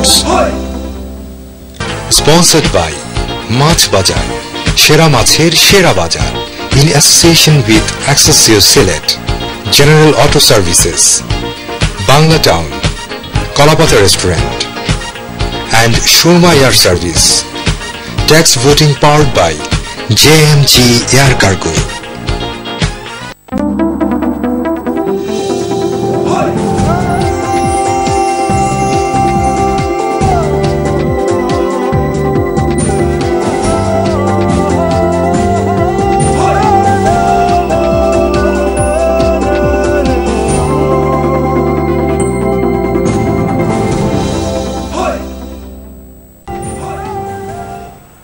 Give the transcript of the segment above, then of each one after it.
Sports. Sponsored by Mach Bazar, Shera Macher Shera Bazar, in association with Excelsior Select, General Auto Services, Bangla Town, Kolapata Restaurant, and Shurma Air Service. Tax voting powered by JMG Air Cargo.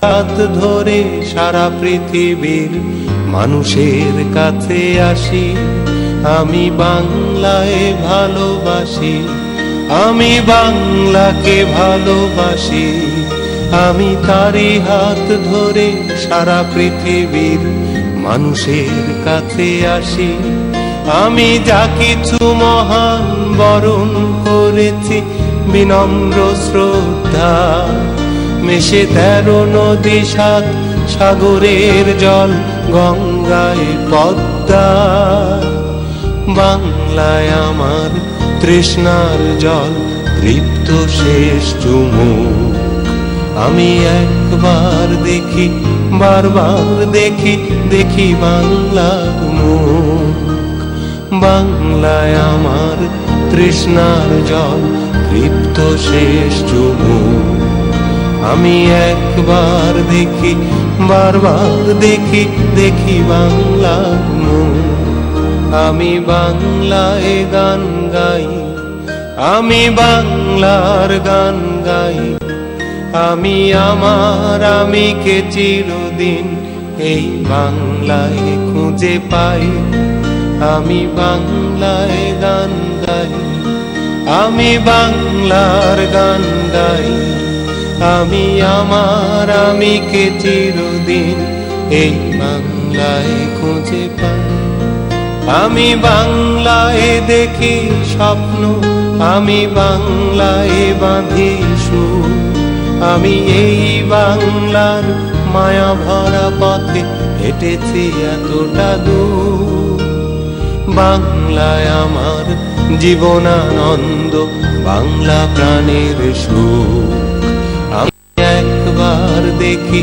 হাত ধরে সারা পৃথিবীর মানুষের কাছে আসি, আমি বাংলায় ভালোবাসি, আমি বাংলাকে ভালোবাসি, আমি তারই হাত ধরে সারা পৃথিবীর মানুষের কাছে আসি। আমি যা কিছু মহান বরণ করেছি বিনম্র শ্রদ্ধা, মেশে 13 নদী 7 সাগরের জল গঙ্গায় পদ্মা, বাংলায় আমার তৃষ্ণার জল তৃপ্ত শেষ চুমুক। আমি একবার দেখি বারবার দেখি দেখি বাংলার মুখ, বাংলায় আমার তৃষ্ণার জল তৃপ্ত শেষ চুমুক। আমি একবার দেখি বারবার দেখি দেখি বাংলার মুখ। আমি বাংলায় গান গাই, আমি বাংলার গান গাই, আমি আমার আমিকে চিরদিন এই বাংলায় খুঁজে পাই। আমি বাংলায় গান গাই, আমি বাংলার গান গাই, আমি আমার আমিকে চিরদিন এই বাংলায় খুঁজে পাই। আমি বাংলায় দেখি স্বপ্ন, আমি বাংলায় বাঁধি সুর, আমি এই বাংলার মায়া ভরা পথে হেঁটেছি এতটা দূর। বাংলায় আমার জীবনানন্দ, বাংলা প্রাণের সুখ। আমি একবার দেখি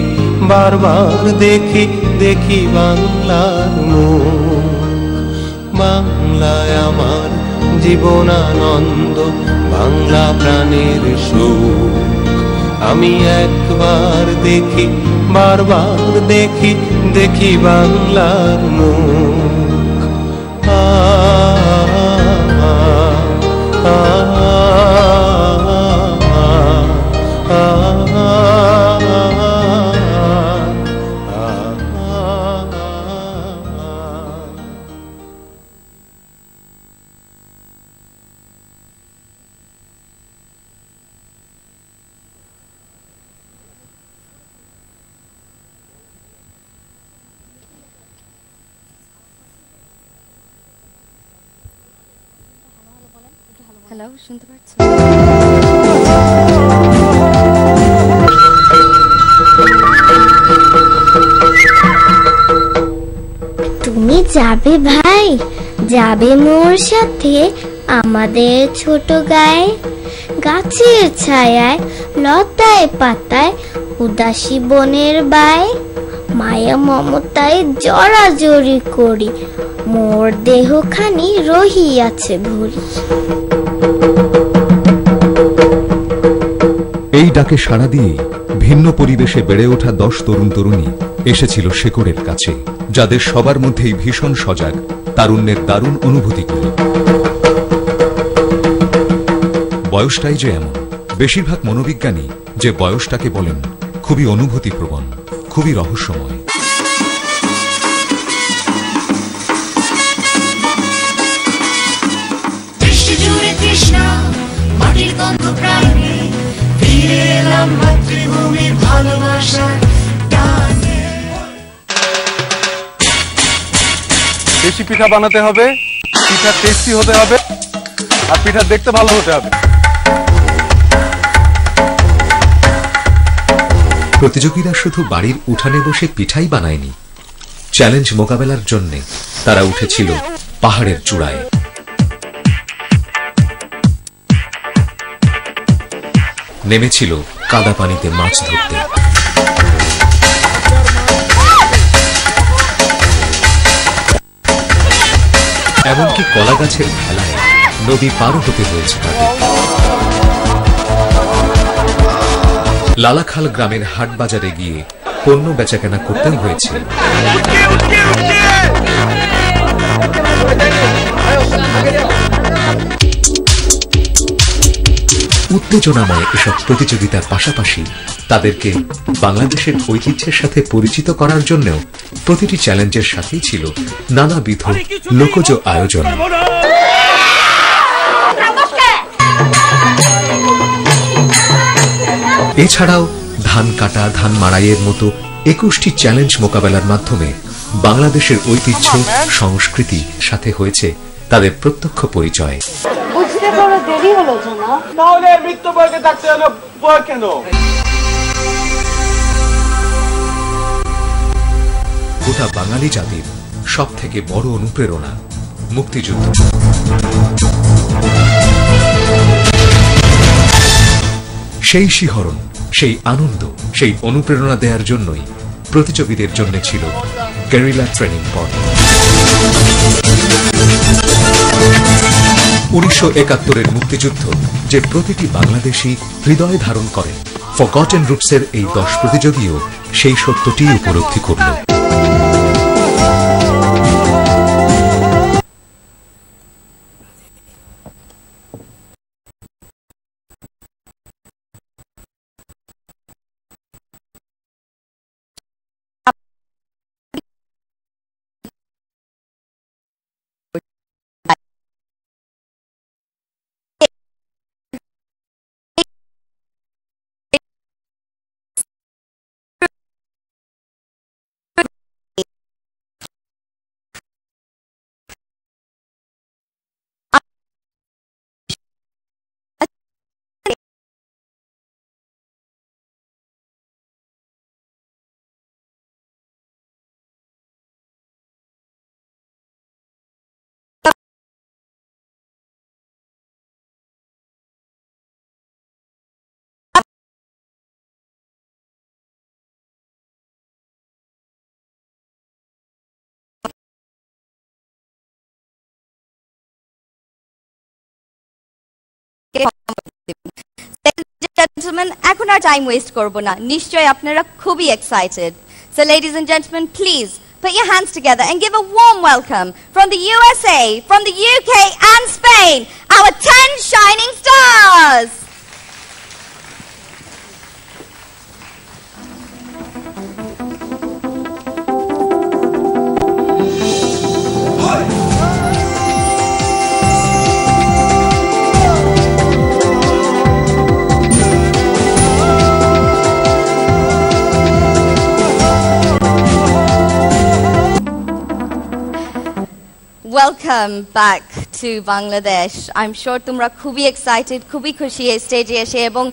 বারবার দেখি দেখি বাংলার মুখ, বাংলায় আমার জীবনানন্দ, বাংলা প্রাণের সুখ। আমি একবার দেখি বারবার দেখি দেখি বাংলার মুখ। হ্যালো, শুনতে পাচ্ছ? তুমি যাবে ভাই, যাবে মোর সাথে আমাদের ছোট গায়ে, গাছের ছায়ায় লতায় পাতায় উদাসী বনের বায়, মায়া মমতায় জড়াজড়ি করি মোর দেহখানি রহিয়াছে ভরি। এই ডাকে সাড়া দিয়ে ভিন্ন পরিবেশে বেড়ে ওঠা 10 তরুণ তরুণী এসেছিল শেকড়ের কাছে, যাদের সবার মধ্যেই ভীষণ সজাগ তারুণ্যের দারুণ অনুভূতিগুলো। বয়সটাই যে এমন, বেশিরভাগ মনোবিজ্ঞানী যে বয়সটাকে বলেন খুবই অনুভূতিপ্রবণ, খুবই রহস্যময়। দেশি পিঠা বানাতে হবে, পিঠা টেস্টি হতে হবে, আর পিঠা দেখতে ভালো হতে হবে। প্রতিযোগীরা শুধু বাড়ির উঠানে বসে পিঠাই বানায়নি, চ্যালেঞ্জ মোকাবেলার জন্য তারা উঠেছিল পাহাড়ের চূড়ায়। নেমেছিল কাদা পানিতে মাছ ধরতে। এমনকি কলা গাছের ভেলায় নদী পার হতে হয়েছে তাদের। লালাখাল গ্রামের হাট বাজারে গিয়ে পণ্য বেচাকেনা করতেও হয়েছে। উত্তেজনাময় এসব প্রতিযোগিতার পাশাপাশি তাদেরকে বাংলাদেশের ঐতিহ্যের সাথে পরিচিত করার জন্যও প্রতিটি চ্যালেঞ্জের সাথেই ছিল নানাবিধ লোকজ আয়োজন। এছাড়াও ধান কাটা, ধান মাড়াইয়ের মতো 21টি চ্যালেঞ্জ মোকাবেলার মাধ্যমে বাংলাদেশের ঐতিহ্য, সংস্কৃতি সাথে হয়েছে তাদের প্রত্যক্ষ পরিচয়। বুঝতে বড় দেরি হলো না, তাহলে মৃত্যু বয়কে থাকতে হলো বয় কেন? গোটা বাঙালি জাতির সব থেকে বড় অনুপ্রেরণা মুক্তিযুদ্ধ। সেই শিহরণ, সেই আনন্দ, সেই অনুপ্রেরণা দেওয়ার জন্যই প্রতিযোগীদের জন্য ছিল গেরিলা ট্রেনিং পর্ব। 1971-এর মুক্তিযুদ্ধ যে প্রতিটি বাংলাদেশী হৃদয় ধারণ করেন, ফরগটেন রুটসের এই 10 প্রতিযোগীও সেই সত্যটি উপলব্ধি করল। Gentlemen, এখন আর টাইম ওয়েস্ট করব না, নিশ্চয়ই আপনারা খুবই excited. So ladies and gentlemen, please put your hands together and give a warm welcome from the USA, from the UK and Spain, our 10 shining stars. Welcome back to Bangladesh. I'm sure তোমরা খুবই excited, খুবই খুশি এই স্টেজে এসে, এবং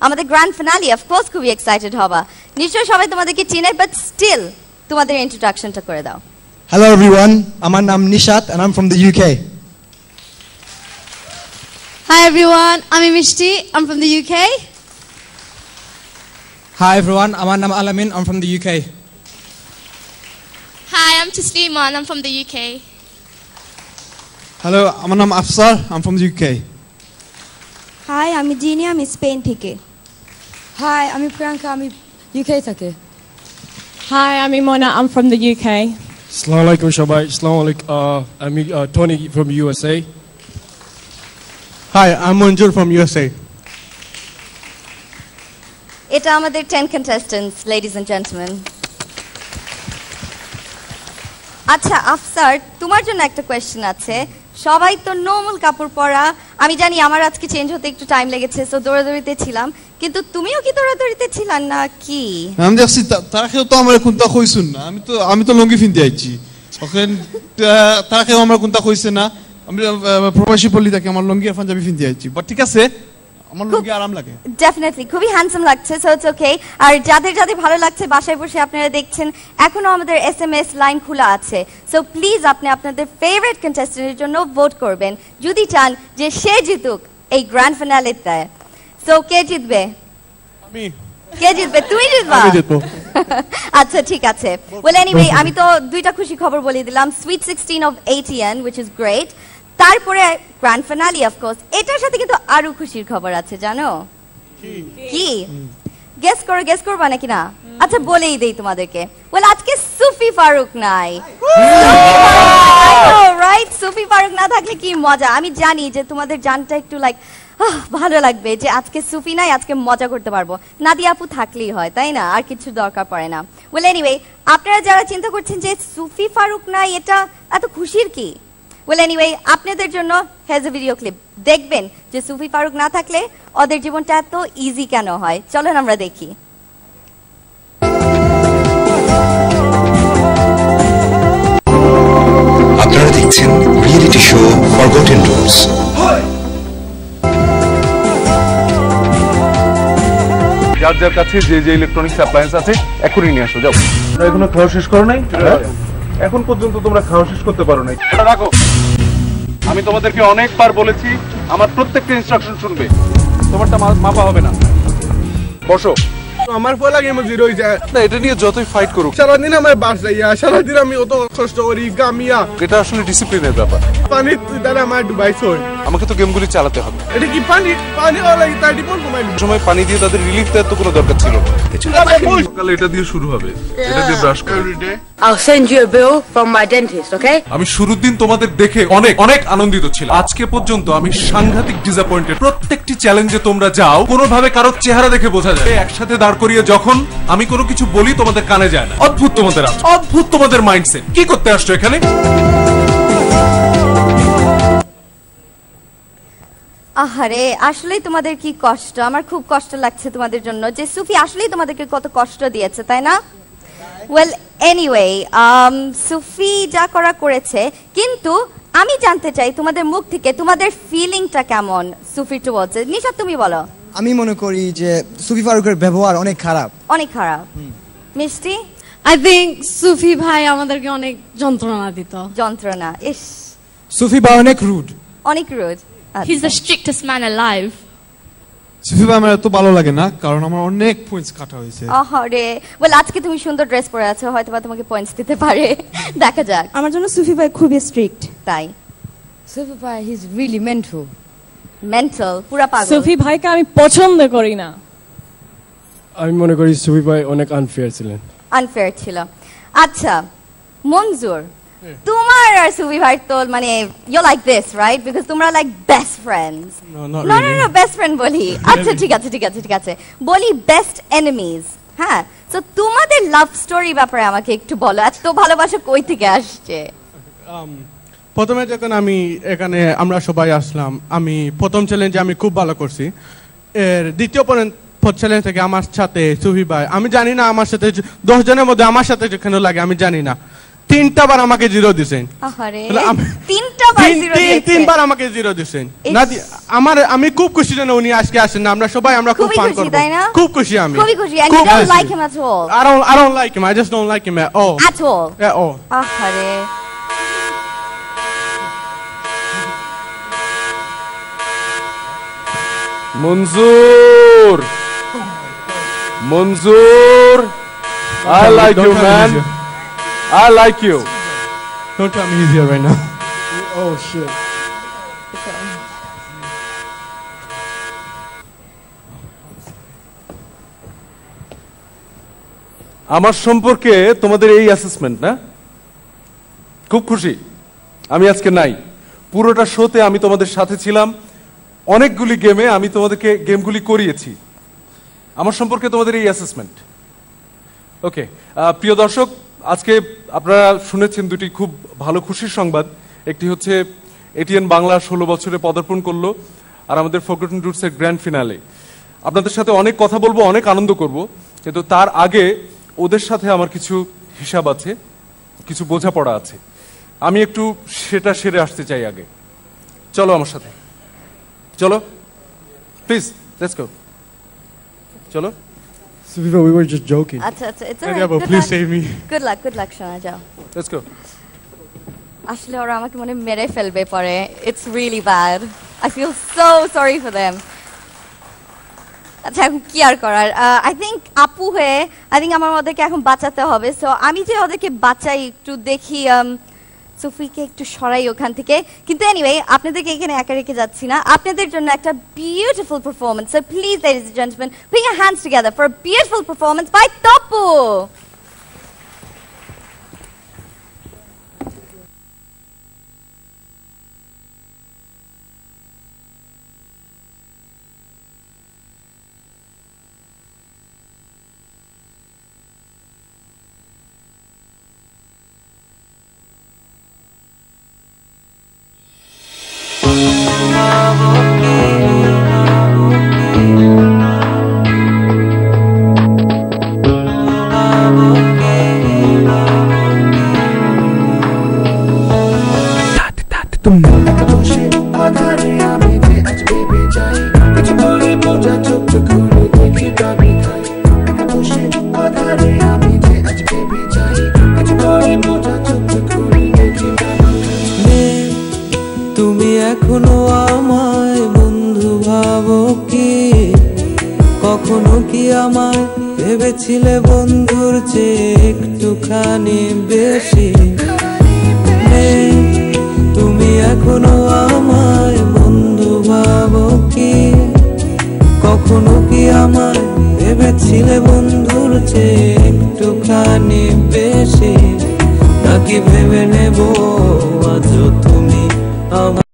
আমাদের grand finale of course খুবই এক্সাইটেড হবা। নিশ্চয়ই সবাই তোমাদেরকে চিনে, বাট স্টিল তোমাদের ইন্ট্রোডাকশনটা করে দাও। Hello everyone, আমার নাম Nishat and I'm from the UK. Hi everyone, I'm Mishti, I'm from the UK. Hi everyone, আমার নাম Alamin, I'm from the UK. Hi, I'm Tasliman, I'm from the UK. Hello, আমার নাম Afsar, I'm from the UK. Hi, আমি জিনি, আমি Spain থেকে। Hi, আমি প্রিয়াঙ্কা, আমি UK থেকে। Hi, আমি Mona, I'm from the UK. Assalamu alaikum সবাই, assalamu alaikum, I'm Tony from USA. Hi, I'm Manjur from USA. এটা আমাদের 10 contestants, ladies and gentlemen. আচ্ছা আফসার, তোমার জন্য একটা কোয়েশ্চেন আছে। সবাই তো নরমাল কাপড় পরা, আমি জানি আমার আজকে চেঞ্জ হতে একটু টাইম লেগেছে, সো দৌড়াদৌড়িতে ছিলাম, কিন্তু তুমিও কি দৌড়াদৌড়িতে ছিলেন না কি? আমি দেখছি তারা কেউ তো আমার কোনটা কইছুন না, আমি তো লঙ্গি ফিনতে আইছি, তখন তারা কেউ আমার কোনটা কইছে না। আমি প্রবাসী পল্লী থেকে আমার লঙ্গি আর পাঞ্জাবি ফিনতে আইছি, বাট ঠিক আছে, আমার লুঙ্গি আরাম লাগে। ডেফিনেটলি খুবই হ্যান্ডসাম লাগছে, সো ইটস ওকে। আর যাদের যাদের ভালো লাগছে বাসায় বসে আপনারা দেখছেন, এখনো আমাদের SMS লাইন খোলা আছে, সো প্লিজ আপনি আপনাদের ফেভারিট কন্টেস্টেন্টের জন্য ভোট করবেন যদি চান যে সে জিতুক এই গ্র্যান্ড ফিনালেতে। সো কে জিতবে? আমি। কে জিতবে? তুমি জিতবা? আমি জিতবো। আচ্ছা ঠিক আছে। ওয়েল এনিওয়ে আমি তো দুইটা খুশি খবর বলে দিলাম, sweet 16 of ATN which is great, তারপরে গ্র্যান্ড ফিনালে অফ কোর্স। এটার সাথে কিন্তু আরো খুশির খবর আছে, জানো কি? গেস করবা নাকি না? আচ্ছা বলেই দেই তোমাদেরকে। ওয়েল আজকে সুফি ফারুক নাই, রাইট? সুফি ফারুক না থাকলে কি মজা। আমি জানি যে তোমাদের জানটা একটু লাইক ভালো লাগবে যে আজকে সুফি নাই, আজকে মজা করতে পারবো। নাদিয়া আপু থাকলেই হয়, তাই না? আর কিছু দরকার পড়ে না। ওয়েল এনিওয়ে আপনারা যারা চিন্তা করছেন যে সুফি ফারুক নাই, এটা এত খুশির কি? ওয়েল এনিওয়ে আপনাদের জন্য হেজ এ ভিডিও ক্লিপ, দেখবেন যে সুফি ফারুক না থাকলে ওদের জীবনটা এত ইজি কেন হয়। চলেন আমরা দেখি। আপনারা দেখছেন রিয়েলিটি শো ফরগটেন রুলস। যার যার কাছে যে যে ইলেকট্রনিক্স অ্যাপ্লায়েন্স আছে এখনই নিয়ে আসো, যাও। তোমরা এখনো খাওয়া শেষ করো নাই? এখন পর্যন্ত তোমরা খাওয়া শেষ করতে পারো নাই। এটা রাখো। আমি তোমাদেরকে অনেকবার বলেছি আমার প্রত্যেকটা ইনস্ট্রাকশন শুনবে, তোমারটা মাপা হবে না। বসো। আমার ফলা গেম জিরো হয়ে যায় না, এটা নিয়ে যতই ফাইট করুক, সারাদিন আমার বাস যাইয়া, সারাদিন আমি অত কষ্ট করি গামিয়া। এটা আসলে ডিসিপ্লিনের ব্যাপার। পানি দ্বারা আমার ডুবাইছ হয়। আমাকে তো গেমগুলি চালাতে হবে। এটা কি পানি লাগে 30 কমাই সময় পানি দিয়ে তাদের রিলিফ দেওয়ার তো কোনো দরকার ছিল না। সকালে এটা দিয়ে শুরু হবে, এটা দিয়ে ব্রাশ করো। I'll send you a bill from my dentist, okay? আমি শুরুর দিন তোমাদের দেখে অনেক অনেক আনন্দিত ছিলাম। আজকে পর্যন্ত আমি সাংঘাতিক ডিসঅ্যাপয়েন্টেড। প্রত্যেকটি চ্যালেঞ্জে তোমরা যাও, কোনোভাবে কারো চেহারা দেখে বোঝা যায়। একসাথে দাঁড় করিয়ে যখন আমি কোনো কিছু বলি তোমাদের কানে যায় না। অদ্ভুত তোমাদের অদ্ভুত তোমাদের মাইন্ডসেট। কি করতে আসছো এখানে? আহারে, আসলেই তোমাদের কি কষ্ট। আমার খুব কষ্ট লাগছে তোমাদের জন্য যে সুফি আসলেই তোমাদেরকে কত কষ্ট দিয়েছে, তাই না? ওয়েল এনিওয়ে সুফি যা করা করেছে, কিন্তু আমি জানতে চাই তোমাদের মুখ থেকে তোমাদের ফিলিংটা কেমন সুফি টুয়ার্ডস। নিশা তুমি বলো। আমি মনে করি যে সুফি ফারুকের ব্যবহার অনেক খারাপ। অনেক খারাপ। মিষ্টি? I think সুফি ভাই আমাদেরকে অনেক যন্ত্রণা দিত। যন্ত্রণা? ইস। সুফি ভাই অনেক রুড। অনেক rude. He's the strictest man alive. Sufi ভাই আমার এত ভালো লাগে না, কারণ আমার অনেক পয়েন্টস কাটা হয়েছে। আহারে, ওয়েল আজকে তুমি সুন্দর ড্রেস পরে আছো, হয়তো বা তোমাকে পয়েন্টস দিতে পারে। দেখা যাক। আমার জন্য সুফি ভাই খুবই স্ট্রিক্ট। তাই? সুফি ভাই he's really mental. মেন্টাল, পুরা পাগল। সুফি ভাইকে আমি পছন্দ করি না। আমি মনে করি সুফি ভাই অনেক আনফেয়ার ছিলেন। আনফেয়ার ছিল। আচ্ছা মনজুর, তোমার আর সুফি ভাই তো মানে you like this right, because তোমরা লাইক বেস্ট ফ্রেন্ডস। না বেস্ট ফ্রেন্ড বলি। আচ্ছা ঠিক আছে বলি বেস্ট এনিমিজ। হ্যাঁ, তো তোমাদের লাভ স্টোরি ব্যাপারে আমাকে একটু বলো। এত ভালোবাসা কই থেকে আসছে? প্রথমে যখন আমি এখানে আমরা সবাই আসলাম, আমি প্রথম চ্যালেঞ্জে আমি খুব ভালো করছি। এর দ্বিতীয় চ্যালেঞ্জ থেকে আমার সাথে সুফি ভাই, আমি জানি না আমার সাথে 10 জনের মধ্যে আমার সাথে যেখানে লাগে আমি জানি না, 3টা বার আমাকে জিরো দিছেন। আহারে, 3বার আমাকে জিরো দিছেন। আমি খুব খুশি যেন উনি আজকে আসেন না। আমরা সবাই খুব ফান করব। খুব খুশি আমি। খুবই খুশি। And you don't like him at all? I don't like him. I just don't like him at all. At all? At all. আহারে। মনজুর, I like you man. I like you. Don't tell me he's here right now. Oh shit. আমার সম্পর্কে তোমাদের এই assessment না? খুব খুশি। আমি আজকে নাই, পুরোটা শোতে আমি তোমাদের সাথে ছিলাম। অনেকগুলি গেমে আমি তোমাদেরকে গেমগুলি করিয়েছি। আমার সম্পর্কে তোমাদের এই অ্যাসেসমেন্ট। ওকে, প্রিয় দর্শক, আজকে আপনারা শুনেছেন দুটি খুব ভালো খুশির সংবাদ। একটি হচ্ছে এটিএন বাংলা 16 বছরে পদার্পণ করলো, আর আমাদের ফরগটেন রুটসের গ্র্যান্ড ফিনালে। আপনাদের সাথে অনেক কথা বলবো, অনেক আনন্দ করব, কিন্তু তার আগে ওদের সাথে আমার কিছু হিসাব আছে, কিছু বোঝাপড়া আছে। আমি একটু সেটা সেরে আসতে চাই আগে। চলো আমার সাথে, চলো। প্লিজ লেটস গো চলো Sufifa, we were just joking. আচ্ছা it's Yeah, alright. but please save me. Good luck শোনা যাও। লেটস গো আসলে ওরা আমাকে মনে মেরে ফেলবে পরে। It's really bad. I feel so sorry for them. আচ্ছা এখন কি আর করার আই থিঙ্ক আপু হয়ে আই থিঙ্ক আমার ওদেরকে এখন বাঁচাতে হবে সো আমি যে ওদেরকে বাঁচাই একটু দেখি সুফিকে একটু সরাই ওখান থেকে কিন্তু এনিওয়ে আপনাদেরকে এখানে একা রেখে যাচ্ছি না আপনাদের জন্য একটা beautiful performance so please ladies and gentleman put your hands together for a beautiful performance by Topu. তুমি এখনো আমায় বন্ধু ভাবো কি কখনো কি আমায় ভেবেছিলে বন্ধুর চেয়ে একটুখানি বেশি তুমি এখনো আমায় বন্ধু ভাবো কি কখনো কি আমায় ভেবেছিলে বন্ধুর চেয়ে একটুখানি বেশি নাকি ভেবে নেব আজও তুমি আমার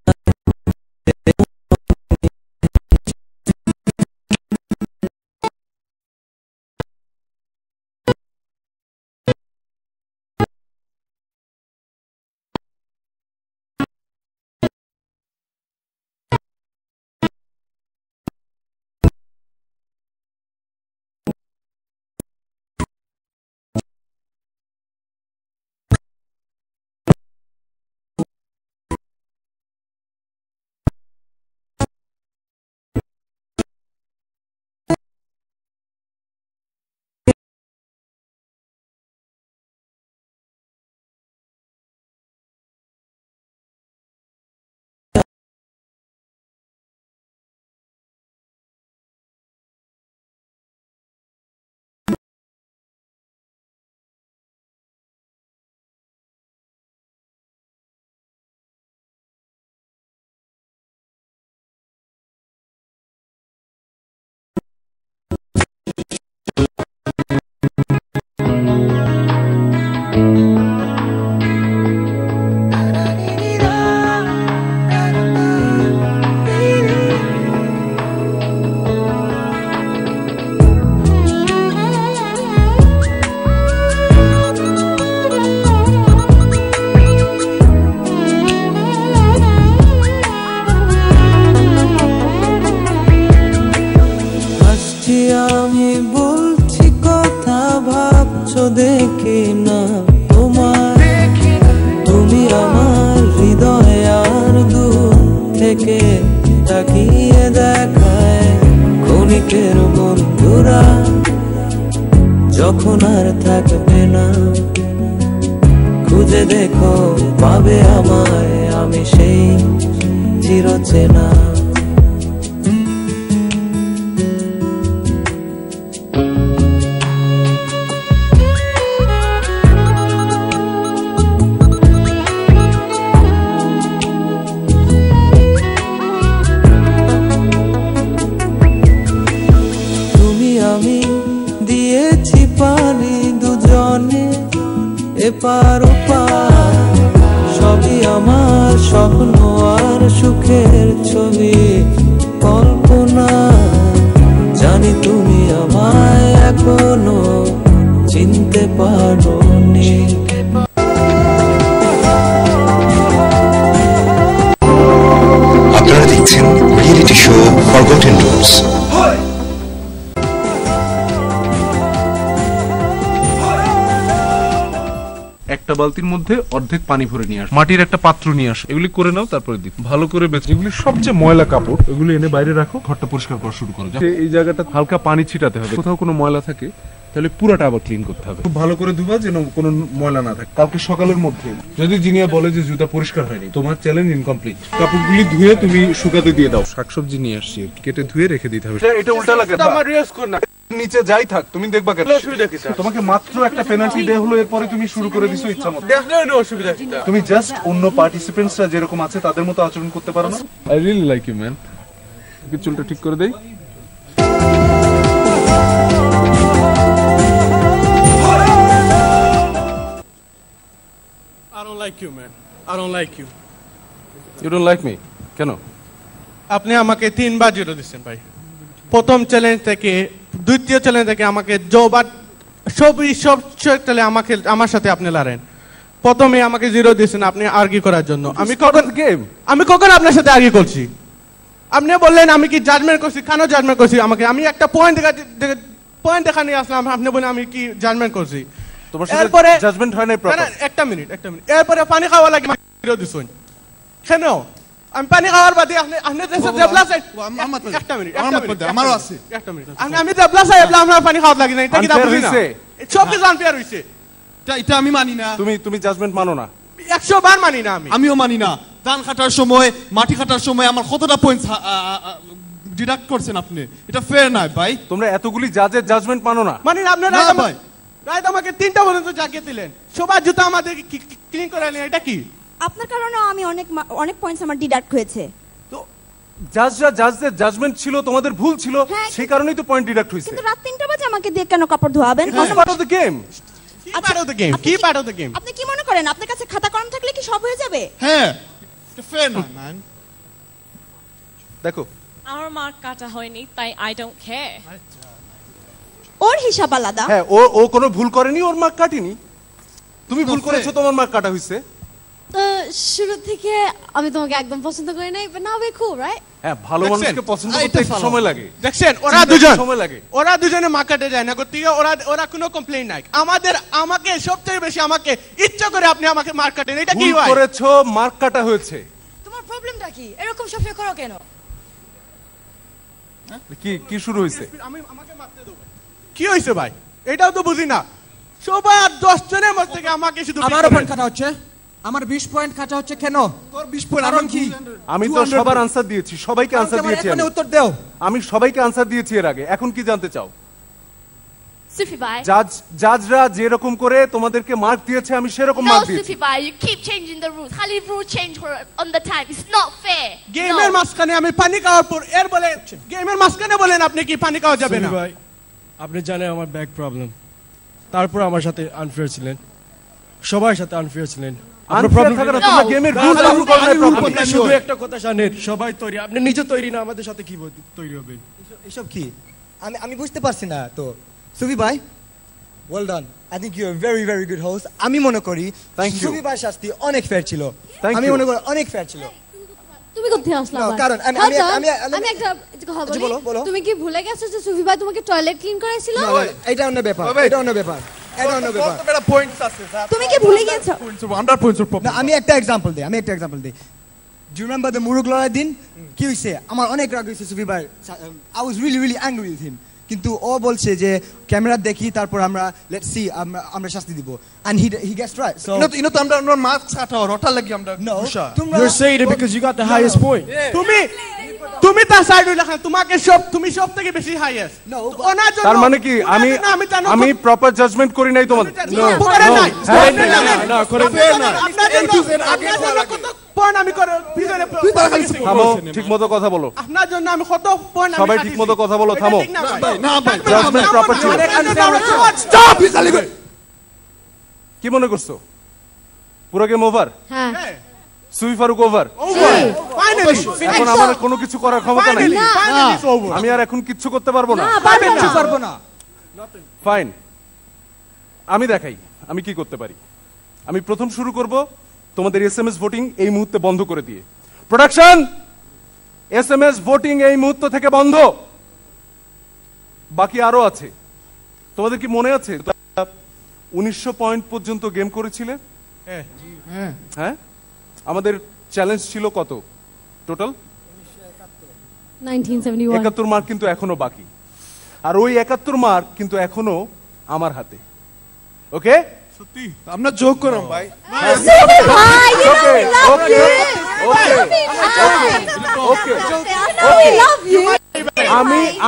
আমি বলছি কথা ভাবছো দেখি না তোমার তুমি আমার হৃদয় আর দূর থেকে তাকিয়ে দেখায় ক্ষণিকের বন্ধুরা যখন আর থাকবে না খুঁজে দেখো পাবে আমায় আমি সেই চিরচেনা আমি দিয়েছি পানি দুজনে এপার ওপার সবই আমার স্বপ্ন আর সুখের ছবি কল্পনা জানি তুমি আমায় এখনো চিনতে পারোনি আপনারা দেখছেন রিয়েলিটি শো ফরগটেন রুলস। একটা বালতির মধ্যে অর্ধেক পানি ভরে নিয়ে আস, মাটির একটা পাত্র নিয়ে আস, এগুলি করে নাও, তারপরে দিই ভালো করে বেছে। এগুলি সবচেয়ে ময়লা কাপড়, এগুলি এনে বাইরে রাখো, ঘরটা পরিষ্কার করা শুরু করো। এই জায়গাটা হালকা পানি ছিটাতে হবে, কোথাও কোনো ময়লা থাকে তাহলে পুরাটা আবার ক্লিন করতে হবে। খুব ভালো করে ধুবা যেন কোনো ময়লা না থাকে। কালকে সকালের মধ্যে যদি জিনিয়া বলে যে জুতা পরিষ্কার হয়নি, তোমার চ্যালেঞ্জ ইনকমপ্লিট। কাপড়গুলি ধুয়ে তুমি শুকাতে দিয়ে দাও। শাকসবজি নিয়ে আসছি, কেটে ধুয়ে রেখে দিতে হবে। এটা উল্টা লাগে, আমার রিয়াজ কর না, নিচে যাই থাক তুমি দেখবা কেন অসুবিধা কি? তোমাকে মাত্র একটা পেনাল্টি দেয়া হলো, এরপরে তুমি শুরু করে দিছো ইচ্ছা মতো। অসুবিধা কি? তুমি জাস্ট অন্য পার্টিসিপেন্টসরা যেরকম আছে তাদের মতো আচরণ করতে পারো না। I really like you man. চুলটা ঠিক করে দেই। I don't like you, man. I don't like you. You don't like me? কেন? আপনি আমাকে 3 বার 0 দিচ্ছেন ভাই। প্রথম চ্যালেঞ্জ থেকে দ্বিতীয় চ্যালেঞ্জ থেকে আমাকে জবাব সব চ্যালেঞ্জে আমাকে আমার সাথে আপনি লড়েন। প্রথমে আমাকে 0 দিয়েছেন আপনি আর্গি করার জন্য। আমি কখন আপনার সাথে আর্গি করছি? আপনি বললেন আমি কি জাজমেন্ট করছি? কেন জাজমেন্ট করছি? আমি একটা পয়েন্ট দেখা নিয়ে আসলাম, আপনি বলেন আমি কি জাজমেন্ট করছি? এরপরে জাজমেন্ট হয় নাই প্রপার। একটা মিনিট। এরপরে পানি খাওয়া লাগে 0 দিছেন কেন? আমি পানি খাওয়ার বাদে আপনি দেবলাস একটা মিনিট আমারও আছে একটা মিনিট আমি দেবলাস আমরা পানি খাওয়া লাগে না, এটা কি বুঝি না? সব কিছু আনফেয়ার হইছে, এটা আমি মানি না। তুমি জাজমেন্ট মানো না? 100 বার মানি না। আমিও মানি না। ধান কাটার সময়, মাটি কাটার সময় আমার কতটা পয়েন্ট ডিডাক্ট করছেন আপনি, এটা ফেয়ার নয় ভাই। তোমরা এতগুলি জাজের জাজমেন্ট মানো না? মানি না আপনি। রাইত আমাকে 3টা পর্যন্ত জাগিয়ে দিলেন, সবার জুতা আমাদের ক্লিন করে নিলেন, এটা কি? আপনার কারণে আমি অনেক পয়েন্টস আমার ডিডাক্ট হয়েছে। তো জাজদের জাজমেন্ট ছিল, তোমাদের ভুল ছিল, সেই কারণেই তো পয়েন্ট ডিডাক্ট হইছে। কিন্তু রাত 3টা বাজে আমাকে দিয়ে কেন কাপড় ধোয়াবেন? Part of the game. আপনি কি মনে করেন আপনার কাছে খাতা কলম থাকলে কি সব হয়ে যাবে? হ্যাঁ, এটা ফেয়ার না ম্যান। দেখো আমার মার্ক কাটা হয়নি, তাই আই ডোন্ট কেয়ার। ওর হিসাব আলাদা। হ্যাঁ, ও কোনো ভুল করেনি, ওর মার্ক কাটেনি। তুমি ভুল করেছো, তোমার মার্ক কাটা হইছে। শুরু থেকে আমি তোমাকে একদম পছন্দ করি নাই, but now we cool, right? হ্যাঁ, ভালো মানুষকে পছন্দ করতে একটু সময় লাগে। দেখছেন ওরা দুজনে মার্ক কাটে যায় না, গতিকে ওরা কোনো কমপ্লেইন নাই। আমাকে সবচেয়ে বেশি আমাকে ইচ্ছা করে আপনি আমাকে মার্ক কাটেন, এটা কি হয়? ভুল করেছো, মার্ক কাটা হয়েছে। তোমার প্রবলেমটা কি? এরকম সবসময় করো কেন? কি শুরু হইছে? আমাকে মারতে দাও। কি হইছে ভাই? এটাও তো বুঝি না। সবার 10 জনের মধ্যে থেকে আমাকে শুধু আমার পয়েন্ট কাটা হচ্ছে, আমার 20 পয়েন্ট কাটা হচ্ছে কেন? তোর 20 পয়েন্ট আমার কি? আমি তো সবার আনসার দিয়েছি, সবাইকে আনসার দিয়েছি। আমি উত্তর দাও। আমি সবাইকে আনসার দিয়েছি এর আগে, এখন কি জানতে চাও? সুফি ভাই, জাজরা যেরকম করে তোমাদেরকে মার্ক দিয়েছে আমি সেরকম মার্ক দিয়েছি। সুফি ভাই, you keep changing the rules. How did rule change on the time? It's not fair. গেমের মাঝখানে আমি পানি খাওয়ার পর এর বলে গেমের মাঝখানে বলেন আপনি কি পানি খাওয়া যাবে না? ভাই, আপনি জানেন আমার ব্যাক প্রবলেম, তারপর আমার সাথে আনফেয়ার ছিলেন, সবার সাথে আনফেয়ার ছিলেন। আপনার প্রবলেম থাকে না, তোমরা গেমের রুল লাগু করলে প্রবলেম। শুধু একটা কথা জানেন, সবাই তৈরি, আপনি নিজে তৈরি না, আমাদের সাথে কি তৈরি হবেন? এসব কি? আমি বুঝতে পারছি না তো। সুফি ভাই, well done. I think you are very very good host. আমি মনে করি সুফি ভাই শাস্তি অনেক ফেয়ার ছিল। আমি মনে করি অনেক ফেয়ার ছিল। তুমি কোথায় আসলা? কারণ আমি একটা কথা বলি, তুমি কি ভুলে গেছো যে সুফি ভাই তোমাকে টয়লেট ক্লিন করাইছিল? এটা অন্য ব্যাপার, এটা অন্য ব্যাপার, এটা অন্য ব্যাপার। তোর পয়েন্টস আছে, তুমি কি ভুলে গেছো? 100 পয়েন্টস এর প্রবলেম। আমি একটা এক্সাম্পল দেই, ডু ইউ রিমেম্বার দ্য মুরুগ লড়াই দিন? কি হইছে? আমার অনেক রাগ হইছে সুফি ভাই। I was really really angry with him. কিন্তু ও বলছে যে ক্যামেরা দেখি, তারপর আমরা লেটস সি, আমরা শাস্তি দিব। And he gets right. So ইনো তো আমরা মার্কস কাটা রটা লাগি আমরা খুশা। You're saying it because you got the highest point. তুমি তার সাইড হইলা, তোমাকে তুমি সব থেকে বেশি হাইয়েস্ট। তার মানে কি আমি প্রপার জাজমেন্ট করি নাই তোমাদের? করেন নাই। না, করেন না। পয়েন্ট আমি করে ভিতরে থামো, ঠিকমতো কথা বলো। আপনার জন্য আমি কত পয়েন্ট আমি সবাই ঠিকমতো কথা বলো, থামো। না ভাই, জাজমেন্ট প্রপার ছিল। স্টপ খালি। কি মনে করছো পুরো গেম ওভার? হ্যাঁ। সুফি ফারুক ওভার। এখন আমার কোনো কিছু করার ক্ষমতা নাই। আমি আর এখন কিচ্ছু করতে পারবো না। ফাইন, আমি দেখাই আমি কি করতে পারি। আমি প্রথম শুরু করব তোমাদের এসএমএস ভোটিং এই মুহূর্তে বন্ধ করে দিয়ে। প্রোডাকশন, এসএমএস ভোটিং এই মুহূর্ত থেকে বন্ধ। বাকি আরো আছে। তোমাদের কি মনে আছে 1900 পয়েন্ট পর্যন্ত গেম করেছিলে? হ্যাঁ। আমাদের চ্যালেঞ্জ ছিল কত টোটাল? 1971 71 মার্ক কিন্তু এখনো বাকি, আর ওই 71 মার্ক কিন্তু এখনো আমার হাতে। ওকে, সত্যি আমরা যোগ করলাম ভাই।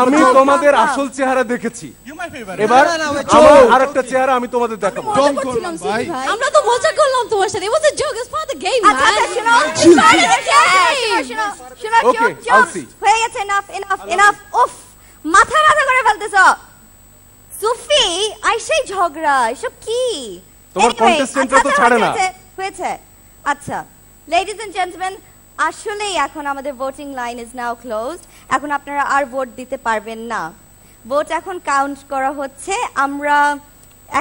আমি তোমাদের আসল চেহারা দেখেছি, এবার আমার আরেকটা চেহারা আমি তোমাদের দেখাবো। আমরা তো মজা করলাম তোমার সাথে। It was a joke, it's part of the game, man. Okay, I'll see. হয়ে গেছে, enough. উফ, মাথা ব্যথা করে ফেলতেছো। সুফি, আইসেই ঝগড়া, এসব কি? তোমার কন্টেস্টেন্টরা তো ছাড়ে না। হয়েছে। আচ্ছা, ladies and gentlemen, আসলেই এখন আমাদের voting line is now closed. এখন আপনারা আর ভোট দিতে পারবেন না। ভোট এখন কাউন্ট করা হচ্ছে। আমরা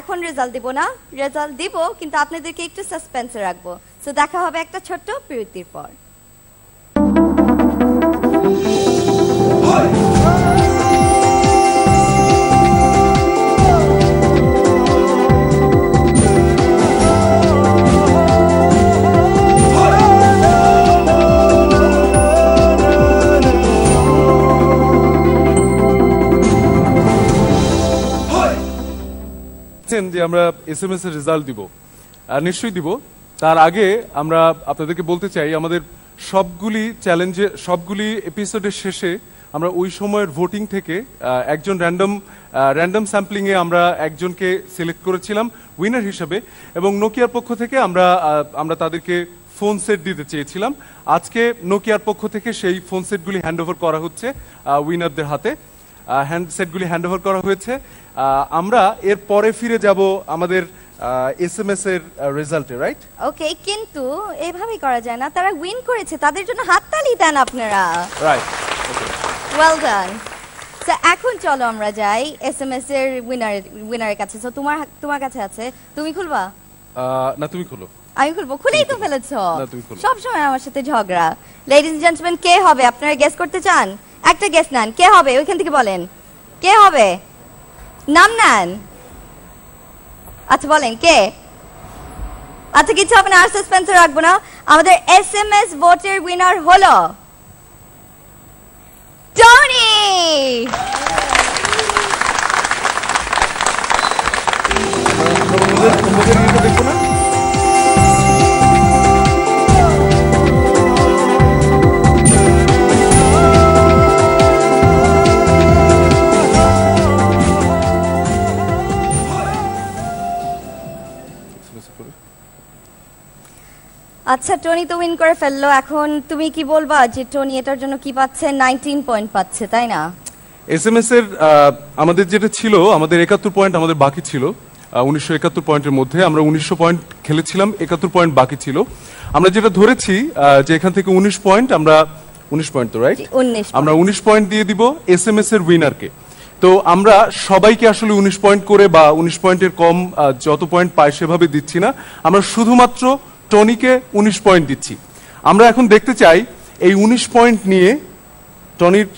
এখন রেজাল্ট দিব না, রেজাল্ট দিব কিন্তু আপনাদেরকে একটু সাসপেন্সে রাখবো। সো দেখা হবে একটা ছোট্ট বিরতির পর। যে আমরা এসএমএস এর রেজাল্ট দিব, আর নিশ্চয়ই দিব। তার আগে আমরা আপনাদেরকে বলতে চাই, আমাদের সবগুলি এপিসোডের শেষে আমরা ওই সময়ের ভোটিং থেকে একজন র্যান্ডম স্যাম্পলিং এ আমরা একজনকে সিলেক্ট করেছিলাম উইনার হিসেবে, এবং নোকিয়ার পক্ষ থেকে আমরা তাদেরকে ফোন সেট দিতে চেয়েছিলাম। আজকে নোকিয়ার পক্ষ থেকে সেই ফোন সেটগুলি হ্যান্ড ওভার করা হচ্ছে উইনারদের হাতে। হ্যান্ডসেটগুলি হ্যান্ড ওভার করা হয়েছে। আমরা এর পরে ফিরে যাব আমাদের এসএমএস এর রেজাল্টে, রাইট? ওকে, কিন্তু এভাবেই করা যায় না। তারা উইন করেছে, তাদের জন্য হাততালি দেন আপনারা। Right, well done. সো এখন চলো আমরা যাই এসএমএস এর উইনারের কাছে। সো তোমার কাছে আছে, তুমি খুলবা? না, তুমি খুলো। আমি খুলবো? খুলেই তো ফেলেছো। সব সময় আমার সাথে ঝগড়া। লেডিজ এন্ড জেন্টলম্যান, কে হবে? আপনারা গেস করতে চান? একটা গেস নেন, কে হবে? ওইখান থেকে বলেন কে হবে, নাম নেন। আচ্ছা বলেন কে? আচ্ছা কিছু হবে না, আর সাসপেন্স রাখবো না। আমাদের এসএমএস ভোটের উইনার হলো টনি। দেখবো না? আচ্ছা, টনি তো উইন করে ফেললো। এখন তুমি কি বলবা যে টনি এটার জন্য কি পাচ্ছে? 19 পয়েন্ট পাচ্ছে, তাই না? এসএমএস এর আমাদের যেটা ছিল, আমাদের 71 পয়েন্ট আমাদের বাকি ছিল। 1971 পয়েন্টের মধ্যে আমরা 1900 পয়েন্ট খেলেছিলাম, 71 পয়েন্ট বাকি ছিল। আমরা যেটা ধরেছি যে এখান থেকে 19 পয়েন্ট, আমরা 19 পয়েন্ট তো রাইট, আমরা 19 পয়েন্ট দিয়ে দিব এসএমএস এর উইনারকে। তো আমরা সবাইকে আসলে 19 পয়েন্ট করে বা 19 পয়েন্টের কম যত পয়েন্ট পায় সেভাবে দিচ্ছি না, আমরা শুধুমাত্র টনিকে 19 পয়েন্ট দিচ্ছি। আমরা এখন দেখতে চাই এই 19 পয়েন্ট নিয়ে টনির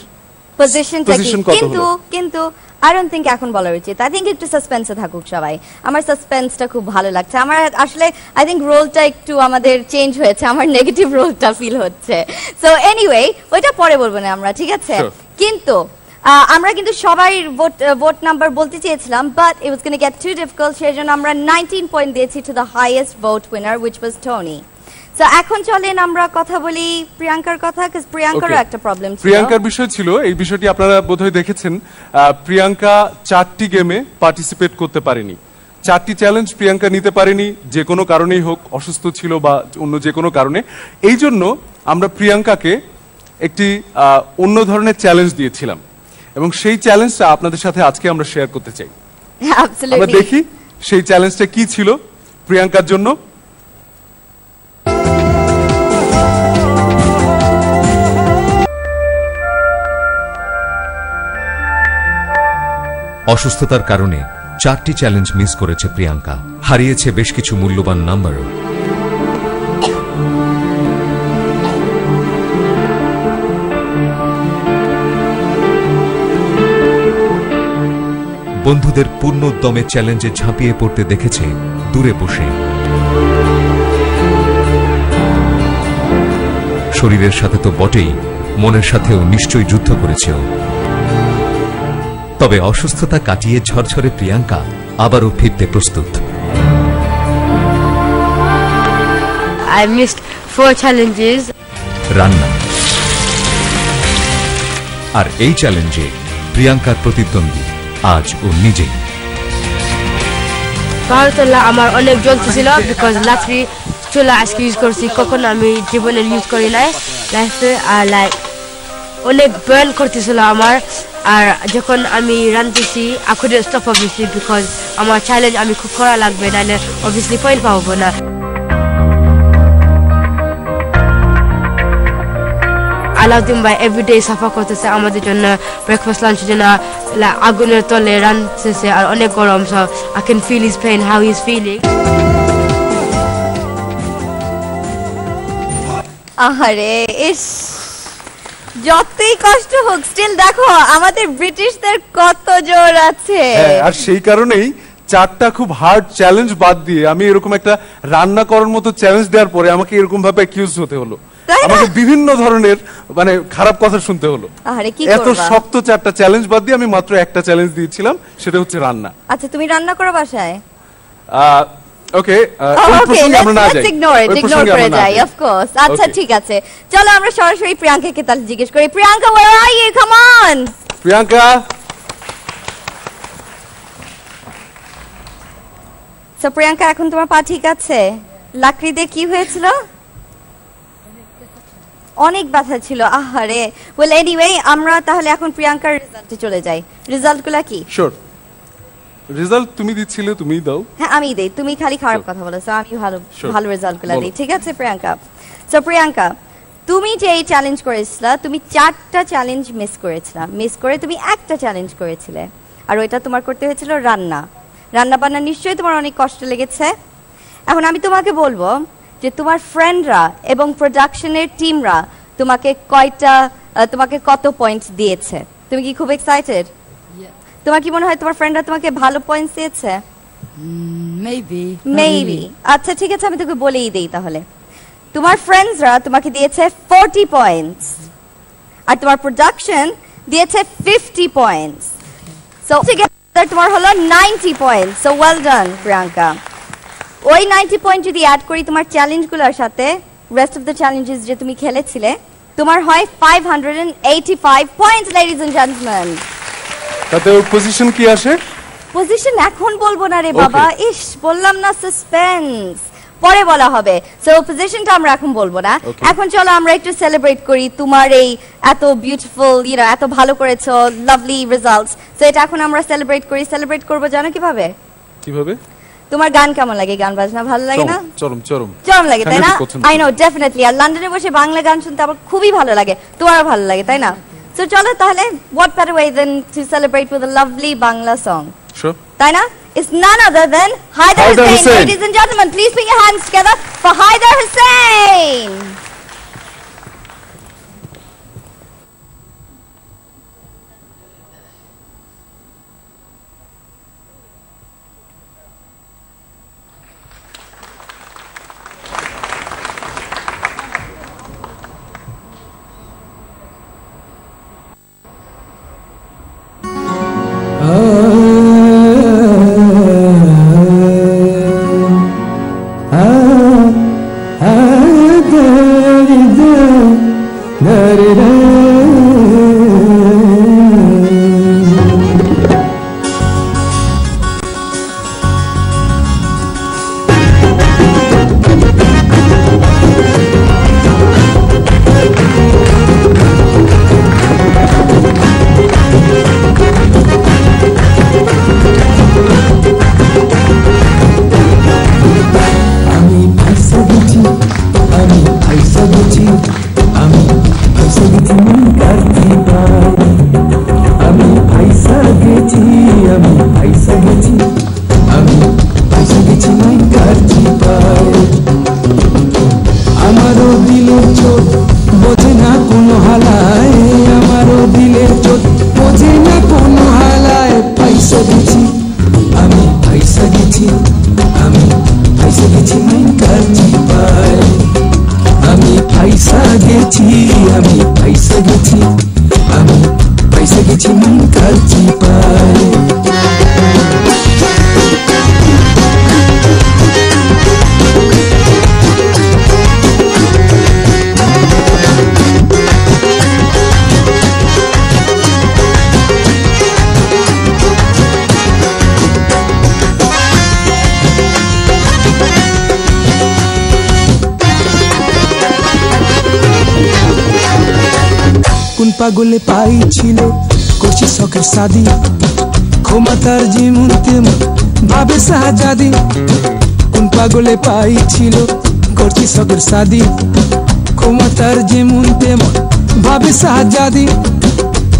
পজিশনটা কি। কিন্তু I don't think এখন বলা উচিত। I think একটু সাসপেন্সে থাকুক সবাই। আমার সাসপেন্সটা খুব ভালো লাগছে। আমার আসলে I think রোলটা একটু আমাদের চেঞ্জ হয়েছে, আমার নেগেটিভ রোলটা ফিল হচ্ছে। সো এনিওয়ে, ওইটা পরে বলবো না আমরা, ঠিক আছে? কিন্তু আমরা কিন্তু সবাই ভোট নাম্বার বলতে চেয়েছিলাম, but it was gonna get too difficult. সেজন্য আমরা 19 পয়েন্ট দিয়েছি to the highest vote winner, which was Tony. So এখন চলেন আমরা কথা বলি প্রিয়াঙ্কার কথা, কারণ প্রিয়াঙ্কারও একটা প্রবলেম ছিল। প্রিয়াঙ্কার বিষয় ছিল, এই বিষয়টি আপনারা বোধহয় দেখেছেন, প্রিয়াঙ্কা 4টি গেমে পার্টিসিপেট করতে পারেনি। 4টি চ্যালেঞ্জ প্রিয়াঙ্কা নিতে পারেনি, যে কোনো কারণেই হোক, অসুস্থ ছিল বা অন্য যে কোনো কারণে। এই জন্য আমরা প্রিয়াঙ্কাকে একটি অন্য ধরনের চ্যালেঞ্জ দিয়েছিলাম, এবং সেই চ্যালেঞ্জটা আপনাদের সাথে আজকে আমরা শেয়ার করতে চাই। আমরা দেখি সেই চ্যালেঞ্জটা কি ছিল প্রিয়াঙ্কার জন্য। অসুস্থতার কারণে 4টি চ্যালেঞ্জ মিস করেছে প্রিয়াঙ্কা, হারিয়েছে বেশ কিছু মূল্যবান নাম্বারও। বন্ধুদের পূর্ণ উদ্যমে চ্যালেঞ্জে ঝাঁপিয়ে পড়তে দেখেছে দূরে বসে। শরীরের সাথে তো বটেই, মনের সাথেও নিশ্চয়ই যুদ্ধ করেছে ও। তবে অসুস্থতা কাটিয়ে ঝরঝরে প্রিয়াঙ্কা আবারও ফিরতে প্রস্তুত। I missed 4 challenges. রান্না। আর এই চ্যালেঞ্জে প্রিয়াঙ্কার প্রতিদ্বন্দ্বী আজ ও নিজেই। ভারতলা আমার অনেক জ্বলতেছিল বিকজ লাকড়ি চুলা আজকে ইউজ করছি, কখনো আমি জীবনে ইউজ করি নাই লাইফে। আর লাইক অনেক বার্ন করতেছিল আমার। আর যখন আমি রাঁধতেছি I couldn't stop obviously because আমার চ্যালেঞ্জ আমি খুব করা লাগবে, নাহলে obviously পয়েন্ট পাবো না। আলাউদ্দিন ভাই এভরিডে সাফা করতেছে আমাদের জন্য, ব্রেকফাস্ট লাঞ্চের জন্য আগুনের তলে রাঁধতেছে আর অনেক গরম। So I can feel his pain, how he's feeling. আহারে ইস, যতই কষ্ট হোক স্টিল দেখো আমাদের ব্রিটিশদের কত জোর আছে। আর সেই কারণেই 4টা খুব হার্ড চ্যালেঞ্জ বাদ দিয়ে আমি এরকম একটা রান্না করার মতো চ্যালেঞ্জ দেওয়ার পরে আমাকে এরকম ভাবে অ্যাকিউজ হতে হলো, আমাকে বিভিন্ন ধরনের মানে খারাপ কথা শুনতে হলো। এত শক্ত 4টা চ্যালেঞ্জ বাদ দিয়ে আমি মাত্র একটা চ্যালেঞ্জ দিয়েছিলাম, সেটা হচ্ছে রান্না। আচ্ছা তুমি রান্না করো বাসায়? ওকে, আমরা না যাই, ইগনোর করে যাই অফ কোর্স। আচ্ছা ঠিক আছে, চলো আমরা সরাসরি প্রিয়াঙ্কাকে তাহলে জিজ্ঞেস করি। Priyanka, where are you? Come on Priyanka. So Priyanka, এখন তোমার পা ঠিক আছে? লাকড়ি দিয়ে কি হয়েছিল? অনেক ব্যথা ছিল। আহারে। ওয়েল এনিওয়ে, আমরা তাহলে এখন প্রিয়াঙ্কার রেজাল্টে চলে যাই। রেজাল্টগুলো কি? শিওর। রেজাল্ট তুমি দিচ্ছিলে, তুমিই দাও। হ্যাঁ আমি দেই, তুমি খালি খারাপ কথা বলেছো, আমি ভালো রেজাল্টগুলো দেই। ঠিক আছে প্রিয়াঙ্কা? সো প্রিয়াঙ্কা, তুমি যে এই চ্যালেঞ্জ করেছিলা, তুমি 4টা চ্যালেঞ্জ মিস করেছিলা, মিস করে তুমি একটা চ্যালেঞ্জ করেছিলে, আর ওইটা তোমার করতে হয়েছিল রান্না। রান্না বান্না নিশ্চয়ই তোমার অনেক কষ্ট লেগেছে। এখন আমি তোমাকে বলবো যে তোমার ফ্রেন্ডরা এবং প্রোডাকশনের টিমরা তোমাকে কত পয়েন্টস দিয়েছে। তুমি কি খুব এক্সাইটেড? তোমার কি মনে হয় তোমার ফ্রেন্ডরা তোমাকে ভালো পয়েন্টস দিয়েছে? মেবি। আচ্ছা ঠিক আছে, আমি তোকে বলেই দেই তাহলে। তোমার ফ্রেন্ডসরা তোমাকে দিয়েছে 40 পয়েন্টস, আর তোমার প্রোডাকশন দিয়েছে 50 পয়েন্টস। সো তোমার হলো 90 points. So well done Priyanka. ওই 90 পয়েন্ট যদি অ্যাড করি তোমার চ্যালেঞ্জগুলোর সাথে, রেস্ট অফ দ্য চ্যালেঞ্জেস যে তুমি খেলেছিলে, তোমার হয় 585 পয়েন্টস লেডিজ এন্ড জেন্টলম্যান। তাতে পজিশন কি আসে? পজিশন এখন বলবো না রে বাবা, ইস বললাম না, সাসপেন্স, পরে বলা হবে। সো পজিশনটা আমরা এখন বলবো না। এখন চলো আমরা একটু সেলিব্রেট করি তোমার এই এত বিউটিফুল, এত ভালো করেছো, লাভলি রেজাল্টস। সো এটা এখন আমরা সেলিব্রেট করি। সেলিব্রেট করবো জানো কিভাবে? কিভাবে? তোমার গান কেমন লাগে? গান বাজনা ভালো লাগে না? চরম লাগে, তাই না? I know, definitely. আর লন্ডনে বসে বাংলা গান শুনতে আমার খুবই ভালো লাগে, তোমারও ভালো লাগে, তাই না? So চলো তাহলে, what better way than to celebrate with a lovely Bangla song? Sure. তাই না? It's none other than Haidar Hussain. Ladies and gentlemen, please put your hands together for Haidar Hussain. আমি পাগলে পাইছিল করছি শখের শাদি ক্ষমতার যেমন তেমন ভাবে শাহজাদি কোন পাগলে পাইছিল করছি শখের শাদি ক্ষমতার যেমন তেমন ভাবে শাহজাদি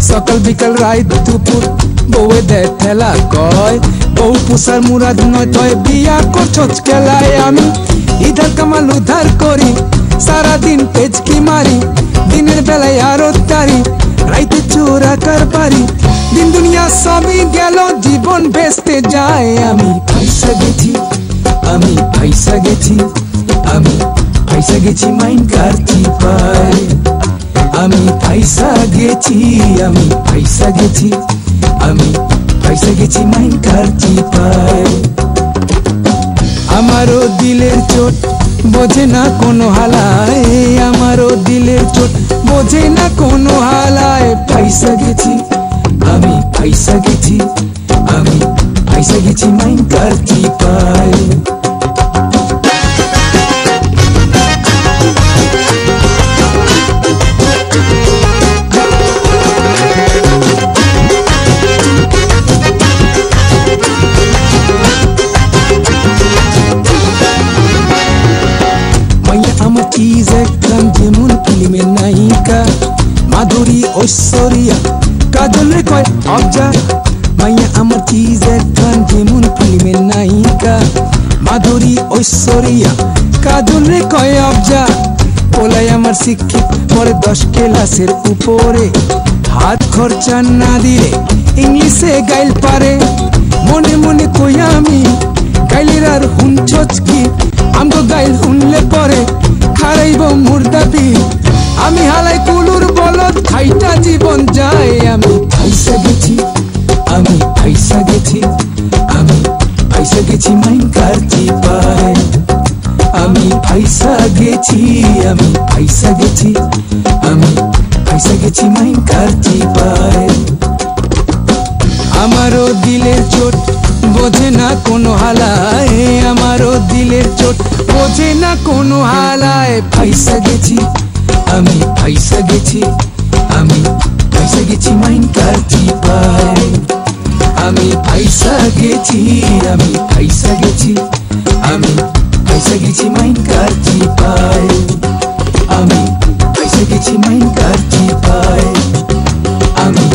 সকাল বিকাল রাত দুপুর বউয়ে দেয় ঠেলা কয় বউ পোষার মুরাদ নয় তয় বিয়া করছস খেলায় আমি ইধার কামাল উধার করি সারাদিন পেচকি মারি দিনের বেলায় আরো তারি রাইতে চোরা কারবারি দিন দুনিয়া সবই গেল জীবন বেচতে যায় আমি পয়সা গেছি আমি পয়সা গেছি আমি পয়সা গেছি মাইন কারছি পায় আমি পয়সা গেছি আমি পয়সা গেছি আমি পয়সা গেছি মাইন কারছি পায় আমারও দিলের চোট বোঝে না কোনো হালায় আমারও দিলের চোট বোঝে না কোনো হালায় পয়সা গেছি আমি পয়সা গেছি আমি পয়সা গেছি মাইন কারছি পায় আমার চিজ একদম যেমন ফিল্মের নায়িকা মাধুরী ঐশ্বরিয়া কাজল রে কয় অবজা মাইয়া আমার চিজ একদম যেমন ফিল্মের নায়িকা মাধুরী ঐশ্বরিয়া কাজল রে কয় অবজা পোলাই আমার শিক্ষিত পরে 10 ক্লাসের উপরে হাত খরচা না দিলে ইংলিশে গাইল পারে মনে মনে কই আমি গাইলের আর হুনছস কি আমগো গাইল হুনলে পরে খারাইব মুর্দাবি আমি হালাই কুলুর বলদ খাইটা জীবন যায় আমি পয়সা গেছি আমি পয়সা গেছি আমি পয়সা গেছি মাইন কারছি পায় আমি পয়সা গেছি আমি পয়সা গেছি আমি পয়সা গেছি মাইন কারছি পায় আমারও দিলের চোট বোঝে না কোনো হালায় আমারও দিলের চোট বোঝে না কোনো হালায় পয়সা গেছি আমি পয়সা গেছি আমি পয়সা গেছি মাইন কারছি পায় আমি পয়সা গেছি আমি পয়সা গেছি আমি পয়সা গেছি মাইন কারছি পায় আমি পয়সা গেছি মাইন কারছি পায় আমি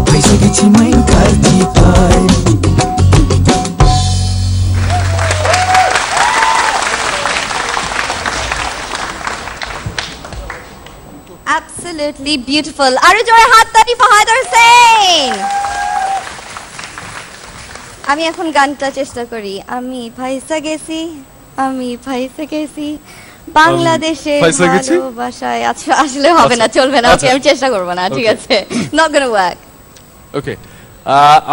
পয়সা গেছি মাইন কারছি পায় Absolutely beautiful. Aru jore haat tali for Haider Hussain. আমি এখন গানটা চেষ্টা করি আমি পয়সা গেছি আমি পয়সা গেছি বাংলাদেশের ভাষায় আসলে হবে না চলবে না ওকে আমি চেষ্টা করব না ঠিক আছে not gonna work ওকে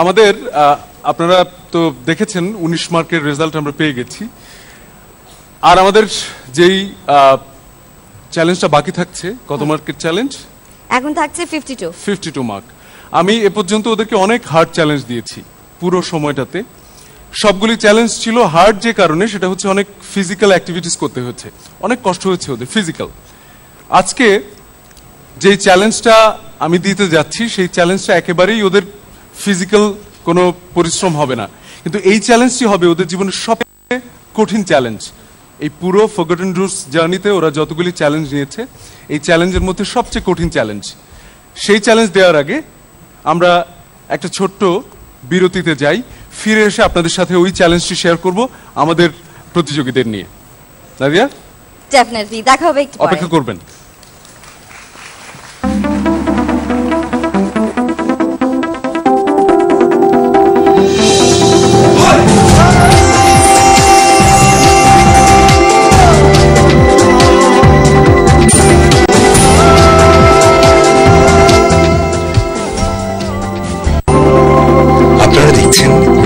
আমাদের আপনারা তো দেখেছেন 19 মার্কের রেজাল্ট আমরা পেয়ে গেছি আর আমাদের যেই চ্যালেঞ্জটা বাকি থাকছে কত মার্কের চ্যালেঞ্জ এখন থাকছে 52 মার্ক আমি এ পর্যন্ত ওদেরকে অনেক হার্ড চ্যালেঞ্জ দিয়েছি পুরো সময়টাতে সবগুলি চ্যালেঞ্জ ছিল হার্ড যে কারণে সেটা হচ্ছে অনেক ফিজিক্যাল অ্যাক্টিভিটিস করতে হচ্ছে অনেক কষ্ট হচ্ছে ওদের ফিজিক্যাল আজকে যে চ্যালেঞ্জটা আমি দিতে যাচ্ছি সেই চ্যালেঞ্জটা একেবারেই ওদের ফিজিক্যাল কোনো পরিশ্রম হবে না কিন্তু এই চ্যালেঞ্জটি হবে ওদের জীবনের সবচেয়ে কঠিন চ্যালেঞ্জ এই পুরো ফরগটন রুটস জার্নিতে ওরা যতগুলি চ্যালেঞ্জ নিয়েছে এই চ্যালেঞ্জের মধ্যে সবচেয়ে কঠিন চ্যালেঞ্জ সেই চ্যালেঞ্জ দেওয়ার আগে আমরা একটা ছোট্ট বিরতিতে যাই ফিরে এসে আপনাদের সাথে ওই চ্যালেঞ্জটি শেয়ার করব আমাদের প্রতিযোগীদের নিয়ে নাদিয়া ডেফিনেটলি দেখা হবে একটু পরে অপেক্ষা করবেন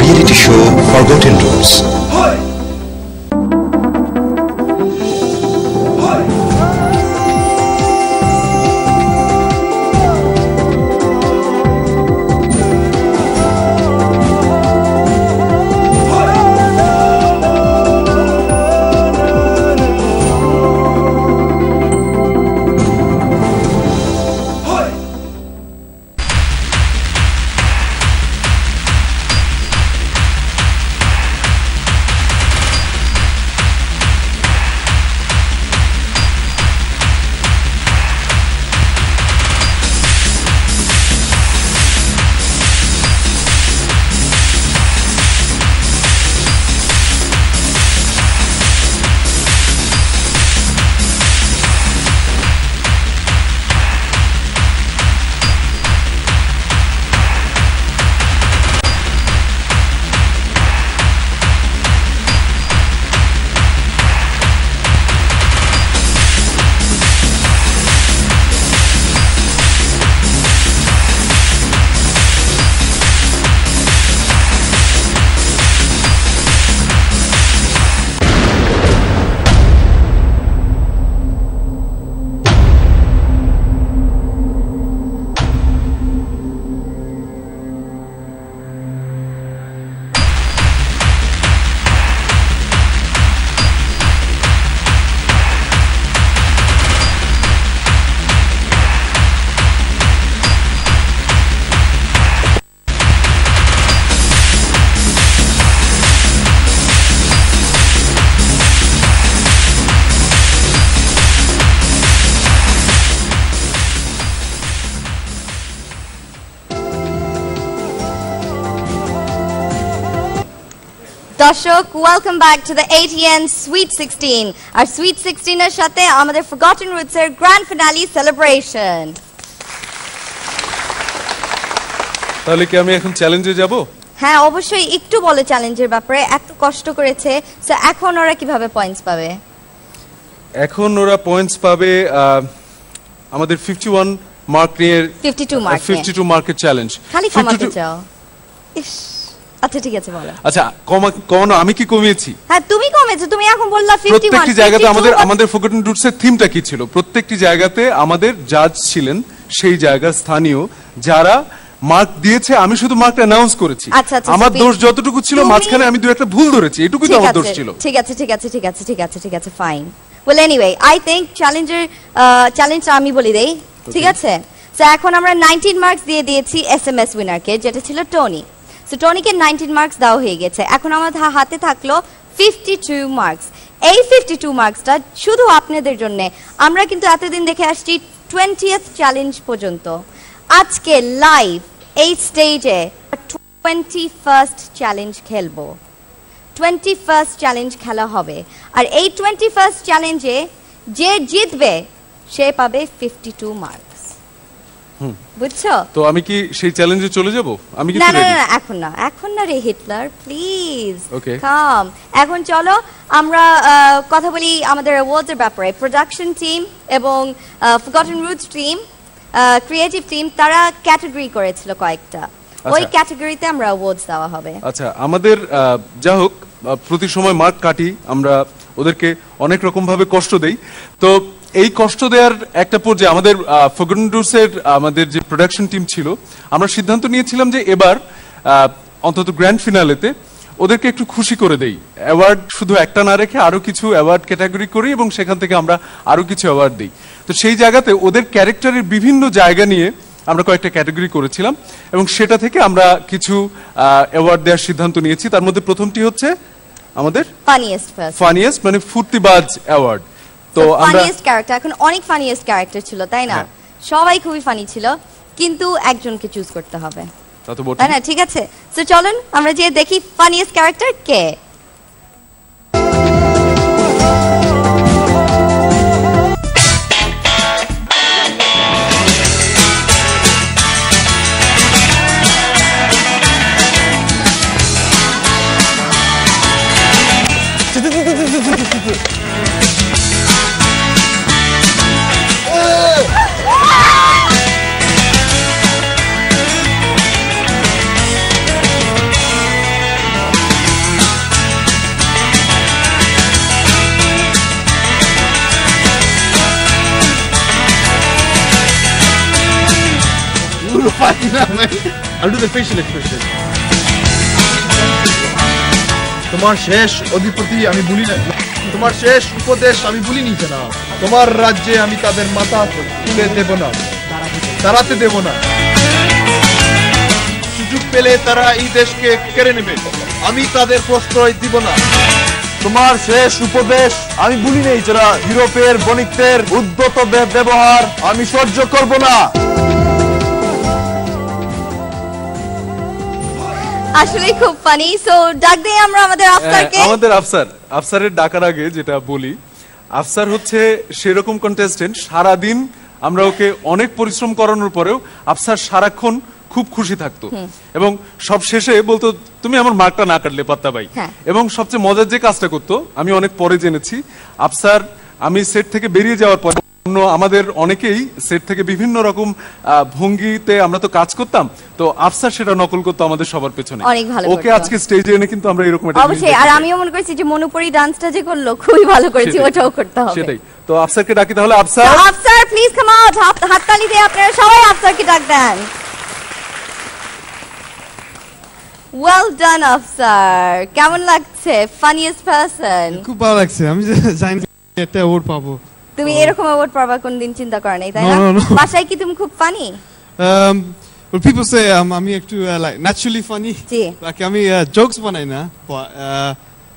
রিয়েলিটি শো ফরগটেন রুটস দর্শক, welcome back to the ATN Sweet 16 আর Sweet 16 এর সাথে আমাদের Forgotten Roots এর গ্র্যান্ড ফিনালি সেলিব্রেশন। তাহলে কি আমি এখন চ্যালেঞ্জে যাব? হ্যাঁ অবশ্যই, একটু বলো চ্যালেঞ্জের ব্যাপারে। এত কষ্ট করেছে, সো এখন ওরা কিভাবে পয়েন্টস পাবে? এখন ওরা পয়েন্টস পাবে আমাদের 51 মার্ক নিয়ে 52 মার্কের চ্যালেঞ্জ। খালি কমাতে চাও? ইস, আচ্ছা ঠিক আছে বলো। আচ্ছা কমানো আমি কি কমিয়েছি? হ্যাঁ তুমি কমেছো, তুমি এখন বললা 51। প্রত্যেকটি জায়গাতে আমাদের ফরগটন রুটস এর থিমটা কি ছিল? প্রত্যেকটি জায়গাতে আমাদের জাজ ছিলেন সেই জায়গার স্থানীয় যারা মার্ক দিয়েছে, আমি শুধু মার্কটা অ্যানাউন্স করেছি। আমার দোষ যতটুকু ছিল মাঝখানে আমি দুই একটা ভুল ধরেছি, এটুকুই তো আমার দোষ ছিল। ঠিক আছে ঠিক আছে ঠিক আছে ঠিক আছে ঠিক আছে fine. Well anyway I think চ্যালেঞ্জটা আমি বলি দেই, ঠিক আছে? সো এখন আমরা 19 মার্কস দিয়ে দিয়েছি SMS উইনারকে, যেটা ছিল টনি। সো টনিকে 19 মার্কস দেওয়া হয়ে গেছে। এখন আমাদের হাতে থাকলো 52 মার্কস। এই 52 মার্কসটা শুধু আপনাদের জন্য। আমরা কিন্তু এতদিন দেখে আসছি 20th চ্যালেঞ্জ পর্যন্ত। আজকে লাইভ এই স্টেজে 21st চ্যালেঞ্জ খেলবো। 21st চ্যালেঞ্জ খেলা হবে, আর এই 21st চ্যালেঞ্জে যে জিতবে সে পাবে 52 মার্কস। বুঝছো? তো আমি কি সেই চ্যালেঞ্জে চলে যাব? আমি কি না না না এখন না রে হিটলার, প্লিজ কাম। এখন চলো আমরা কথা বলি আমাদের অ্যাওয়ার্ডসের ব্যাপারে। প্রোডাকশন টিম এবং forgotten roots team, creative team, তারা ক্যাটাগরি করেছিল কয়েকটা, ওই ক্যাটাগরিতে আমরা অ্যাওয়ার্ডস দেওয়া হবে। আচ্ছা আমাদের যা হোক প্রতি সময় মার্ক কাটি, আমরা ওদেরকে অনেক রকম ভাবে কষ্ট দেই। তো এই কষ্ট দেওয়ার একটা পর্যায়ে আমাদের ফরগটন রুটস এর আমাদের যে প্রোডাকশন টিম ছিল, আমরা সিদ্ধান্ত নিয়েছিলাম যে এবার অন্তত গ্র্যান্ড ফিনালেতে ওদেরকে একটু খুশি করে দেই। অ্যাওয়ার্ড শুধু একটা না রেখে আরো কিছু অ্যাওয়ার্ড ক্যাটাগরি করি এবং সেখান থেকে আমরা আরো কিছু অ্যাওয়ার্ড দিই। তো সেই জায়গাতে ওদের ক্যারেক্টারের বিভিন্ন জায়গা নিয়ে আমরা কয়েকটা ক্যাটাগরি করেছিলাম এবং সেটা থেকে আমরা কিছু অ্যাওয়ার্ড দেওয়ার সিদ্ধান্ত নিয়েছি। তার মধ্যে প্রথমটি হচ্ছে আমাদের ফানিয়েস্ট মানে ফুর্তিবাজ অ্যাওয়ার্ড। তো ফানিয়েস্ট ক্যারেক্টার, এখন অনেক ফানিয়েস্ট ক্যারেক্টার ছিল তাই না? সবাই খুবই ফানি ছিল, কিন্তু একজনকে চুজ করতে হবে, তাই না? ঠিক আছে, সো চলুন আমরা যে দেখি funniest character K. I'll do the facial expression. তোমার শেষ অধিপতি আমি ভুলি না, তোমার শেষ উপদেশ আমি ভুলিনি না। তোমার রাজ্যে আমি তাদের মাথা তুলে দেব না, দাঁড়াতে দেব না। সুযোগ পেলে তারা এই দেশকে কেড়ে নেবে, আমি তাদের প্রশ্রয় দিব না। তোমার শেষ উপদেশ আমি ভুলি নেই যারা ইউরোপের বণিকদের উদ্যত ব্যবহার আমি সহ্য করব না। আসলে খুব ফানি। সো ডাক দেই আমরা আমাদের আফসারকে। আমাদের আফসারের ডাকার আগে যেটা বলি, আফসার হচ্ছে সেরকম কন্টেস্টেন্ট, সারা দিন আমরা ওকে অনেক পরিশ্রম করানোর পরেও আফসার সারাক্ষণ খুব খুশি থাকতো এবং সব শেষে বলতো তুমি আমার মার্কটা না কাটলে পাত্তা পাই। এবং সবচেয়ে মজার যে কাজটা করতো আমি অনেক পরে জেনেছি, আফসার আমি সেট থেকে বেরিয়ে যাওয়ার পর আমাদের অনেকেই সেট থেকে বিভিন্ন রকম ভঙ্গিতে আমরা তো কাজ করতাম, তো আফসার সেটা নকল করতো আমাদের সবার পেছনে। ওকে আজকে স্টেজে এনে কিন্তু আমরা এরকম একটা অবশ্যই, আর আমিও মনে করছি যে মনোপরি ডান্সটা যে করলো খুবই ভালো করেছি, ওটাও করতে হবে। সেটাই তো আফসারকে ডাকি তাহলে। আফসার প্লিজ কাম আউট, হাততালি দিয়ে আপনারা সবাই আফসারকে ডাক দেন। ওয়েল ডান আফসার, কেমন লাগছে? Funniest person. খুব ভালো লাগছে, আমি জানি একটা অ্যাওয়ার্ড পাবো। তুমি এরকম অ্যাওয়ার্ড পাবা কোনদিন চিন্তা করা নাই, তাই না? বাসায় কি তুমি খুব ফানি? Well, people say আমি একটু like naturally funny, like আমি jokes বানাই না,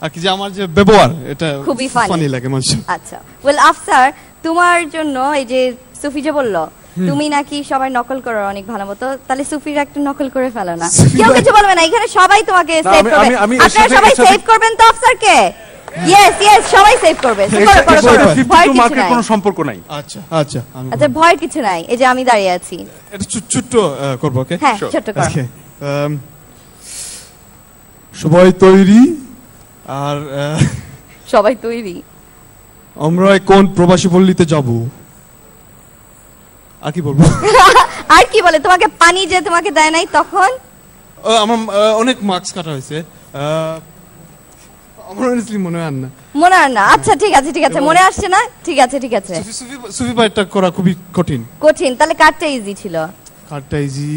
আর কি যে আমার যে ব্যবহার এটা খুবই ফানি লাগে মানুষ। আচ্ছা, ওয়েল আফসার তোমার জন্য এই যে সুফি যে বললো তুমি নাকি সবাই নকল করো অনেক ভালো মতো, তাহলে সুফির একটা নকল করে ফেলো না। কেউ কিছু বলবে না, এখানে সবাই তোমাকে সেভ করবে। আপনারা সবাই সেভ করবেন তো অফিসারকে? ইয়েস ইয়েস, সবাই সেভ করবে। কোনো সম্পর্ক নাই। আচ্ছা আচ্ছা আচ্ছা, ভয় কিছু নাই, এই যে আমি দাঁড়িয়ে আছি। এটা ছোট্ট করব, ওকে? হ্যাঁ, ছোট্ট করো। সবাই তৈরি? আর সবাই তৈরি? আমরা কোন প্রবাসী পল্লীতে যাব? আর কি বলবো? আর কি বলে, তোমাকে পানি যে তোমাকে দেয় নাই তখন? আমার অনেক মার্কস কাটা হয়েছে, আমার অনেস্টলি মনে হয় না। মনে হয় না? আচ্ছা ঠিক আছে ঠিক আছে, মনে আসছে না? ঠিক আছে ঠিক আছে। সুফি ভাইটা করা খুবই কঠিন। কঠিন? তাহলে কাটটা ইজি ছিল। কাটটা ইজি?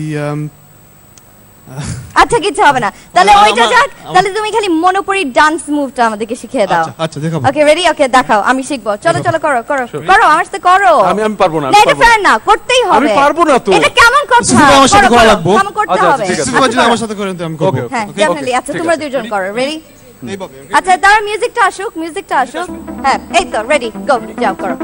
আচ্ছা কিছু হবে না, তাহলে ওইটা যাক। তাহলে তুমি খালি মনোপরি ডান্স মুভটা আমাদেরকে শিখিয়ে দাও। আচ্ছা দেখাবো। Okay ready? ওকে দেখাও, আমি শিখবো। চলো চলো, করো করো করো, আমার সাথে করো। আমি পারবো না। না, এটা ফেয়ার না, করতেই হবে। আমি পারবো না তো। এটা কেমন কথা? আমার সাথে করা লাগবে। কেমন করতে হবে? সুফি ভাই যদি আমার সাথে করেন তো আমি করব। হ্যাঁ ডেফিনেটলি। আচ্ছা তোমরা দুজন করো। রেডি? আচ্ছা তার মিউজিকটা আসুক, মিউজিকটা আসুক। হ্যাঁ এই তো রেডি, গো, যাও করো।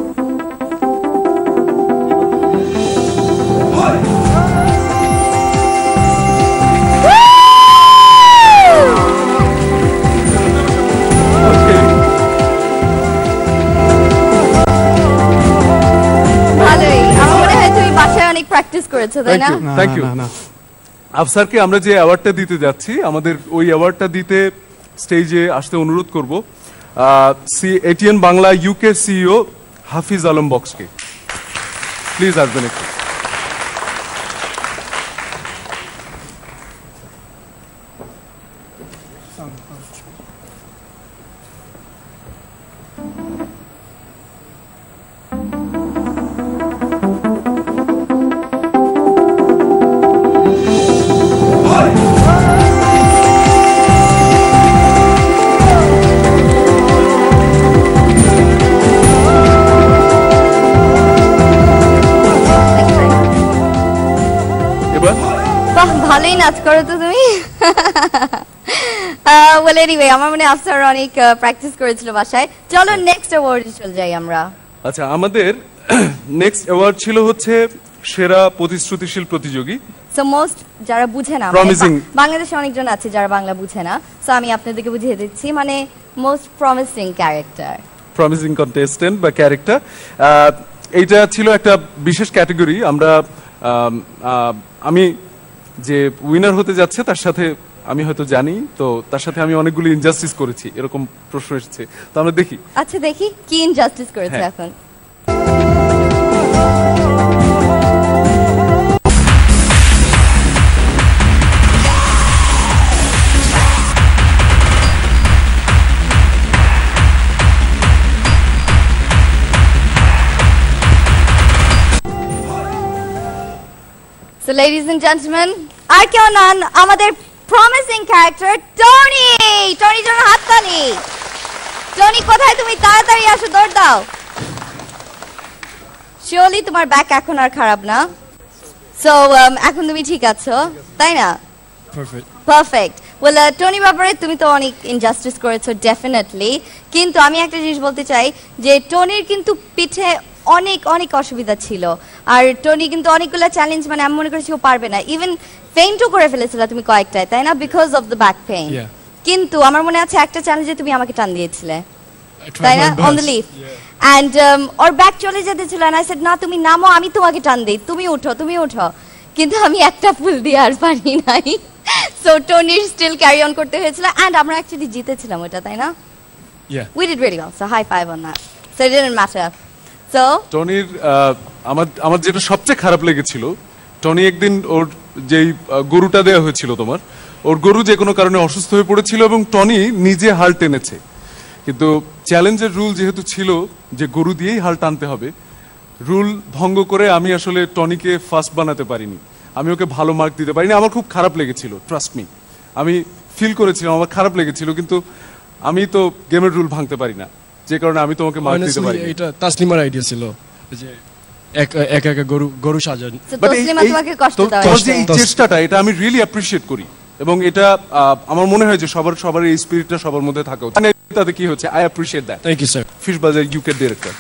ভালোই, আমার মনে হয় তুমি বাসায় অনেক প্র্যাকটিস করেছো, তাই না? Thank you. আফসারকে আমরা যে অ্যাওয়ার্ডটা দিতে যাচ্ছি, আমাদের ওই অ্যাওয়ার্ডটা দিতে স্টেজে আসতে অনুরোধ করব ATN Bangla UK CEO Hafiz Alam বক্সকে। প্লিজ আসবেন একটু। ভালোই নাচ করো তো তুমি। well anyway, আমার মনে আফসার অনেক প্র্যাকটিস করেছিল বাসায়। চলো নেক্সট অ্যাওয়ার্ডে চলে যাই আমরা। আচ্ছা, আমাদের নেক্সট অ্যাওয়ার্ড ছিল হচ্ছে সেরা প্রতিশ্রুতিশীল প্রতিযোগী। সো মোস্ট যারা বুঝে না, বাংলাদেশে অনেকজন আছে যারা বাংলা বুঝে না, সো আমি আপনাদেরকে বুঝিয়ে দিচ্ছি, মানে most promising character, promising contestant বা ক্যারেক্টার। এইটা ছিল একটা বিশেষ ক্যাটাগরি। আমরা আমি যে উইনার হতে যাচ্ছে তার সাথে আমি হয়তো জানি, তো তার সাথে আমি অনেকগুলো ইনজাস্টিস করেছি, এরকম প্রশ্ন এসেছে, তো আমরা দেখি। আচ্ছা দেখি কি ইনজাস্টিস করেছে এখন। So ladies and gentlemen, আর কেউ নন, আমাদের প্রমিসিং ক্যারেক্টার টনি। টনির জন্য হাততালি। টনি কোথায় তুমি? তাড়াতাড়ি আসো, দৌড় দাও। শিওরলি তোমার ব্যাক এখন আর খারাপ না? সো এখন তুমি ঠিক আছো, তাই না? পারফেক্ট। ওয়েল টনি ব্যাপারে তুমি তো অনেক ইনজাস্টিস করেছো ডেফিনেটলি, কিন্তু আমি একটা জিনিস বলতে চাই যে টনির কিন্তু পিঠে অনেক অনেক অসুবিধা ছিল, আর টনি কিন্তু অনেকগুলো চ্যালেঞ্জ, মানে আমি মনে করছি ও পারবে না, ইভেন ফেইন্টও করে ফেলেছিল তুমি কয়েকটায়, তাই না? Because of the back pain. কিন্তু আমার মনে আছে একটা চ্যালেঞ্জে তুমি আমাকে টান দিয়েছিলে, তাই না? On the lift, and or back চলে যেতে ছিল, এন্ড আই সেড না তুমি নামো, আমি তোমাকে টান দিই, তুমি ওঠো তুমি ওঠো, কিন্তু আমি একটা ফুল দিয়ে আর পারি নাই। সো টনির স্টিল ক্যারি অন করতে হয়েছিল, অ্যান্ড আমরা অ্যাকচুয়ালি জিতেছিলাম ওটা, তাই না? We did really well, so high five on that. So it didn't matter. So টনির আমার যেটা সবচেয়ে খারাপ লেগেছিল, টনি একদিন ওর যেই গরুটা দেওয়া হয়েছিল তোমার, ওর গরু যে কোনো কারণে অসুস্থ হয়ে পড়েছিল এবং টনি নিজে হাল টেনেছে, কিন্তু চ্যালেঞ্জের রুল যেহেতু ছিল যে গরু দিয়েই হাল টানতে হবে, রুল ভঙ্গ করে আমি আসলে টনিকে ফার্স্ট বানাতে পারিনি, আমি ওকে ভালো মার্ক দিতে পারিনি। আমার খুব খারাপ লেগেছিল, ট্রাস্ট মি, আমি ফিল করেছিলাম আমার খারাপ লেগেছিল, কিন্তু আমি তো গেমের রুল ভাঙতে পারি না, যে কারণে আমি তোমাকে মার্ক দিতে পারি। এটা তাসলিমার আইডিয়া ছিল যে এক গরু সাজান, বাট এই চেষ্টাটা, এটা আমি রিয়েলি অ্যাপ্রিশিয়েট করি, এবং এটা আমার মনে হয় যে সবার এই স্পিরিটটা সবার মধ্যে থাকা উচিত। তাতে কি হচ্ছে, I appreciate that. Thank you sir. Fish bazaar UK director.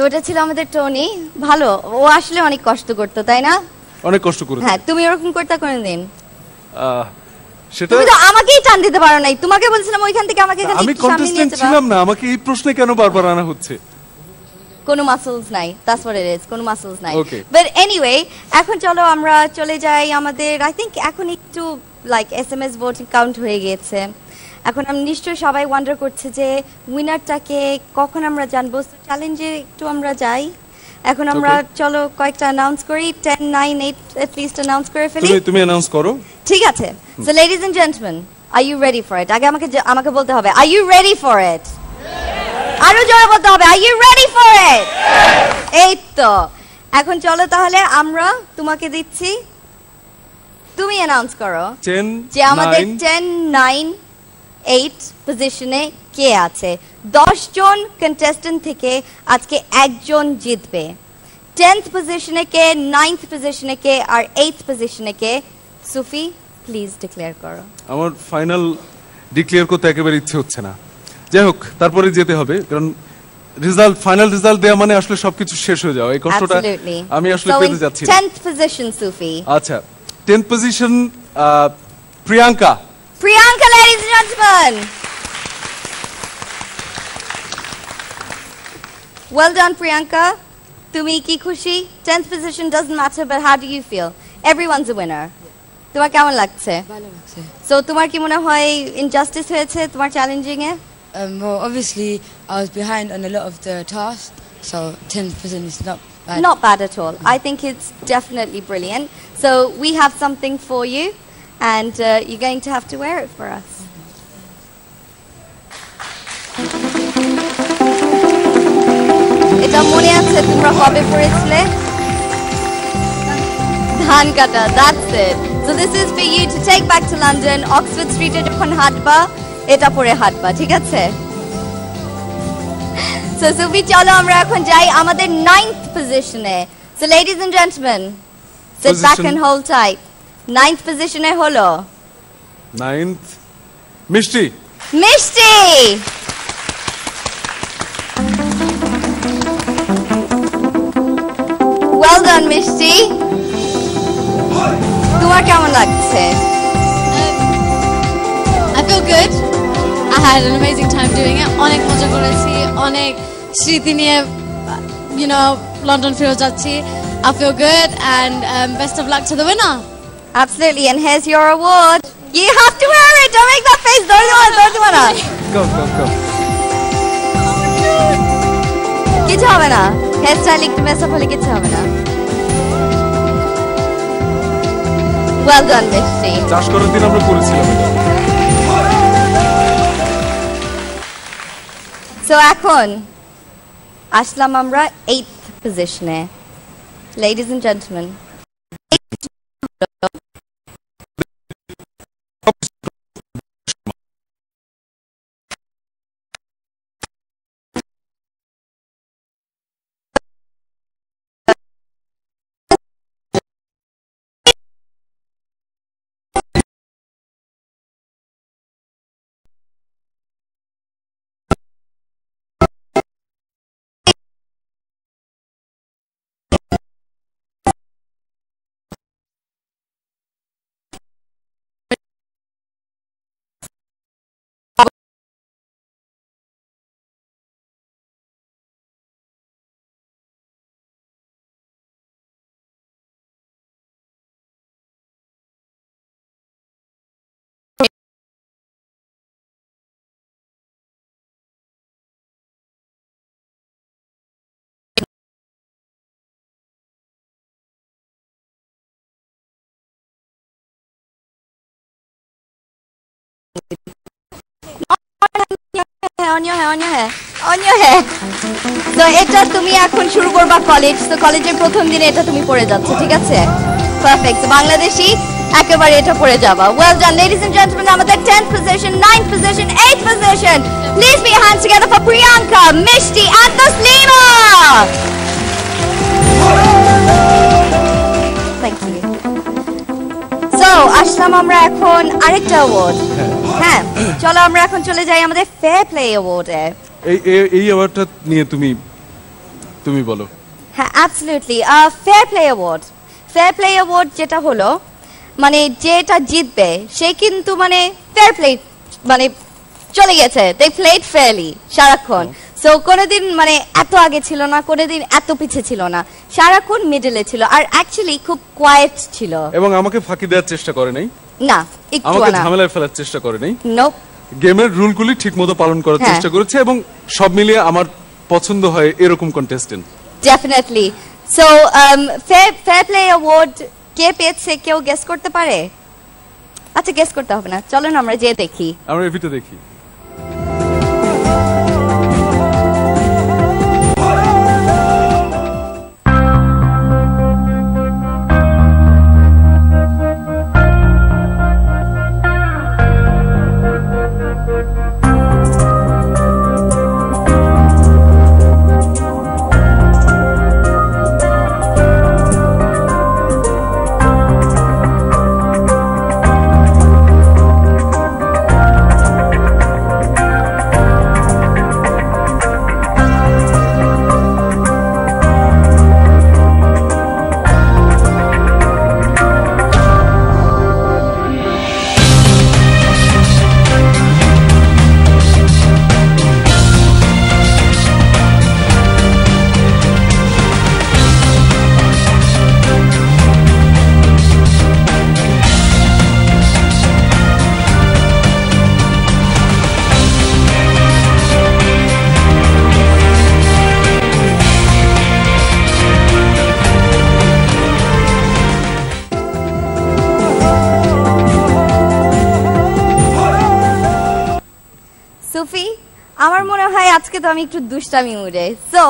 ওটা ছিল আমাদের টনি। ভালো, ও আসলে অনেক কষ্ট করতো, তাই না? অনেক কষ্ট করেছে। হ্যাঁ, তুমি এরকম করতে কোনদিন? সেটা তুমি তো আমাকেই টান দিতে পারো নাই। তোমাকে বলছিলাম ওইখান থেকে আমাকে আমি কন্টেস্টেন্ট ছিলাম না, আমাকে এই প্রশ্নে কেন বারবার আনা হচ্ছে? কোনো মাসলস নাই, দ্যাটস হোয়াট ইট ইজ, কোনো মাসলস নাই। Okay. বাট এনিওয়ে, এখন চলো আমরা চলে যাই আমাদের, আই থিংক এখন একটু লাইক এসএমএস ভোটিং কাউন্ট হয়ে গিয়েছে। এখন আমি নিশ্চয়ই সবাই ওয়ান্ডার করছে যে উইনারটাকে কখন আমরা জানবো। চ্যালেঞ্জে একটু আমরা যাই। এখন আমরা চলো কয়েকটা অ্যানাউন্স করি, 10, 9, 8 at least অ্যানাউন্স করে ফেলি। তুমি অ্যানাউন্স করো। ঠিক আছে। So ladies and gentleman, are you ready for it? আগে আমাকে বলতে হবে, are you ready for it? আরো জোরে বলতে হবে, are you ready for it? এই তো। এখন চলো তাহলে আমরা তোমাকে দিচ্ছি, তুমি অ্যানাউন্স করো যে আমাদের 10, 9, 8 পজিশনে কে আছে। 10 জন কন্টেস্টেন্ট থেকে আজকে একজন জিতবে। 10th পজিশনে কে, 9th পজিশনে কে, আর 8th পজিশনে কে? সুফি, প্লিজ ডিক্লেয়ার করো। আমার ফাইনাল ডিক্লেয়ার করতে একেবারে ইচ্ছে হচ্ছে না। যাই হোক, তারপরে যেতে হবে, কারণ রেজাল্ট, ফাইনাল রেজাল্ট দেয়া মানে আসলে সবকিছু শেষ হয়ে যাওয়া। এই কষ্টটা আমি আসলে পেতে যাচ্ছি। 10th পজিশন সুফি। আচ্ছা, 10th position Priyanka. Priyanka, ladies and gentlemen. Well done, Priyanka. তুমি কি খুশি? 10th position doesn't matter, but how do you feel? Everyone's a winner. তোমার কেমন লাগছে? ভালো লাগছে। So তোমার কি মনে হয় ইনজাস্টিস হয়েছে তোমার challenging A? Well, obviously I was behind on a lot of the tasks, so 10th position is not bad. Not bad at all. I think it's definitely brilliant. So we have something for you, and you're going to have to wear it for us. এটা মনে আছে তোমরা কবে পড়েছিলে? ধান কাটা, that's it. So this is for you to take back to London. Oxford Street-এ যখন হাঁটবা এটা পরে হাঁটবা, ঠিক আছে? So সুফি, চলো আমরা এখন যাই আমাদের 9th পজিশনে। So ladies and gentlemen, sit back and hold tight. 9th পজিশনে হলো 9th মিষ্টি। মিষ্টি, well done মিষ্টি। তোমার কেমন লাগছে? I feel good. I had an amazing time doing it. অনেক মজা করেছি, অনেক স্মৃতি নিয়ে লন্ডন ফেরত যাচ্ছি। I feel good and best of luck to the winner. Absolutely, and here's your award. You have to wear it. Don't make that face. Don't do it. Go. কিছু হবে না। হেয়ার স্টাইলিং মেস আপ হলে কিছু হবে না। Well done, মিষ্টি। চাষ করার দিন আমরা করেছিলাম এটা। So এখন আসলাম আমরা 8th পজিশনে। Ladies and gentlemen, on your hair. So এটা তুমি এখন শুরু করবা কলেজ। তো কলেজের প্রথম দিনে এটা তুমি পড়ে যাচ্ছ, ঠিক আছে? পারফেক্ট। বাংলাদেশী একেবারে এটা পড়ে যাবা। Well done, ladies and gentlemen. আমাদের 10th position, 9th position, 8th position. Please put your hands together for Priyanka, Mishti, and Taslima. Thank you. So আসলাম আমরা এখন আরেকটা অ্যাওয়ার্ড। হ্যাঁ, চলো আমরা এখন চলে যাই আমাদের ফেয়ার প্লে অ্যাওয়ার্ডে। এই অ্যাওয়ার্ডটা নিয়ে তুমি তুমি বলো। হ্যাঁ, absolutely. Fair play award, fair play award যেটা হলো মানে যেটা জিতবে সে কিন্তু মানে ফেয়ার প্লে মানে চলে গেছে, দে প্লেড ফেয়ারলি সারাক্ষণ। সো কোনোদিন মানে এত আগে ছিল না, কোনোদিন এত পিছে ছিল না, সারাক্ষণ মিডলে ছিল, আর অ্যাকচুয়ালি খুব কোয়েট ছিল এবং আমাকে ফাঁকি দেওয়ার চেষ্টা করে নাই, না একটু আমাকে না, ঝামেলায় ফেলার চেষ্টা করে নাই। নো, গেমের রুলগুলি ঠিকমতো পালন করার চেষ্টা করেছে এবং সব মিলিয়ে আমার পছন্দ হয় এরকম contestant. Definitely. So fair play award কে পেয়েছে কেউ গেস করতে পারে? আচ্ছা, গেস করতে হবে না, চলো না আমরা যেয়ে দেখি। আমরা এভিটা দেখি। সুফি, আমার মনে হয় আজকে তো আমি একটু দুষ্টামি মুডে, সো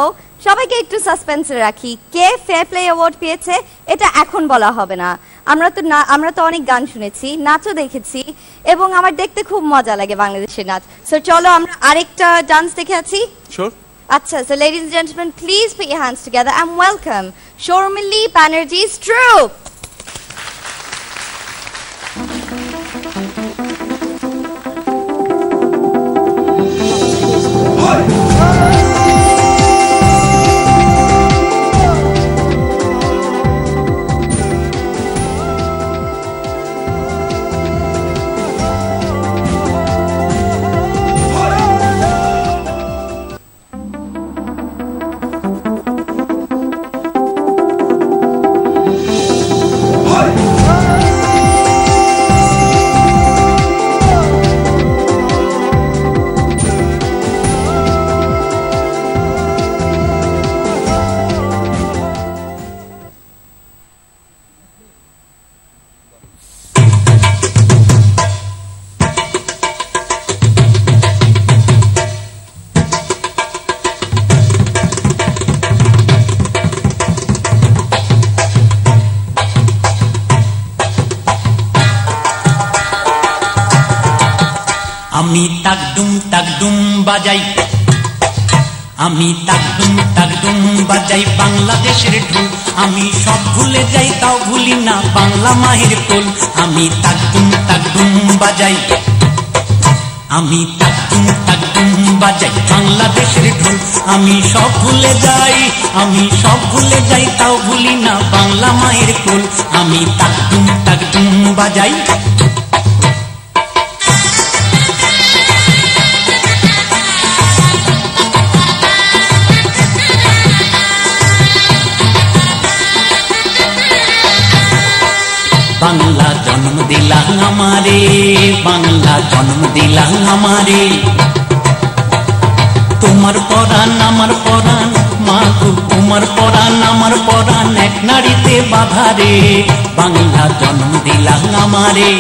সবাইকে একটু সাসপেন্সে রাখি। কে ফেয়ার প্লে অ্যাওয়ার্ড পেয়েছে এটা এখন বলা হবে না। আমরা তো অনেক গান শুনেছি, নাচও দেখেছি, এবং আমার দেখতে খুব মজা লাগে বাংলাদেশের নাচ। সো চলো আমরা আরেকটা ডান্স দেখে আছি। শিওর। আচ্ছা, so ladies and gentlemen, please put your hands together and welcome Shormili Banerjee's troupe. আমি তাকডুম বাজাই, আমি তাকডুম বাজাই বাংলাদেশের ঢোল। আমি সব ভুলে যাই তাও ভুলি না বাংলা মায়ের কোল। আমি তাকডুম বাজাই, আমি তাকডুম বাজাই বাংলাদেশের ঢোল। আমি সব ভুলে যাই, আমি সব ভুলে যাই তাও ভুলি না বাংলা মায়ের কোল। আমি তাকডুম বাজাই। বাংলা জন্ম দিলা আমারে, বাংলা জন্ম দিলা আমারে। তোমার পরাণ আমার পরাণ, মা গো তোমার পরাণ আমার পরাণ, এক নারীতে বাঁধারে। বাংলা জন্ম দিলা আমারে।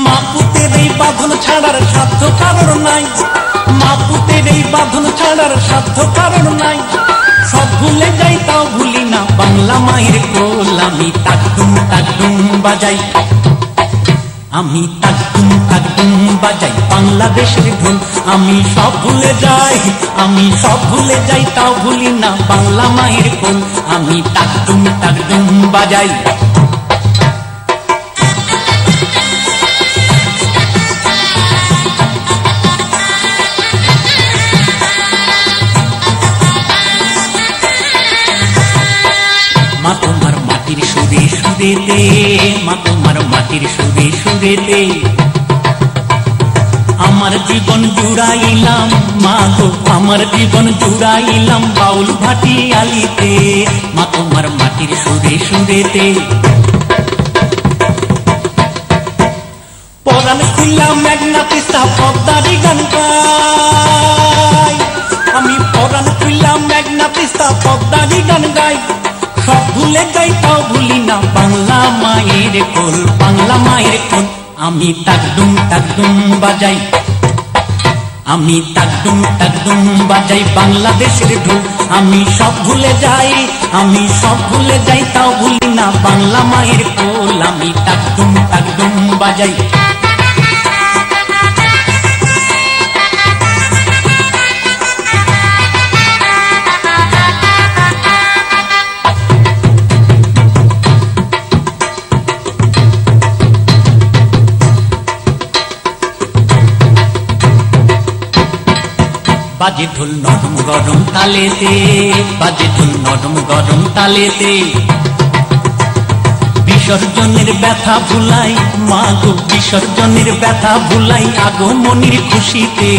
মা পুতের এই বাঁধন ছাড়ার সাধ্য কারণ নাই, মা পুতের এই বাঁধন ছাড়ার সাধ্য কারণ নাই। সব ভুলে যাই তাও ভুলি না বাংলা মায়ের কোল। আমি তাকডুম বাজাই, আমি তাকডুম বাজাই বাংলাদেশের ঢোল। আমি সব ভুলে যাই, আমি সব ভুলে যাই তাও ভুলি না বাংলা মায়ের কোল। আমি তাকডুম বাজাই। সুরেতে মা তোমার মাটির সুরে সুরেতে আমার জীবন জুড়াইলাম মা গো আমার জীবন জুড়াইলাম বাউল ভাটিয়ালিতে মা তোমার মাটির সুরে সুরেতে পরাণ খুললাম মেঘনা তিস্তা পদ্মারি গান গাই আমি পরাণ খুললাম মেঘনা তিস্তা পদ্মারি গান গাই সব ভুলে যাই তাও ভুলি না বাংলা মায়ের কোল বাংলা মায়ের কোল আমি তাকদুম তাকদুম বাজাই আমি তাকদুম তাকদুম বাজাই বাংলাদেশের ঢোল আমি সব ভুলে যাই আমি সব ভুলে যাই তাও ভুলি না বাংলা মায়ের কোল আমি তাকদুম তাকদুম বাজাই বাজে ঢোল নরম গরম তালেতে বাজে ঢোল নরম গরম তালেতে বিসর্জনের ব্যথা ভুলাই মা গো বিসর্জনের ব্যথা ভুলাই আগমনির খুশিতে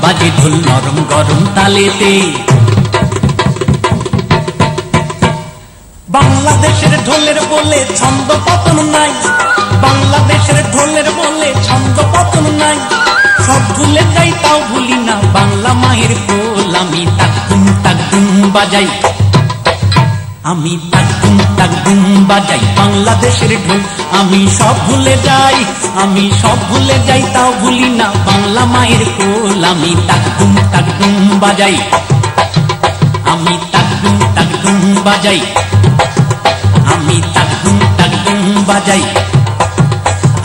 বাজে ঢোল নরম গরম তালেতে বাংলাদেশের ঢোলের বলে ছন্দ পতন নাই বাংলাদেশের ঢোলের বলে ছন্দ পতন নাই সব ভুলে যাই তাও ভুলি না বাংলা মায়ের কোল আমি তাকদুম তাকদুম বাজাই আমি তাকদুম তাকদুম বাজাই বাংলাদেশের ঢোল আমি সব ভুলে যাই আমি সব ভুলে যাই তাও ভুলি না বাংলা মায়ের কোল আমি তাকদুম তাকদুম বাজাই আমি তাকদুম তাকদুম বাজাই আমি তাকদুম তাকদুম বাজাই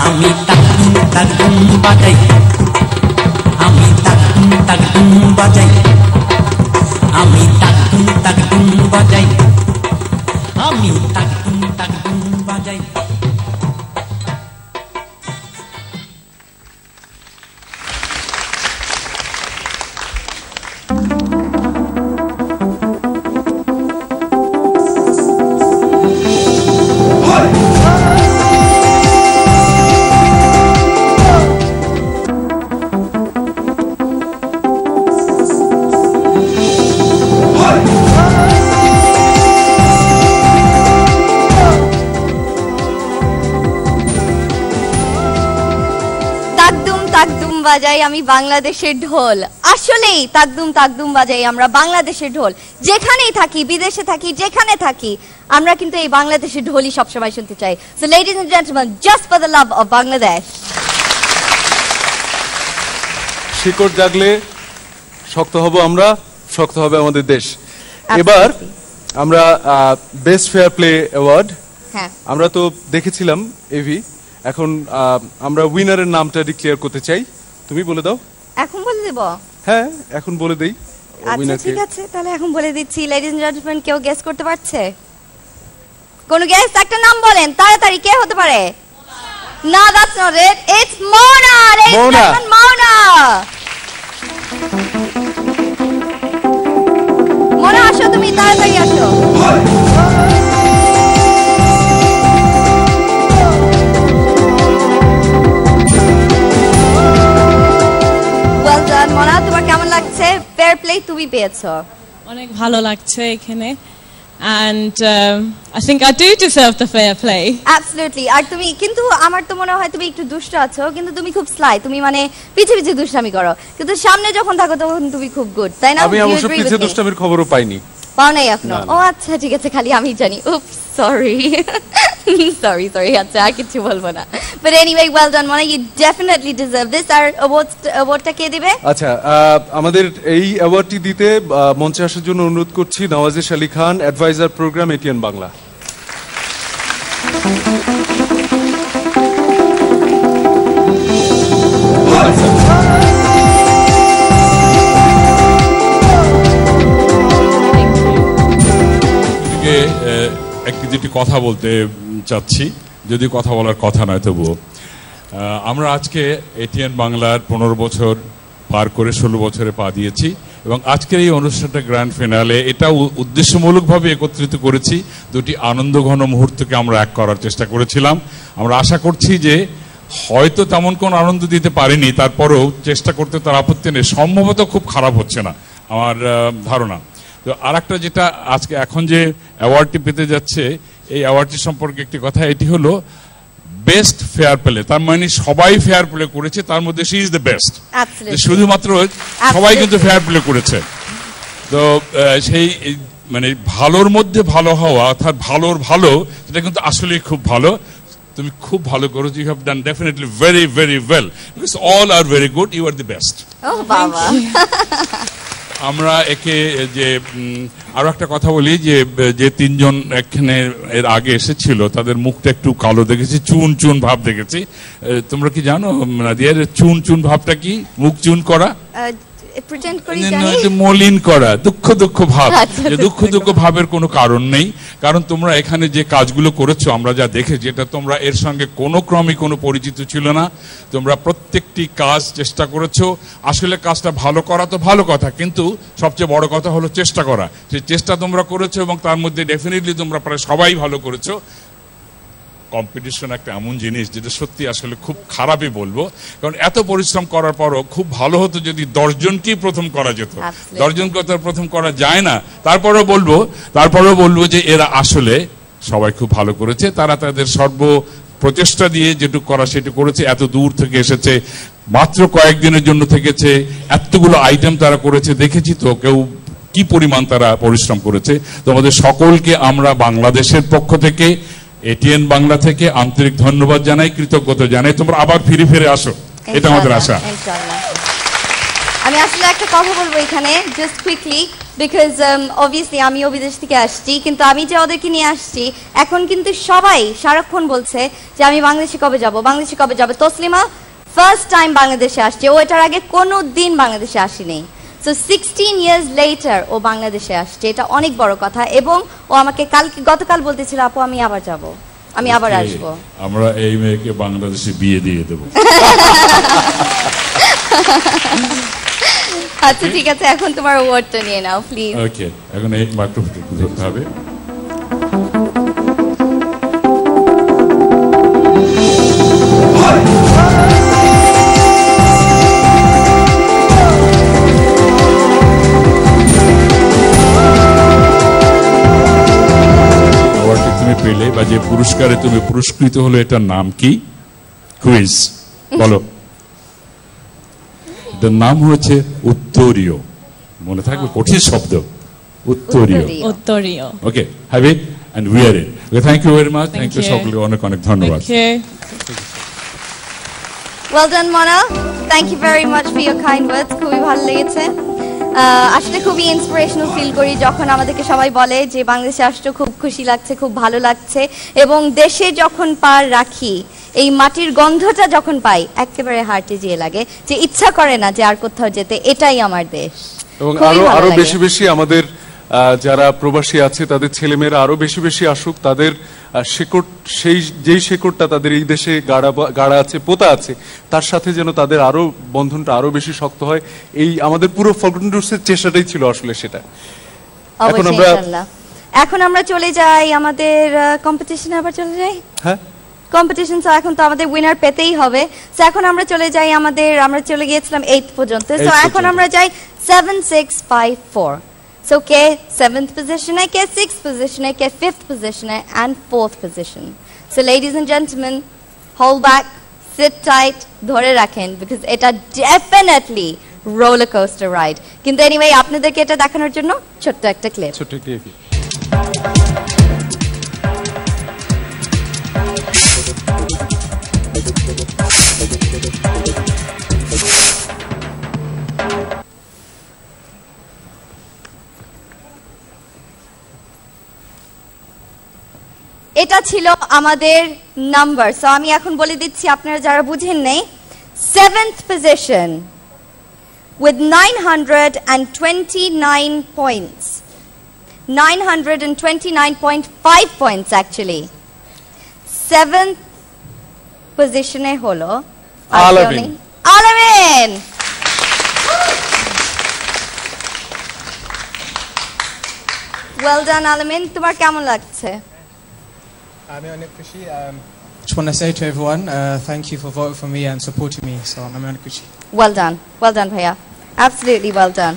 আমি তাকদুম তাকদুম বাজাই আমি তাকদুম তাকদুম বাজাই আমি তাকদুম তাকদুম বাজাই আমি তাকদুম তাকদুম বাজাই বাজাই আমি বাংলাদেশের ঢোল আসলেই তাকদুম তাকদুম বাজাই আমরা বাংলাদেশের ঢোল যেখানেই থাকি বিদেশে থাকি যেখানে থাকি আমরা কিন্তু এই বাংলাদেশের ঢোলই সবসময় শুনতে চাই so ladies and gentleman just for the love of Bangladesh শিকড় জাগলে শক্ত হব আমরা শক্ত হবে আমাদের দেশ এবার আমরা বেস্ট ফেয়ার প্লে অ্যাওয়ার্ড আমরা তো দেখেছিলাম এভি এখন আমরা উইনারের নামটা ডিক্লেয়ার করতে চাই তুমি বলে দাও এখন বলে দেব হ্যাঁ এখন বলে দেই আচ্ছা ঠিক আছে তাহলে এখন বলে দিচ্ছি লেডিজ এন্ড জেন্টলম্যান কেউ গেস করতে পারছে কোন গেস একটা নাম বলেন তাড়াতাড়ি কে হতে পারে না that's not it it's Mona ladies and gentleman Mona Mona আসো তুমি তাড়াতাড়ি আসো মোনা তোমার কেমন লাগছে ফেয়ার প্লে তুমি পেয়েছো অনেক ভালো লাগছে এখানে and I think I do deserve the fair play absolutely আর তুমি কিন্তু আমার তো মনে হয় তুমি একটু দুষ্ট আছো কিন্তু তুমি খুব স্লাই তুমি মানে পিছে পিছে দুষ্টামি করো কিন্তু সামনে যখন থাকো তখন তুমি খুব গুড তাই না আমি অবশ্য পিছে দুষ্টামির খবরও পাইনি পাও নাই এখনো ও আচ্ছা ঠিক আছে খালি আমি জানি উপস সরি সরি আচ্ছা আর কিছু বলবো না বাট এনিওয়ে ওয়েল ডান মানে ইউ ডেফিনেটলি ডিজার্ভ দিস আর অ্যাওয়ার্ডটা কে দিবে আচ্ছা আমাদের এই অ্যাওয়ার্ডটি দিতে মঞ্চে আসার জন্য অনুরোধ করছি নওয়াজেশ আলী খান অ্যাডভাইজার প্রোগ্রাম এটিএন বাংলা একটি কথা বলতে চাচ্ছি যদি কথা বলার কথা নয় তবুও আমরা আজকে এটিএন বাংলার 15 বছর পার করে 16 বছরে পা দিয়েছি এবং আজকের এই অনুষ্ঠানটা গ্র্যান্ড ফিনালে এটা উদ্দেশ্যমূলকভাবে একত্রিত করেছি, দুটি আনন্দঘন মুহূর্তকে আমরা এক করার চেষ্টা করেছিলাম। আমরা আশা করছি যে হয়তো তেমন কোনো আনন্দ দিতে পারিনি, তারপরেও চেষ্টা করতে তার আপত্তি নেই, সম্ভবত খুব খারাপ হচ্ছে না আমার ধারণা। তো আর একটা যেটা আজকে এখন যে অ্যাওয়ার্ডটি পেতে যাচ্ছে, এই অ্যাওয়ার্ডটি সম্পর্কে একটি কথা, এটি হলো বেস্ট ফেয়ার প্লে। তার মানে সবাই ফেয়ার প্লে করেছে, তার মধ্যে শি ইজ দ্য বেস্ট। শুধুমাত্র সবাই কিন্তু ফেয়ার প্লে করেছে। তো সেই মানে ভালোর মধ্যে ভালো হওয়া, অর্থাৎ ভালোর ভালো, সেটা কিন্তু আসলেই খুব ভালো। তুমি খুব ভালো করেছো, you have done definitely very very well, because all are very good, you are the best. আমরা একে যে আরো একটা কথা বলি, যে তিনজন এখানে এর আগে এসেছিল তাদের মুখটা একটু কালো দেখেছি, চুন চুন ভাব দেখেছি। তোমরা কি জানো নাদিয়ার চুন চুন ভাবটা কি? মুখ চুন করা, মলিন করা, দুঃখ দুঃখ ভাব। যে দুঃখ দুঃখ ভাবের কোনো কারণ নেই, কারণ তোমরা এখানে যে কাজগুলো করেছো আমরা যা দেখেছি, এটা তোমরা এর সঙ্গে কোনো ক্রমে কোনো পরিচিত ছিল না। তোমরা প্রত্যেকটি কাজ চেষ্টা করেছো। আসলে কাজটা ভালো করা তো ভালো কথা, কিন্তু সবচেয়ে বড় কথা হলো চেষ্টা করা। সেই চেষ্টা তোমরা করেছো এবং তার মধ্যে ডেফিনেটলি তোমরা প্রায় সবাই ভালো করেছো। কম্পিটিশন একটা এমন জিনিস যেটা সত্যি আসলে খুব খারাপই বলবো, কারণ এত পরিশ্রম করার পরও খুব ভালো হতো যদি 10 জনকেই প্রথম করা যেত। 10 জনকে তো প্রথম করা যায় না। তারপরেও বলবো যে এরা আসলে সবাই খুব ভালো করেছে। তারা তাদের সর্ব প্রচেষ্টা দিয়ে যেটুকু করা সেটুকু করেছে। এত দূর থেকে এসেছে, মাত্র কয়েকদিনের জন্য থেকেছে, এতগুলো আইটেম তারা করেছে, দেখেছি তো কেউ কি পরিমাণ তারা পরিশ্রম করেছে। তোমাদের সকলকে আমরা বাংলাদেশের পক্ষ থেকে, এটিএন বাংলা থেকে আন্তরিক ধন্যবাদ জানাই, কৃতজ্ঞতা জানাই। তোমরা আবার ফিরে আসো, এটা আমাদের আশা। আমি আসলে একটা কথা বলবো এখানে জাস্ট কুইকলি, বিকজ অবভিয়াসলি আমিও বিদেশ থেকে আসছি, কিন্তু আমি যে ওদেরকে নিয়ে আসছি এখন কিন্তু সবাই সারাক্ষণ বলছে যে আমি বাংলাদেশে কবে যাব। তসলিমা ফার্স্ট টাইম বাংলাদেশে আসছে, ও এটার আগে কোনো দিন বাংলাদেশে আসেনি। সো 16 years later ও বাংলাদেশে আসছে, এটা অনেক বড় কথা। এবং ও আমাকে গতকাল বলতেছিল, আপু আমি আবার যাব, আমি আবার আসবো। আমরা এই মেয়েকে বাংলাদেশে বিয়ে দিয়ে দেব। আচ্ছা ঠিক আছে, এখন তোমার ওয়ার্ডটা নিয়ে নাও প্লিজ। ওকে, এখন এই মাইক্রোফোনটা ধরতে হবে। পেলে বা যে পুরস্কারে তুমি পুরস্কৃত হলো, এটার নাম কি? কুইজ বলো। এটার নাম হচ্ছে উত্তরীয়। মনে থাকবে, কঠিন শব্দ, উত্তরীয়। Okay, have it and wear it. Okay, thank you very much. Thank you সকলকে, অনেক অনেক ধন্যবাদ। Well done Mona, thank you very much for your kind words. খুবই ভালো লেগেছে। আসলে খুবই ইন্সপিরেশনাল ফিল করি যখন আমাদেরকে সবাই বলে যে বাংলাদেশে আসতে খুব খুশি লাগছে, খুব ভালো লাগছে। এবং দেশে যখন পার রাখি, এই মাটির গন্ধটা যখন পাই, একেবারে হার্টে যেয়ে লাগে, যে ইচ্ছা করে না যে আর কোথাও যেতে, এটাই আমার দেশ। এবং আরো বেশি বেশি আমাদের যারা প্রবাসী আছে তাদের ছেলেমেয়েরা আরো বেশি বেশি আসুক, তাদের শেকড়, যেই শেকড়টা তাদের এই দেশে গাড়া আছে, পোতা আছে, তার সাথে যেন তাদের আরো বন্ধনটা আরো বেশি শক্ত হয়। এই আমাদের পুরো ফরগটন টুরসের চেষ্টাটাই ছিল আসলে সেটা। এখন আমরা চলে যাই আমাদের কম্পিটিশনে, আবার চলে যাই। হ্যাঁ, কম্পিটিশন তো এখন তো আমাদের উইনার পেতেই হবে। সো এখন আমরা চলে যাই আমরা চলে গিয়েছিলাম 8th পর্যন্ত। সো এখন আমরা যাই 7, 6, 5, 4। So K 7th position, K 6th position, K 5th position and 4th position. So ladies and gentlemen, hold back, sit tight, ধরে রাখেন, because এটা definitely roller coaster ride. কিন্তু anyway আপনাদেরকে এটা দেখানোর জন্য ছোট্ট একটা ক্লিপ। এটা ছিল আমাদের নাম্বার। সো আমি এখন বলে দিচ্ছি, আপনারা যারা বুঝেন নেই, 7th position with 929 points, 929.5 points actually. 7th পজিশনে হলো আলামিন। Well done, Alamin. তোমার কেমন লাগছে? আমি অনেক খুশি। Just want to say to everyone, thank you for voting for me and supporting me. So I'm অনেক খুশি। Well done, ভাইয়া। Absolutely well done.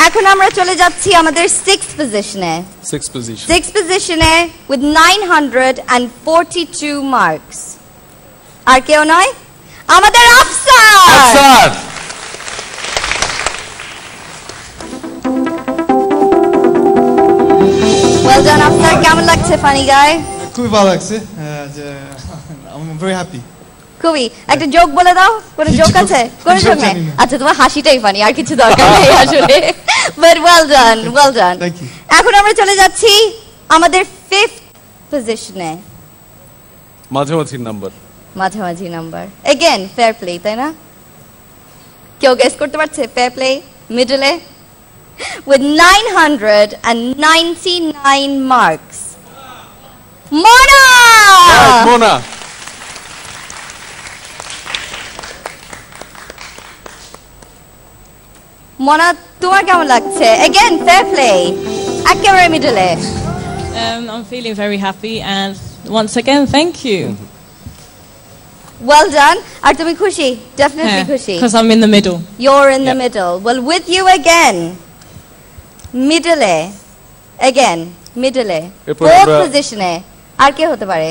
এখন আমরা চলে যাচ্ছি আমাদের 6th পজিশনে। 6th পজিশনে with 942 marks। আর কেউ নয়, আমাদের আফসার। Well done, Afsar. কেমন লাগছে ফানি গায়? খুবই ভালো লাগছে। I'm very happy. খুবই একটা জোক বলে দাও। কোন জোক আছে? কোন জোক নাই? আচ্ছা তোমার হাসিটাই ফানি, আর কিছু দরকার নেই আসলে। But well done. Thank you. এখন আমরা চলে যাচ্ছি আমাদের 5th পজিশনে। মাঝামাঝি নাম্বার। Again fair play, তাই না? কেউ গেস করতে পারছে fair play মিডলে? With 999 marks. Mona! Mona. Mona, তোমার কেমন লাগছে? Again fair play. একেবারে মিডলে। I'm feeling very happy and once again thank you. Well done. Are তুমি খুশি? Definitely খুশি. Because I'm in the middle. You're in the middle. Well, with you again. Middle. Again. Middle. 4th position-এ। আর কে হতে পারে?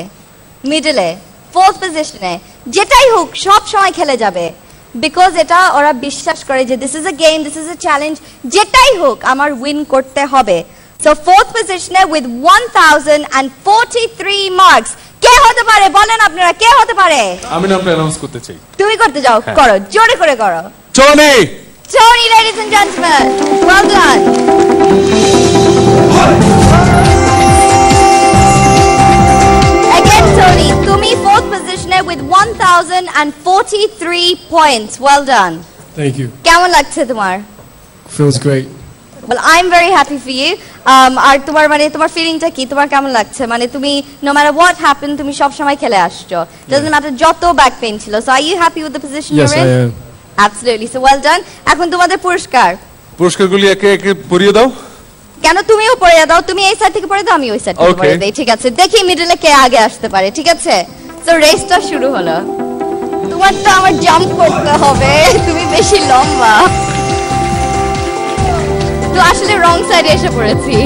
Middle. 4th position-এ। যেটাই হোক সব সময় খেলে যাবে। Because এটা ওরা বিশ্বাস করে যে this is a game, this is a challenge. যেটাই হোক আমার উইন করতে হবে। So 4th position-এ with 1043 marks. কে হতে পারে বলেন আপনারা, কে হতে পারে? আমি নামটা অ্যানাউন্স করতে চাই। তুমি করতে যাও, করো, জোরে করে করো। Tony, ladies and gentlemen, well done. Again Tony, তুমি 4th position with 1043 points. Well done. Thank you. কেমন লাগছে তোমার? Feels great. Well, I'm very happy for you. আর তোমার তোমার ফিলিংটা কি? তোমার কেমন লাগছে? মানে তুমি no matter what happened তুমি সব সময় খেলে আসছো। Doesn't matter যত ব্যাক পেইন ছিল। So are you happy with the position you're in? Yes, I am. Absolutely. So well done. এখন তোমাদের পুরস্কারগুলি একে একে পরিয়ে দাও। কেন তুমিও পরিয়ে দাও? তুমি এই সাইড থেকে পরিয়ে দাও, আমি ওই সাইড থেকে পরিয়ে দেই। ঠিক আছে, দেখি মিডলে কে আগে আসতে পারে। ঠিক আছে, সো রেসটা শুরু হলো। তোমার তো আমার জাম্প করতে হবে, তুমি বেশি লম্বা। তো আসলে রং সাইডে এসে পড়েছি।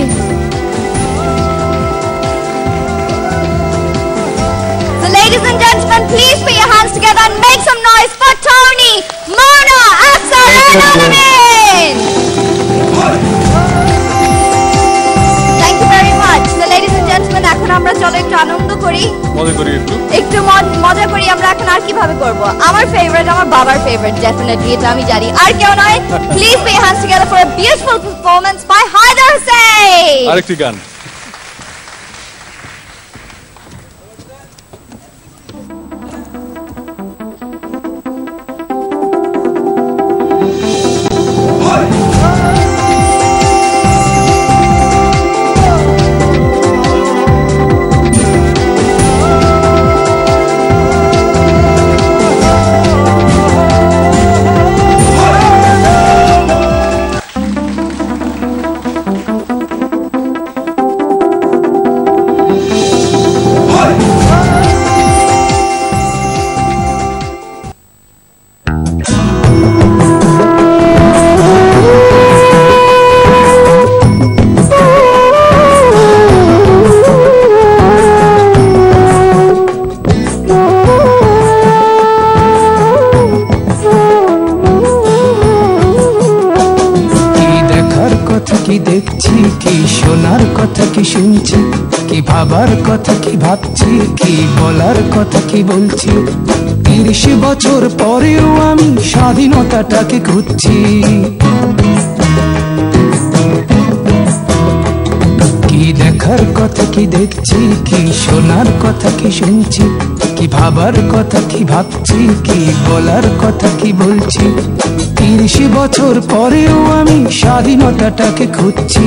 So ladies and gentlemen, please put your hands together and make some noise for Tony, Mona, Afsar and Alamin. Thank you very much. So ladies and gentlemen, এখন আমরা চলো একটু আনন্দ করি। একটু মজা করি। আমরা এখন আর কিভাবে করব? আমার ফেভারিট, আমার বাবার ফেভারিট, ডেফিনেটলি এটা আমি জানি। আর কেউ নয়, please put your hands together for a beautiful performance by Haider Hussain. আরেকটি গান। শুনছি কি ভাবার কথা কি ভাবছি কি বলার কথা কি বলছি 30 বছর পরেও আমি স্বাধীনতাটাকে খুঁজছি কি দেখার কথা কি দেখছি কি শোনার কথা কি শুনছি কি ভাবার কথা কি ভাবছি কি বলার কথা কি বলছি 30 বছর পরেও আমি স্বাধীনতাটাকে খুঁজছি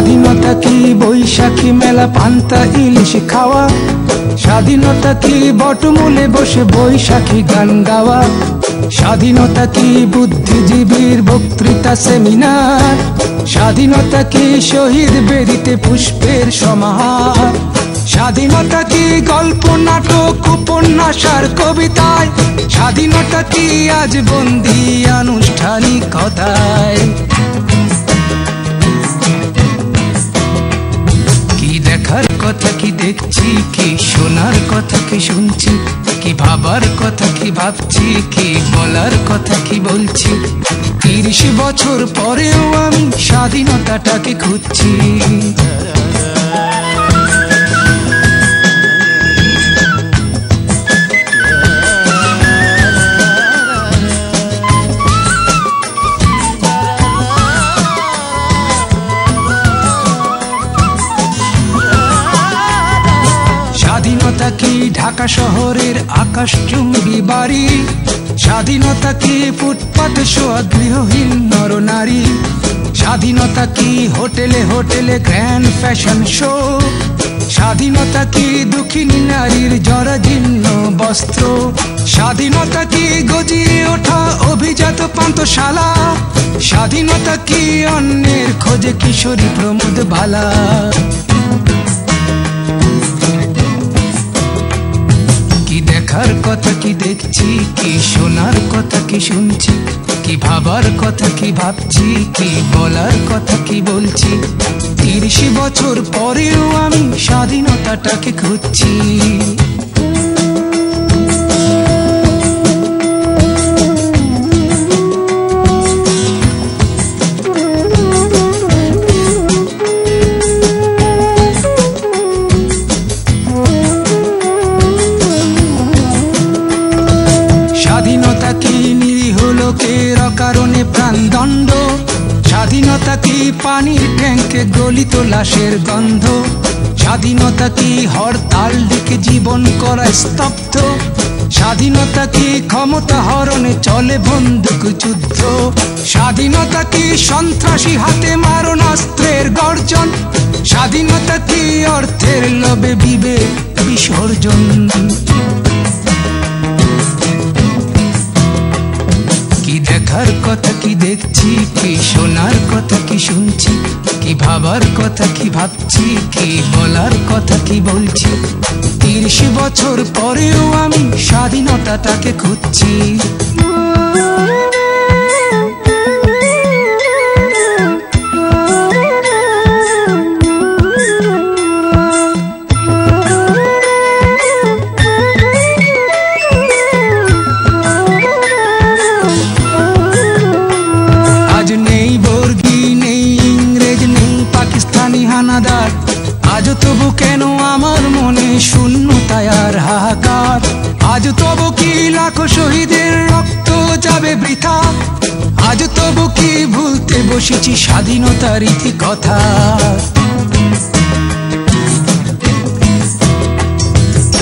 স্বাধীনতা কি বৈশাখী মেলা পান্তা ইলিশ খাওয়া, স্বাধীনতা কি বটমূলে বসে বৈশাখী গান গাওয়া, স্বাধীনতা কি বুদ্ধিজীবীর বক্তৃতা সেমিনার, স্বাধীনতা কি শহীদ বেদিতে পুষ্পের সমাহার, স্বাধীনতা কি গল্প নাটক উপন্যাস আর কবিতায়, স্বাধীনতা কি আজ বন্দী আনুষ্ঠানিকতায়। কি দেখার কথা কি দেখছি, কি শোনার কথা কি শুনছি, কি ভাবার কথা কি ভাবছি, কি বলার কথা কি বলছি। 30 বছর পরেও আমি স্বাধীনতাটাকে খুঁজছি। স্বাধীনতা কি ঢাকা শহরের আকাশচুম্বী বাড়ি, স্বাধীনতা কি ফুটপাতে শোয়া গৃহহীন নরনারী, স্বাধীনতা কি হোটেলে হোটেলে গ্র্যান্ড ফ্যাশন শো, স্বাধীনতা কি দুঃখিনী নারীর জরাজীর্ণ বস্ত্র, স্বাধীনতা কি গজিয়ে ওঠা অভিজাত পান্থশালা, স্বাধীনতা কি অন্যের খোঁজে কিশোরী প্রমোদ বালা। দেখার কথা কি দেখছি, কি শোনার কথা কি শুনছি, কি ভাবার কথা কি ভাবছি, কি বলার কথা কি বলছি। 30 বছর পরেও আমি স্বাধীনতাটাকে খুঁজছি। স্বাধীনতা কি নিরীহ লোকের অকারণে প্রাণদণ্ড, স্বাধীনতা কি পানির ট্যাঙ্কে গলিত লাশের গন্ধ, স্বাধীনতা কি হরতাল ডেকে জীবন করা স্তব্ধ, স্বাধীনতা কি ক্ষমতা হরণে চলে বন্দুক যুদ্ধ, স্বাধীনতা কি সন্ত্রাসী হাতে মারণাস্ত্রের গর্জন, স্বাধীনতা কি অর্থের লোভে বিবেক বিসর্জন। কি দেখার কথা কি দেখছি, কি শোনার কথা কি শুনছি, কি ভাবার কথা কি ভাবছি, কি বলার কথা কি বলছি। 30 বছর পরেও আমি স্বাধীনতাটাকে খুঁজছি। আজ তবু কেন আমার মনে শূন্যতায় আর হাহাকার, আজ তবু কি লাখো শহীদের রক্ত যাবে বৃথা, আজ তবু কি ভুলতে বসেছি স্বাধীনতার ইতি কথা।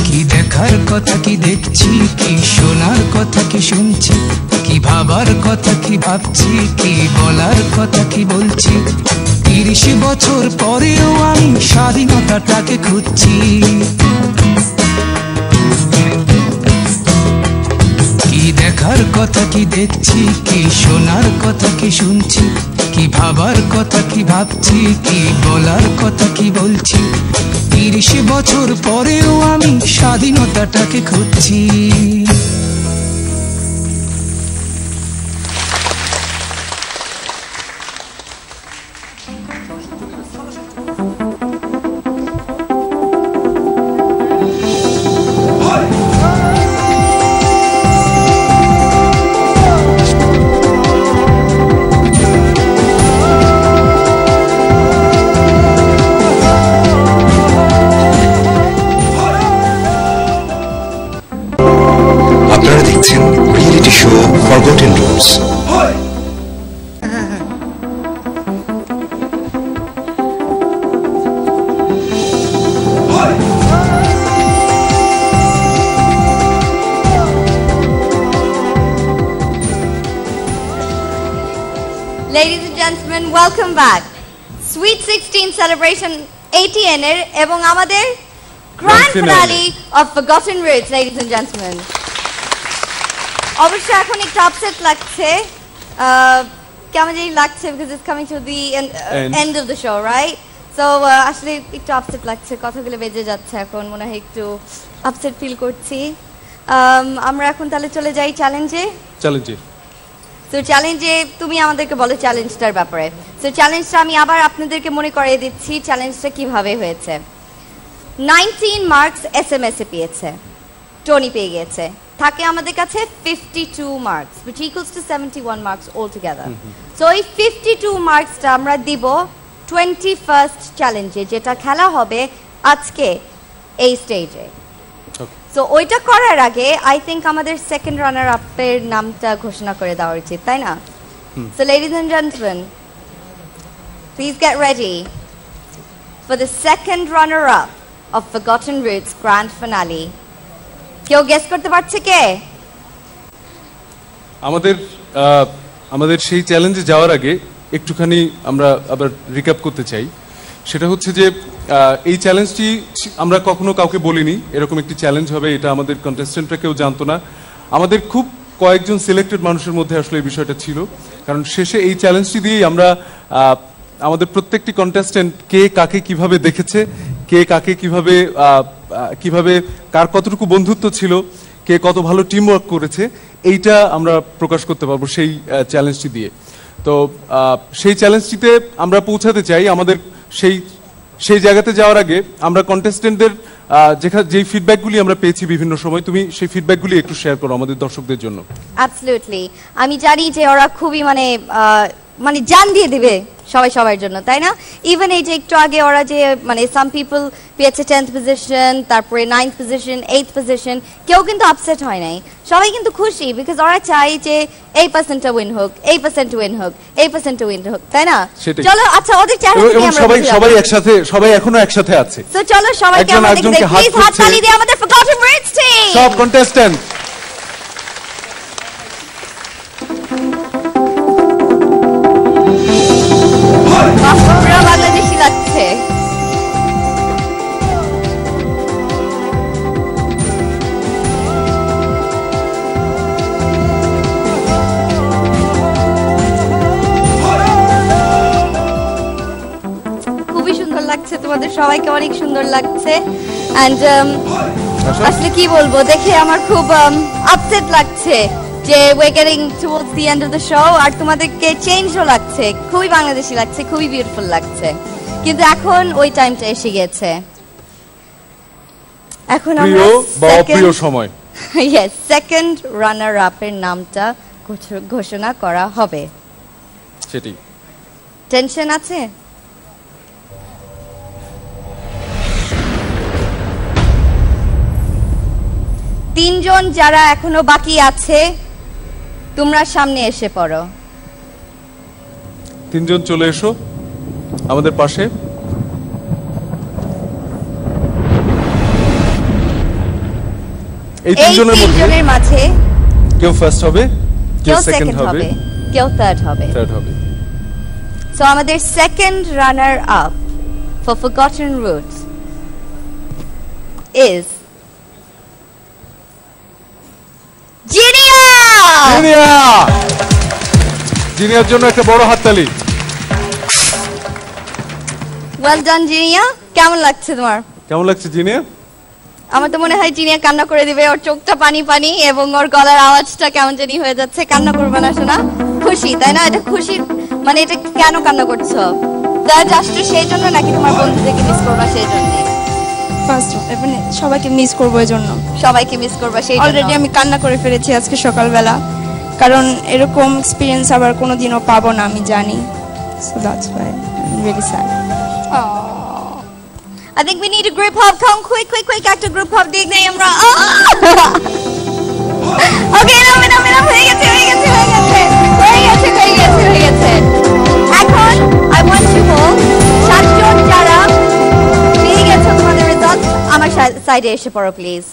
কি দেখার কথা কি দেখছি, কি শোনার কথা কি শুনছি, কি ভাবার কথা কি ভাবছি, কি বলার কথা কি বলছি। 30 বছর পরেও আমি স্বাধীনতাটাকে খুঁজছি। কি দেখার কথা কি দেখছি, কি শোনার কথা কি শুনছি, কি ভাবার কথা কি ভাবছি, কি বলার কথা কি বলছি। 30 বছর পরেও আমি স্বাধীনতাটাকে খুঁজছি। Reality show Forgotten Roots. Ladies and gentlemen, welcome back. Sweet 16 celebration ATN এর এবং আমাদের grand finale of Forgotten Roots, ladies and gentlemen. অবশ্য এখন একটু আপসেট লাগছে, কেমন জানি লাগছে because it's coming to the end of the show, right? So আসলে একটু আপসেট লাগছে, কথাগুলো বেজে যাচ্ছে, এখন মনে হয় একটু আপসেট ফিল করছি। আমরা এখন তাহলে চলে যাই চ্যালেঞ্জে। তো চ্যালেঞ্জে তুমি আমাদেরকে বলো চ্যালেঞ্জটার ব্যাপারে। তো চ্যালেঞ্জটা আমি আবার আপনাদেরকে মনে করিয়ে দিচ্ছি চ্যালেঞ্জটা কিভাবে হয়েছে। 19 মার্কস SMS এ পেয়েছে, টনি পেয়ে গেছে, থাকে আমাদের কাছে 52 marks which equals to 71 marks altogether. So এই 52 মার্কসটা আমরা দিব 21st চ্যালেঞ্জে, যেটা খেলা হবে আজকে এই স্টেজে। সো ওইটা করার আগে আই থিঙ্ক আমাদের সেকেন্ড রানার আপের নামটা ঘোষণা করে দেওয়া উচিত, তাই না? So ladies and gentleman, please get ready for the second runner up of forgotten roots grand finale. কেউ গেস করতে পারছে কে? আমাদের সেই চ্যালেঞ্জে যাওয়ার আগে একটুখানি আমরা আবার রিক্যাপ করতে চাই। সেটা হচ্ছে যে এই চ্যালেঞ্জটি আমরা কখনো কাউকে বলিনি এরকম একটি চ্যালেঞ্জ হবে, এটা আমাদের কন্টেস্টেন্টরা কেউ জানতো না। আমাদের খুব কয়েকজন সিলেক্টেড মানুষের মধ্যে আসলে এই বিষয়টা ছিল, কারণ শেষে এই চ্যালেঞ্জটি দিয়েই আমরা আমাদের প্রত্যেকটি কন্টেস্টেন্ট কে কাকে কিভাবে দেখেছে, কে কাকে কিভাবে কার কতটুকু বন্ধুত্ব ছিল, কে কত ভালো টিম ওয়ার্ক করেছে, এইটা আমরা প্রকাশ করতে পারবো সেই চ্যালেঞ্জটি দিয়ে। তো সেই চ্যালেঞ্জটিতে আমরা পৌঁছাতে চাই। আমাদের সেই জায়গাতে যাওয়ার আগে আমরা কন্টেস্টেন্টদের যেই ফিডব্যাকগুলি আমরা পেয়েছি বিভিন্ন সময়, তুমি সেই ফিডব্যাকগুলি একটু শেয়ার করো আমাদের দর্শকদের জন্য। অ্যাবসলিউটলি, আমি জানি যে ওরা খুবই মানে জান দিয়ে দিবে সবার জন্য, তাই না? ইভেন এই যে একটু আগে ওরা যে মানে সাম পিপল পেয়েছে 10th পজিশন, তারপরে 9th পজিশন, 8th পজিশন, কেউ কিন্তু আপসেট হয় নাই, সবাই কিন্তু খুশি, বিকজ ওরা চাই যে এই পার্সেন্টটা উইন হোক, এই পার্সেন্ট উইন হোক, এই পার্সেন্ট উইন হোক, তাই না? চলো, আচ্ছা ওদের সবাই এখনো একসাথে আছে। সো চলো সবাইকে আমাদের প্লিজ হাততালি দিয়ে আমাদের ফরগটন রুটস টিম, সব কন্টেস্ট্যান্ট বাংলাদেশি লাগছে। খুবই সুন্দর লাগছে, তোমাদের সবাইকে অনেক সুন্দর লাগছে। এন্ড আসলে কি বলবো, দেখে আমার খুব আপসেট লাগছে যে we're getting towards the end of the show, আর তোমাদেরকে চেঞ্জও লাগছে, খুবই বাংলাদেশি লাগছে, খুবই বিউটিফুল লাগছে, কিন্তু এখন ওই টাইমটা এসে গেছে। এখন আমরা প্রিয় সময়, yes, সেকেন্ড রানার আপের নামটা ঘোষণা করা হবে। সেটি টেনশন আছে? তিনজন যারা এখনো বাকি আছে তোমরা সামনে এসে পড়ো। তিনজন চলে এসো আমাদের পাশে। এই তিনজনের মাঝে কেউ ফার্স্ট হবে, কেউ সেকেন্ড হবে, কেউ থার্ড হবে। সো আমাদের second runner up for forgotten roots is junior জন্য একটা বড় হাততালি। ওয়েল ডান জিনিয়া, কেমন লাগছে তোমার? কেমন লাগছে জিনিয়া? আমার তো মনে হয় জিনিয়া কান্না করে দিবে, ওর চোখটা পানি পানি এবং ওর গলার আওয়াজটা কেমন জানি হয়ে যাচ্ছে। কান্না করবে না শোনা? খুশি, তাই না? এটা খুশি, মানে এটা কেন কান্না করছো? জাস্ট সেই জন্য নাকি তোমার বন্ধুদেরকে মিস করবা সেই জন্য? ফার্স্ট সবাইকে মিস করবো এই জন্য। সবাইকে মিস করবা সেই জন্য? অলরেডি আমি কান্না করে ফেলেছি আজকে সকালবেলা, কারণ এরকম এক্সপেরিয়েন্স আবার কোনোদিনও পাবো না আমি জানি। So that's why I'm really sad. I think we need a group hug. Come quick, একটা group hug দিয়ে দেই আমরা। Okay, না হয়ে গেছে। এখন I want you all, সাতজন যারা পেয়ে গেছো তোমাদের রেজাল্ট, আমার সাইডে এসে পড়ো প্লিজ।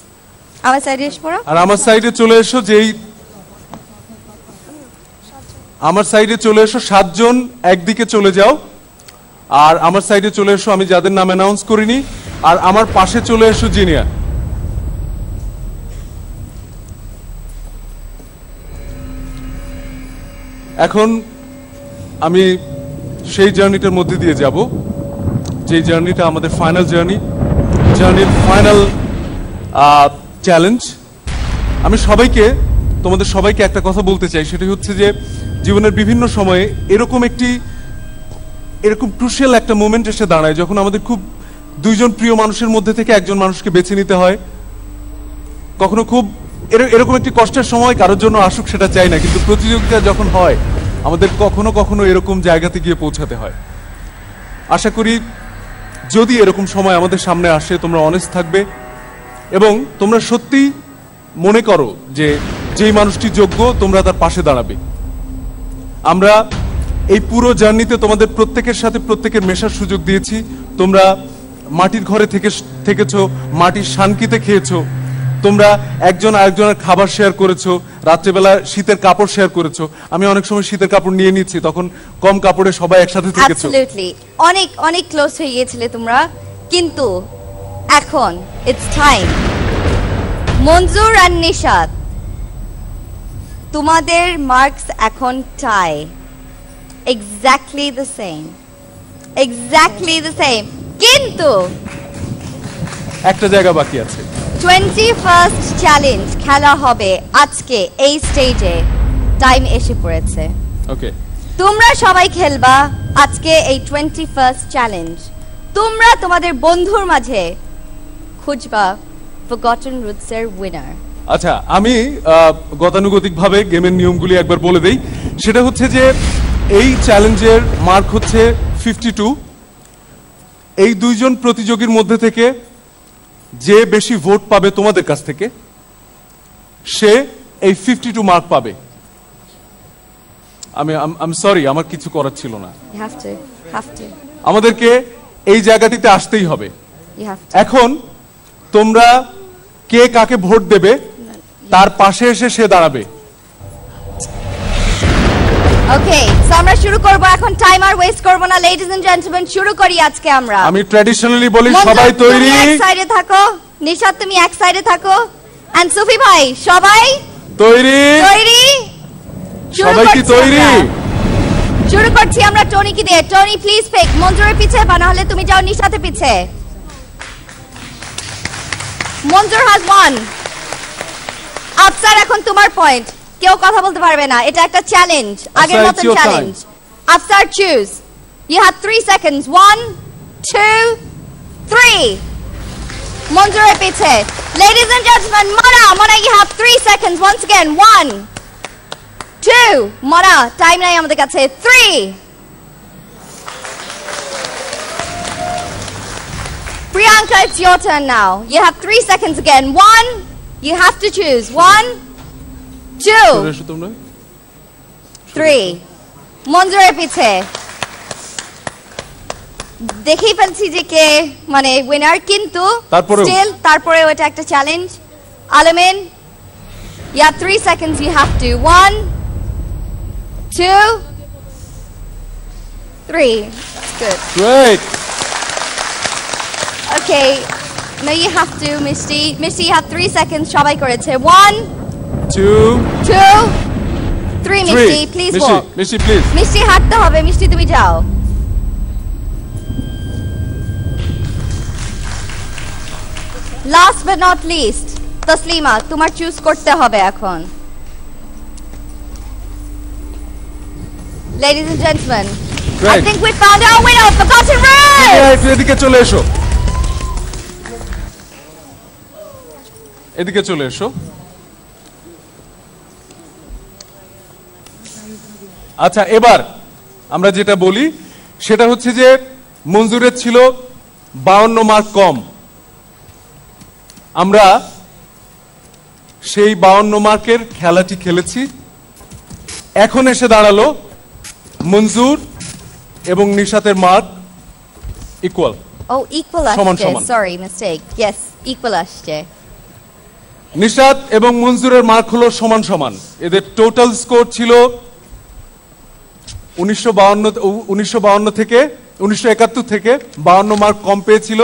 আমার সাইডে এসে পড়ো। আর আমার সাইডে চলে এসো, আমার সাইডে চলে এসো। 7 জন একদিকে চলে যাও, আর আমার সাইডে চলে এসো, আমি যাদের নাম অ্যানাউন্স করিনি, আর আমার পাশে চলে এসো জিনিয়া। এখন আমি সেই জার্নিটার মধ্যে দিয়ে যাব, যে জার্নিটা আমাদের ফাইনাল জার্নির ফাইনাল চ্যালেঞ্জ। আমি তোমাদের সবাইকে একটা কথা বলতে চাই, সেটা হচ্ছে যে জীবনের বিভিন্ন সময়ে এরকম ক্রুশিয়াল একটা মোমেন্ট এসে দাঁড়ায় যখন আমাদের খুব দুইজন প্রিয় মানুষের মধ্যে থেকে একজন মানুষকে বেছে নিতে হয়। কখনো খুব এরকম একটি কষ্টের সময় কারোর জন্য আসুক সেটা চাই না, কিন্তু প্রতিযোগিতা যখন হয় আমাদের কখনো কখনো এরকম জায়গাতে গিয়ে পৌঁছাতে হয়। আশা করি যদি এরকম সময় আমাদের সামনে আসে তোমরা অনেস্ট থাকবে এবং তোমরা সত্যি মনে করো যে যেই মানুষটি যোগ্য তোমরা তার পাশে দাঁড়াবে। আমরা এই পুরো জার্নিতে তোমাদের প্রত্যেকের সাথে প্রত্যেকের মেশার সুযোগ দিয়েছি। তোমরা মাটির ঘরে থেকেছো, মাটির শানকিতে খেয়েছো, তোমরা একজন আরেকজনের খাবার শেয়ার করেছো, রাত্রেবেলা শীতের কাপড় শেয়ার করেছো। আমি অনেক সময় শীতের কাপড় নিয়ে নিচ্ছি, তখন কম কাপড়ে সবাই একসাথে থেকেছো। অ্যাবসলিউটলি অনেক অনেক ক্লোজ হয়ে গিয়েছিলে তোমরা, কিন্তু এখন ইটস টাইম। মঞ্জুর আর নিশাত, তোমাদের মার্কস এখন টাই, এক্স্যাক্টলি দ্য সেম, কিন্তু একটা জায়গা বাকি আছে। 21st চ্যালেঞ্জ খেলা হবে আজকে এই স্টেজে, টাইম এসে পড়েছে। ওকে, তোমরা সবাই খেলবা আজকে এই 21st চ্যালেঞ্জ। তোমরা তোমাদের বন্ধুর মাঝে খুঁজবা ফরগটন রুটস এর উইনার। আচ্ছা, আমি গতানুগতিকভাবে গেমের নিয়মগুলি একবার বলে দেই। সেটা হচ্ছে যে এই চ্যালেঞ্জের মার্ক হচ্ছে 52। এই দুইজন প্রতিযোগীর মধ্যে থেকে যে বেশি ভোট পাবে তোমাদের কাছ থেকে, সে এই 52 মার্ক পাবে। আমি সরি, আমার কিছু করার ছিল না। আমাদেরকে এই জায়গাটিতে আসতেই হবে। এখন তোমরা কে কাকে ভোট দেবে তার পাশে এসে সে দাঁড়াবে। ওকে, সো আমরা শুরু করব এখন, টাইম আর ওয়েস্ট করব না। লেডিজ এন্ড জেন্টলম্যান, শুরু করি আজকে আমরা। আমি ট্র্যাডিশনালি বলি সবাই তৈরি? এক সাইডে থাকো, নিশাত তুমি এক সাইডে থাকো, এন্ড সুফি ভাই সবাই তৈরি? সবাই কি তৈরি? শুরু করছি আমরা টনি কি দিয়ে। টনি প্লিজ পিক মঞ্জুরের পিছে, বা না হলে তুমি যাও নিশাতের পিছে। মঞ্জুর হ্যাজ ওয়ান। আফসার, এখন তোমার পয়েন্ট, কেউ কথা বলতে পারবে না, এটা একটা চ্যালেঞ্জ, আগের মত challenge. Afsar choose, you have 3 seconds, 1 2 3। মঞ্জুরের পিছে, ladies and gentlemen, Mona, you have 3 seconds once again, 1 2, Mona, time নাই আমাদের কাছে, 3। Priyanka, it's your turn now. You have 3 seconds again. 1, you have to choose. 1 2 3। মঞ্জুরের পিছে দেখেই ফেলছি যে কে মানে উইনার, কিন্তু স্টিল তারপরে ওটা একটা চ্যালেঞ্জ। আলমিন, you have 3 seconds, you have to. 1 2 3। That's good. Great. Okay, now you have to, Misty, you have 3 seconds. সবাই করেছে। 1 2 3। মিষ্টি প্লিজ walk. মিষ্টি প্লিজ। মিষ্টি হাঁটতে হবে, মিষ্টি তুমি যাও। Last but not list, Taslima, তোমার চুজ করতে হবে এখন। Ladies and gentlemen, I think we found our winner, Forgotten Roots. এদিকে চলে এসো, এদিকে চলে এসো। আচ্ছা, এবার আমরা যেটা বলি সেটা হচ্ছে যে মঞ্জুরের ছিল 52 মার্ক কম। আমরা সেই 52 মার্কের খেলাটি খেলেছি। এখন এসে দাঁড়ালো মঞ্জুর এবং নিশাতের মার্ক ইকুয়াল। ও ইকুয়াল আসছে, সরি মিস্টেক, ইয়েস ইকুয়াল আসছে। নিশাত এবং মঞ্জুরের মার্ক হলো সমান সমান। এদের টোটাল স্কোর ছিল 1952 থেকে 1971 থেকে 52 মার্ক কম পেয়েছিল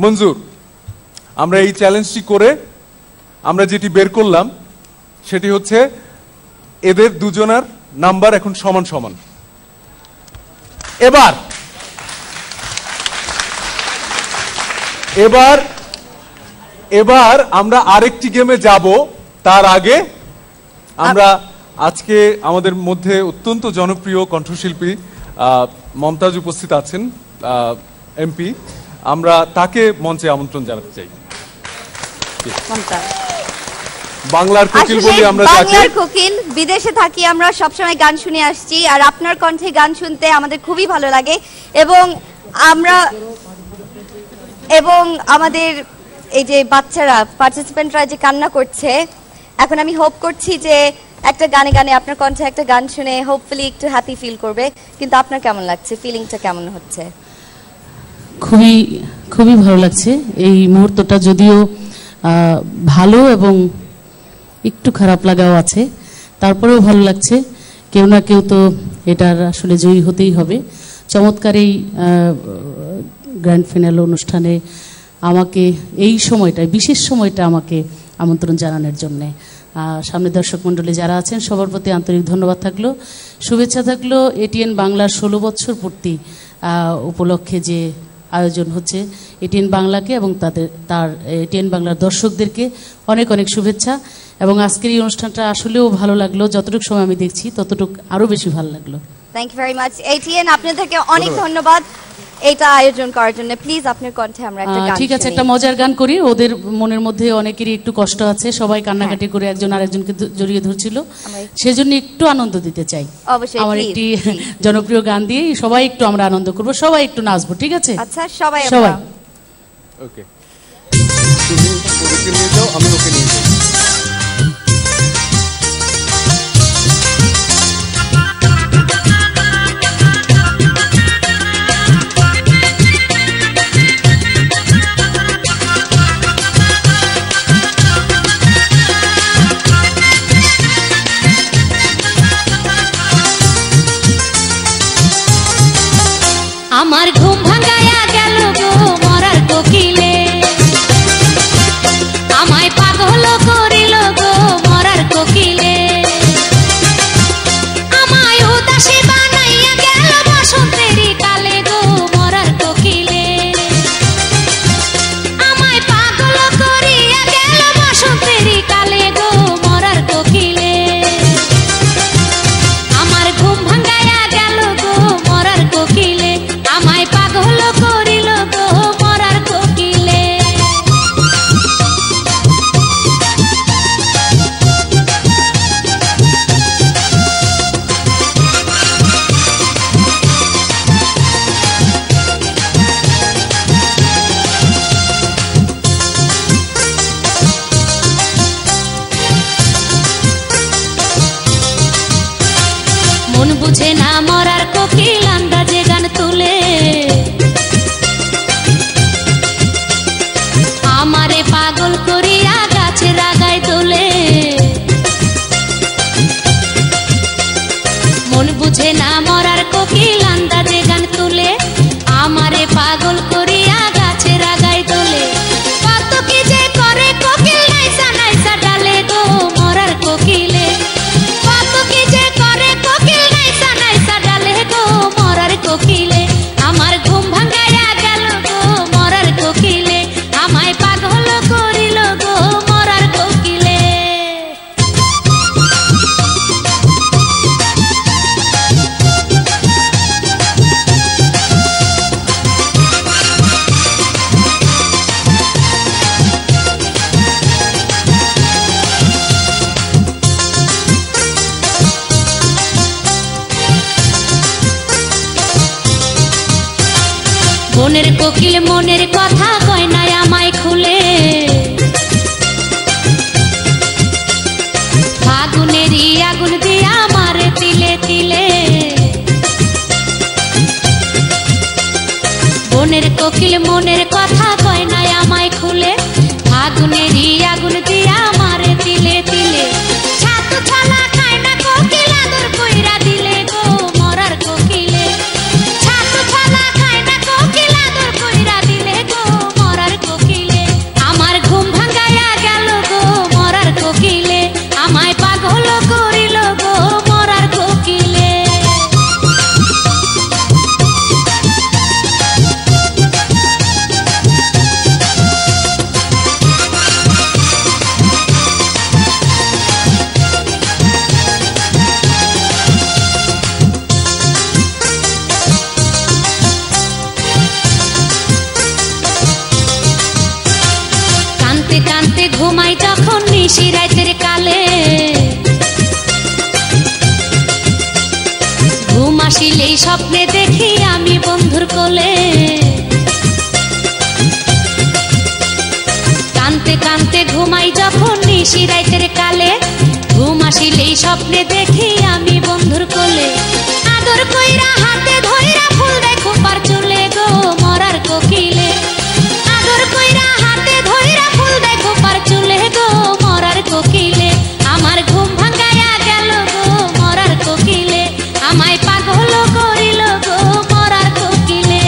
মঞ্জুর। আমরা এই চ্যালেঞ্জটি করে আমরা যেটি বের করলাম সেটি হচ্ছে এদের দুজনের নাম্বার এখন সমান সমান। এবার আমরা আরেকটি গেমে যাব। তার আগে আমরা আজকে আমাদের মধ্যে অত্যন্ত জনপ্রিয় কণ্ঠশিল্পী মমতাজ উপস্থিত আছেন, এমপি। আমরা তাকে মঞ্চে আমন্ত্রণ জানাতে চাই। বাংলার কোকিল বলি আমরা যাকে। বাংলার কোকিল, বিদেশে থাকি আমরা, সবসময় গান শুনে আসছি, আর আপনার কণ্ঠে গান শুনতে আমাদের খুবই ভালো লাগে। এবং আমাদের এই যে বাচ্চারা, পার্টিসিপেন্টরা যে কান্না করছে, এখন আমি হোপ করছি যে একটা গানে গানে আপনার কণ্ঠে একটা গান শুনে হোপফুলি একটু হ্যাপি ফিল করবে। কিন্তু আপনার কেমন লাগছে, ফিলিংটা কেমন হচ্ছে? খুবই খুবই ভালো লাগছে এই মুহূর্তটা, যদিও ভালো এবং একটু খারাপ লাগাও আছে, তারপরেও ভালো লাগছে। কেউ না কেউ তো এটার আসলে জয়ী হতেই হবে। চমৎকার এই গ্র্যান্ড ফিনাল অনুষ্ঠানে আমাকে এই সময়টায়, বিশেষ সময়টা আমাকে আমন্ত্রণ জানানোর জন্যে সামনে দর্শক মণ্ডলী যারা আছেন সবার প্রতি আন্তরিক ধন্যবাদ থাকলো, শুভেচ্ছা থাকলো। এটিএন বাংলার 16 বছর পূর্তি উপলক্ষে যে আয়োজন হচ্ছে, এটিএন বাংলাকে এবং তার এটিএন বাংলার দর্শকদেরকে অনেক অনেক শুভেচ্ছা। এবং আজকের এই অনুষ্ঠানটা আসলেও ভালো লাগলো, যতটুকু সময় আমি দেখছি ততটুকু আরো বেশি ভালো লাগলো। Thank you very much ATN, আপনাদেরকে অনেক ধন্যবাদ এটা আয়োজন করার জন্য। প্লিজ আপনার কণ্ঠে আমরা একটা গান। ঠিক আছে, একটা মজার গান করি। ওদের মনের মধ্যে অনেকেরই একটু কষ্ট আছে, সবাই কান্নাকাটি করে একজন আরেকজনকে জড়িয়ে ধরছিল, সেজন্য একটু আনন্দ দিতে চাই। আমার একটি জনপ্রিয় গান দিয়ে সবাই একটু আমরা আনন্দ করব, সবাই একটু নাচবো, ঠিক আছে? আচ্ছা, সবাই ওকে, তুমি ওকে নিয়ে যাও, আমি ওকে নিয়ে যাই। আমার ঘুম ভাঙায়া গেল গো মরার কোকিলে, আমায় পাগল করিল গো মরার কোকিলে, আমায় উদাসী বানাইয়া গেল বসন্তেরই কালে গো মরার কোকিলে, আমায় পাগল করিয়া গেল বসন্তেরই কালে গো মরার কোকিলে, আমার ঘুম ভাঙায়া গেল গো মরার কোকিলে, আমায় পাগল করিল গো মরার কোকিলে। মন বুঝে না মরার কোকিল আন্দাজে গান তুলে, আমারে পাগল করিয়া গাছের আগায় তোলে, মন বুঝে না মরার কোকিল আন্দাজে গান তুলে, আমারে পাগল করিয়া গাছের আগায় তোলে, কত কি যে করে কোকিল নাইসা নাইসা ডালে গো মরার কোকিলে, কত কি যে করে কোকিল নাইসা নাইসা ডালে গো মরার কোকিলে, আমার ঘুম ভাঙায়া গেল গো মরার কোকিলে, আমায় পাগল করিল গো মরার কোকিলে। মনের কোকিল মনের কথা কয় নাই আমায় খুলে, ফাগুনেরই আগুন দিয়া মারে তিলে তিলে, মনের কোকিল মনের কথা কয় নাই আমায় খুলে, ফাগুনেরই আগুন দিয়া মারে তিলে তিলে, ছাতু ছলা খায় না কোকিল আদর কইরা দিলে গো মরার কোকিলে, ছাতু নিশি রাতের কালে ঘুম আসিলেই স্বপ্নে দেখি আমি বন্ধুর কোলে কানতে কানতে ঘুমাই যখন নিশি রাতের কালে ঘুম আসিলেই স্বপ্নে দেখি আমি বন্ধুর কোলে আদর কইরা হাতে ধইরা ফুল দেয় খোপার চুলে গো মরার কোকিলে আদর কইরা হাতে ধইরা ফুল দেয় খোপার চুলে গো মরার কোকিলে আমার ঘুম ভাঙায়া গেল গো মরার কোকিলে আমায় পাগল করিল গো মরার কোকিলে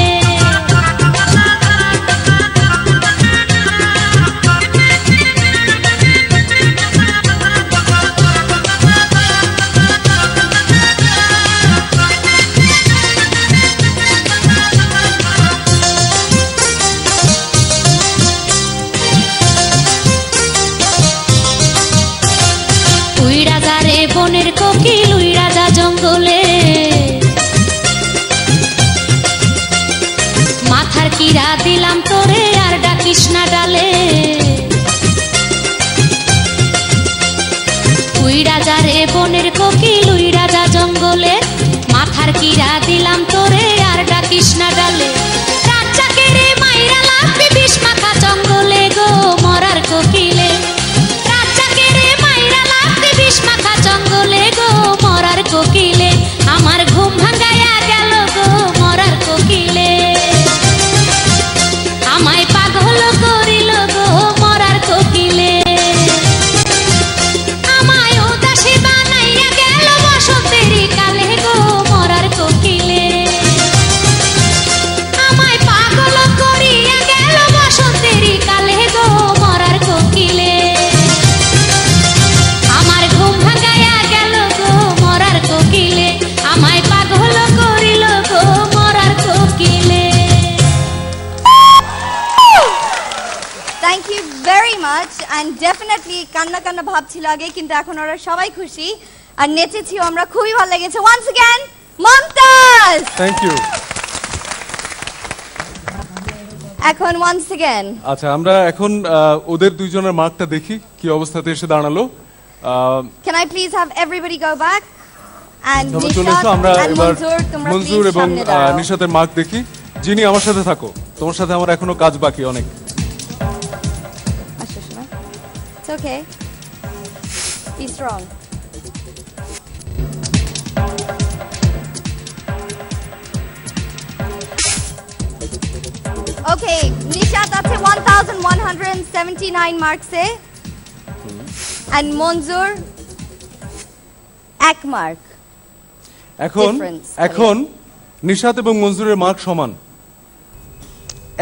উইড়া যা রে বনের কোকিল উইড়া যা জঙ্গলে মাথার কিরা দিলাম তোরে আর ডাকিস না ডালে উইড়া যা রে বনের কোকিল উইড়া যা জঙ্গলে মাথার কিরা দিলাম তোরে আর ডাকিস না ডালে রাজ্জাকে রে মাইরা লাগবে বিষ মাথা জঙ্গলে গো মরার কোকিলে রাজ্জাকে রে মাইরা লাগবে বিষ মাথা জঙ্গলে গো মরার কোকিলে আমার ঘুম ভাঙায়া গেল গো মরার কোকিলে আমায় পাগল করিল গো মরার কোকিলে আমায় উদাসী বানাইয়া গেল বসন্তেরই কালে গো মরার কোকিলে আমায় পাগল করিয়া গেল বসন্তেরই কালে গো মরার কোকিলে আমার ঘুম ভাঙাইয়া গেল গো মরার কোকিলে আমায় পাগল করিল গো মরার কোকিলে Thank you very much and definitely কান্না কান্না ভাব ছিল আগে কিন্তু এখন ওরা সবাই খুশি আর নেচেছি আমরা খুবই ভালো লেগেছে once again Momtaz thank you. এখন once again আচ্ছা আমরা এখন ওদের দুইজনের মার্কটা দেখি কি অবস্থাতে এসে দাঁড়ালো। can I please have everybody go back and তোমরা চলে এসো, আমরা এবার মনজুর এবং নিশাতের মার্ক দেখি। যিনি আমার সাথে থাকো, তোমার সাথে আমার এখনো কাজ বাকি অনেক। It's okay. Be strong. Okay, Nishat আছে 1179 মার্কসে and Monzur 1 মার্ক। এখন নিশাত এবং মনজুরের মার্ক সমান,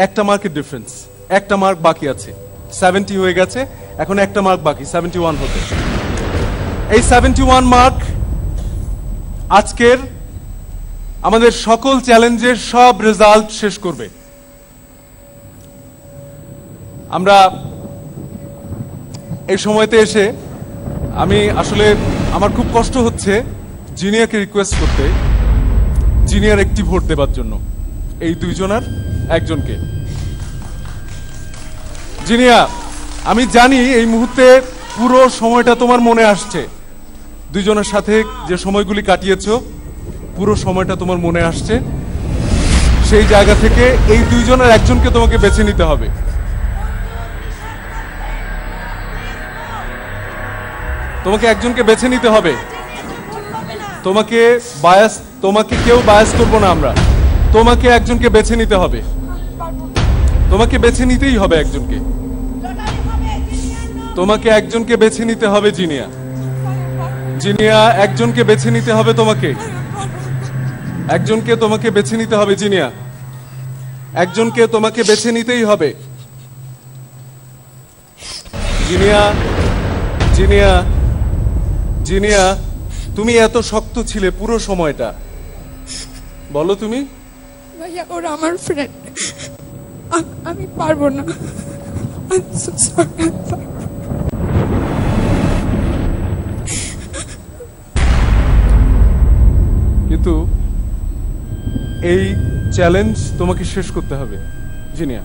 একটা মার্কের ডিফারেন্স, একটা মার্ক বাকি আছে। 70 হয়ে গেছে, এখন একটা মার্ক বাকি 71 হতে। এই 71 মার্ক আজকের আমাদের সকল চ্যালেঞ্জের সব রেজাল্ট শেষ করবে। আমরা এই সময়তে এসে আমি আসলে আমার খুব কষ্ট হচ্ছে জিনিয়াকে রিকোয়েস্ট করতে, জিনিয়ার একটি ভোট দেবার জন্য এই দুইজনের একজনকে। জিনিয়া, আমি জানি এই মুহূর্তে পুরো সময়টা তোমার মনে আসছে, দুইজনের সাথে যে সময়গুলি কাটিয়েছো পুরো সময়টা তোমার মনে আসছে। সেই জায়গা থেকে এই দুইজনের একজনকে তোমাকে বেছে নিতে হবে। তোমাকে একজনকে বেছে নিতে হবে। তোমাকে কেউ বায়াস করবো না আমরা, তোমাকে একজনকে বেছে নিতে হবে। তোমাকে বেছে নিতেই হবে একজনকে, তোমাকে একজনকে বেছে নিতে হবে। জিনিয়া, জিনিয়া একজনকে বেছে নিতে হবে, তোমাকে একজনকে তোমাকে বেছে নিতে হবে। জিনিয়া, একজনকে তোমাকে বেছে নিতেই হবে। জিনিয়া, জিনিয়া, জিনিয়া, তুমি এত শক্ত ছিলে পুরো সময়টা, বলো তুমি। ভাইয়া ওরা আমার ফ্রেন্ড, আমি পারবো না। কিন্তু এই চ্যালেঞ্জ তোমাকে শেষ করতে হবে জিনিয়া।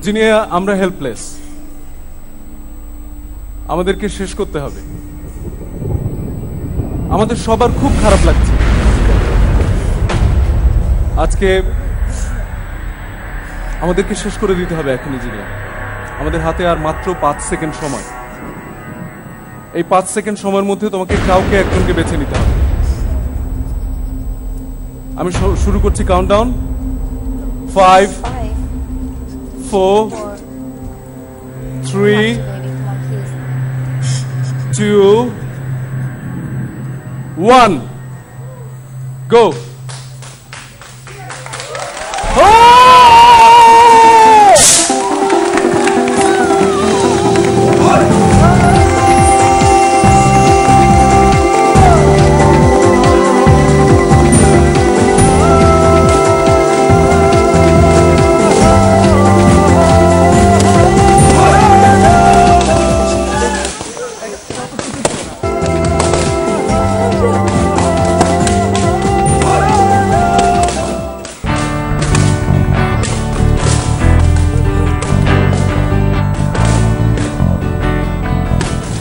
জিনিয়া, আমরা হেল্পলেস, আমাদেরকে শেষ করতে হবে। আমাদের সবার খুব খারাপ লাগছে। আজকে আমাদেরকে শেষ করে দিতে হবে এখনই জিনিয়া। আমাদের হাতে আর মাত্র 5 সেকেন্ড সময়। এই 5 সেকেন্ড সময়ের মধ্যে তোমাকে কাউকে একজনকে বেছে নিতে হবে। আমি শুরু করছি কাউন্টডাউন। 5 4 3 2 1 go.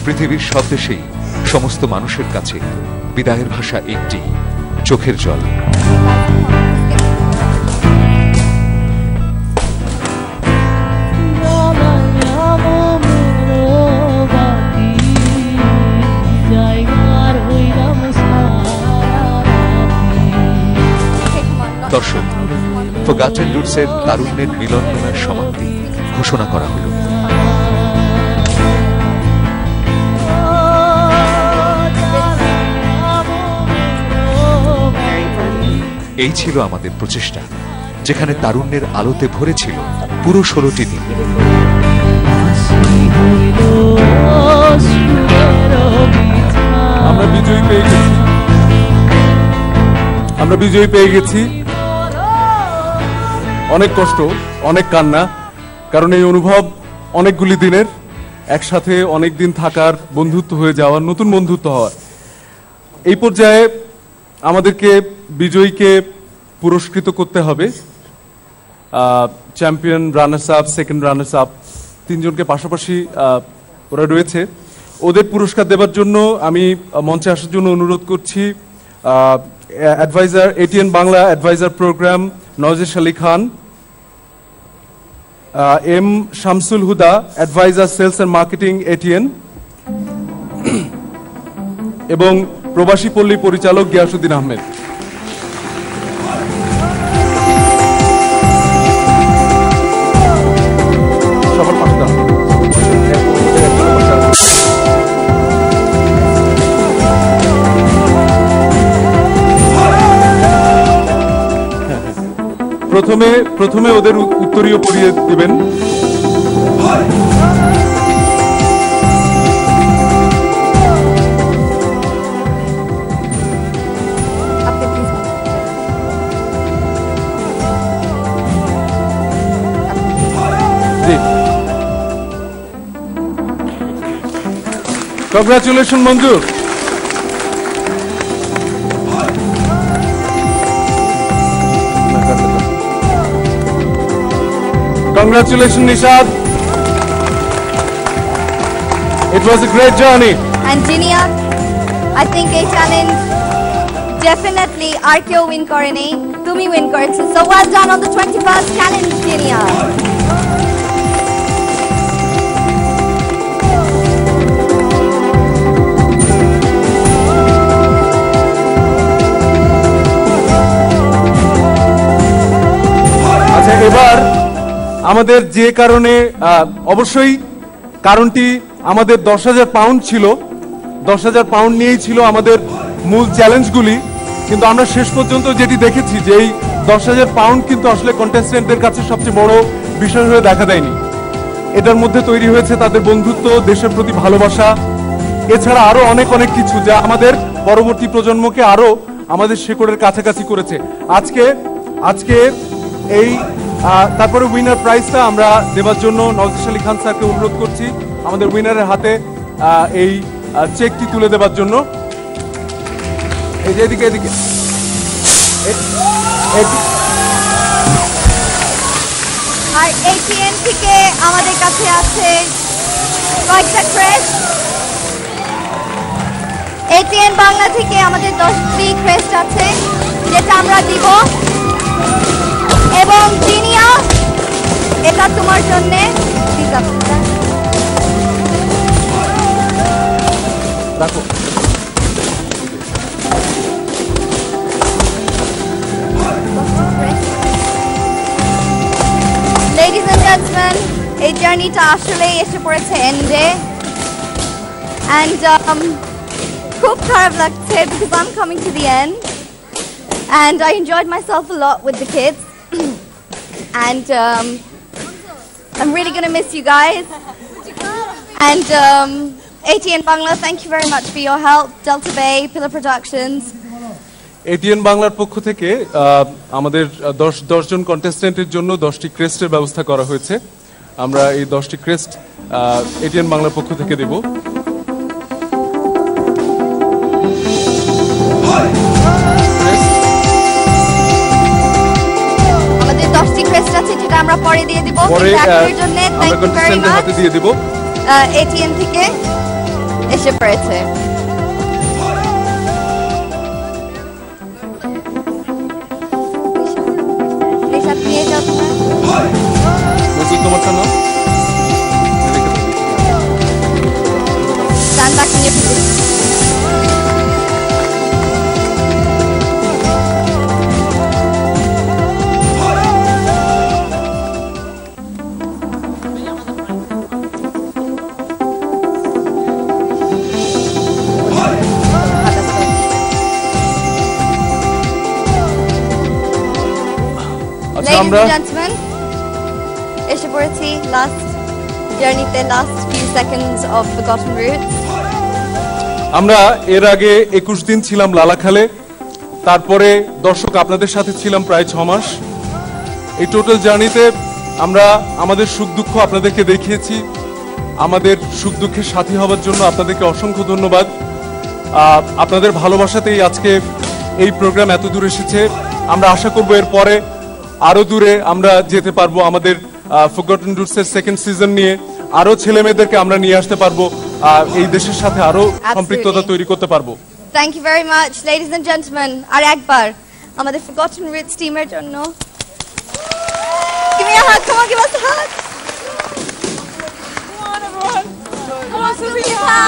পৃথিবীর সব দেশেই সমস্ত মানুষের কাছে বিদায়ের ভাষা একটি, চোখের জল। দর্শক, ফরগটেন রুটসের তারুণ্যের মিলন মেলার সমাপ্তি ঘোষণা করা হলো। এই ছিল আমাদের প্রচেষ্টা, যেখানে তারুণ্যের আলোতে ভরেছিল পুরো 16টি দিন। আমরা বিজয়ী পেয়ে গেছি। অনেক কষ্ট, অনেক কান্না, কারণ এই অনুভব অনেকগুলি দিনের, একসাথে অনেক দিন থাকার, বন্ধুত্ব হয়ে যাওয়ার, নতুন বন্ধুত্ব হওয়ার। এই পর্যায়ে আমাদেরকে বিজয়ীকে পুরস্কৃত করতে হবে। Champion, runners up, second runners up তিনজনকে পাশাপাশি ওরা রয়েছে। ওদের পুরস্কার দেবার জন্য আমি মঞ্চে আসার জন্য অনুরোধ করছি adviser ATN Bangla adviser programme Nawazesh Ali Khan, M Shamsul Huda adviser sales and marketing ATN, এবং প্রবাসী পল্লী পরিচালক গিয়াসউদ্দিন আহমেদ। প্রথমে ওদের উত্তরীয় পড়িয়ে দিবেন। Congratulation Manju. Congratulations, Nishad. It was a great journey. And Jinia, I think a challenge definitely আর কেউ উইন করেনি, তুমি উইন করেছো। So well done on the 21st challenge, Jinia. আচ্ছা, এবার আমাদের যে কারণে অবশ্যই কারণটি আমাদের 10,000 পাউন্ড ছিল, 10,000 পাউন্ড নিয়েই ছিল আমাদের মূল চ্যালেঞ্জগুলি, কিন্তু আমরা শেষ পর্যন্ত যেটি দেখেছি যে এই 10,000 পাউন্ড কিন্তু আসলে কন্টেস্টেন্টদের কাছে সবচেয়ে বড় বিষয় হয়ে দেখা দেয়নি। এটার মধ্যে তৈরি হয়েছে তাদের বন্ধুত্ব, দেশের প্রতি ভালোবাসা, এছাড়া আরো অনেক অনেক কিছু যা আমাদের পরবর্তী প্রজন্মকে আরো আমাদের শেকড়ের কাছাকাছি করেছে। আজকে এই তারপরে উইনার প্রাইজটা আমরা দেবার জন্য নওয়াজেশ আলী খান স্যারকে অনুরোধ করছি আমাদের উইনারের হাতে এই চেকটি তুলে দেবার জন্য। এই যে এদিকে আর এটিএন থেকে আমাদের কাছে আছে কয়েকটা ক্রেস্ট ATN বাংলা থেকে আমাদের 10টি ক্রেস্ট আছে যেটা আমরা দিব এবং জিনিয়া এটা তোমার জন্য রাখো Ladies and gentlemen, এই জার্নিটা আসলে এসে পড়েছে এন্ডে and খুব খারাপ লাগছে because I'm coming to the end and I enjoyed myself a lot with the kids and I'm really gonna miss you guys and ATN Bangla, thank you very much for your help. Delta Bay, Pillar Productions. ATN বাংলার পক্ষ থেকে আমাদের 10 জন কন্টেস্ট্যান্টের জন্য 10টি ক্রেস্টের ব্যবস্থা করা হয়েছে। আমরা এই 10টি ক্রেস্ট ATN বাংলার পক্ষ থেকে দেব। আমাদের 10টি ক্রেস্ট আছে যেটা আমরা পরে দিয়ে দিব। পরে জন্য আমরা কন্টেস্ট্যান্টের হাতে দিয়ে দেব। ATN থেকে এসে পড়েছে। তোমারটা নাও stand back in your position Ladies and gentlemen, এসে পড়েছি লাস্ট জার্নিতে last few seconds of forgotten roots. আমরা এর আগে 21 দিন ছিলাম লালাখালে, তারপরে দর্শক আপনাদের সাথে ছিলাম প্রায় 6 মাস। এই টোটাল জার্নিতে আমরা আমাদের সুখ দুঃখ আপনাদেরকে দেখিয়েছি। আমাদের সুখ দুঃখের সাথী হওয়ার জন্য আপনাদেরকে অসংখ্য ধন্যবাদ। আপনাদের ভালোবাসাতেই আজকে এই প্রোগ্রাম এত দূর এসেছে। আমরা আশা করব এর পরে আরো দূরে আমরা যেতে পারবো। আমাদের ফরগটন রুটসের সেকেন্ড সিজন নিয়ে আরো ছেলে মেয়েদেরকে আমরা নিয়ে আসতে পারবো, এই দেশের সাথে আরো সম্পৃক্ততা তৈরি করতে পারবো। Thank you very much, ladies and gentlemen. আর একবার আমাদের ফরগটন রুটস টিমের জন্য Give me a hug. Come on, give us a hug. Come on, everyone. Come on, Sophia.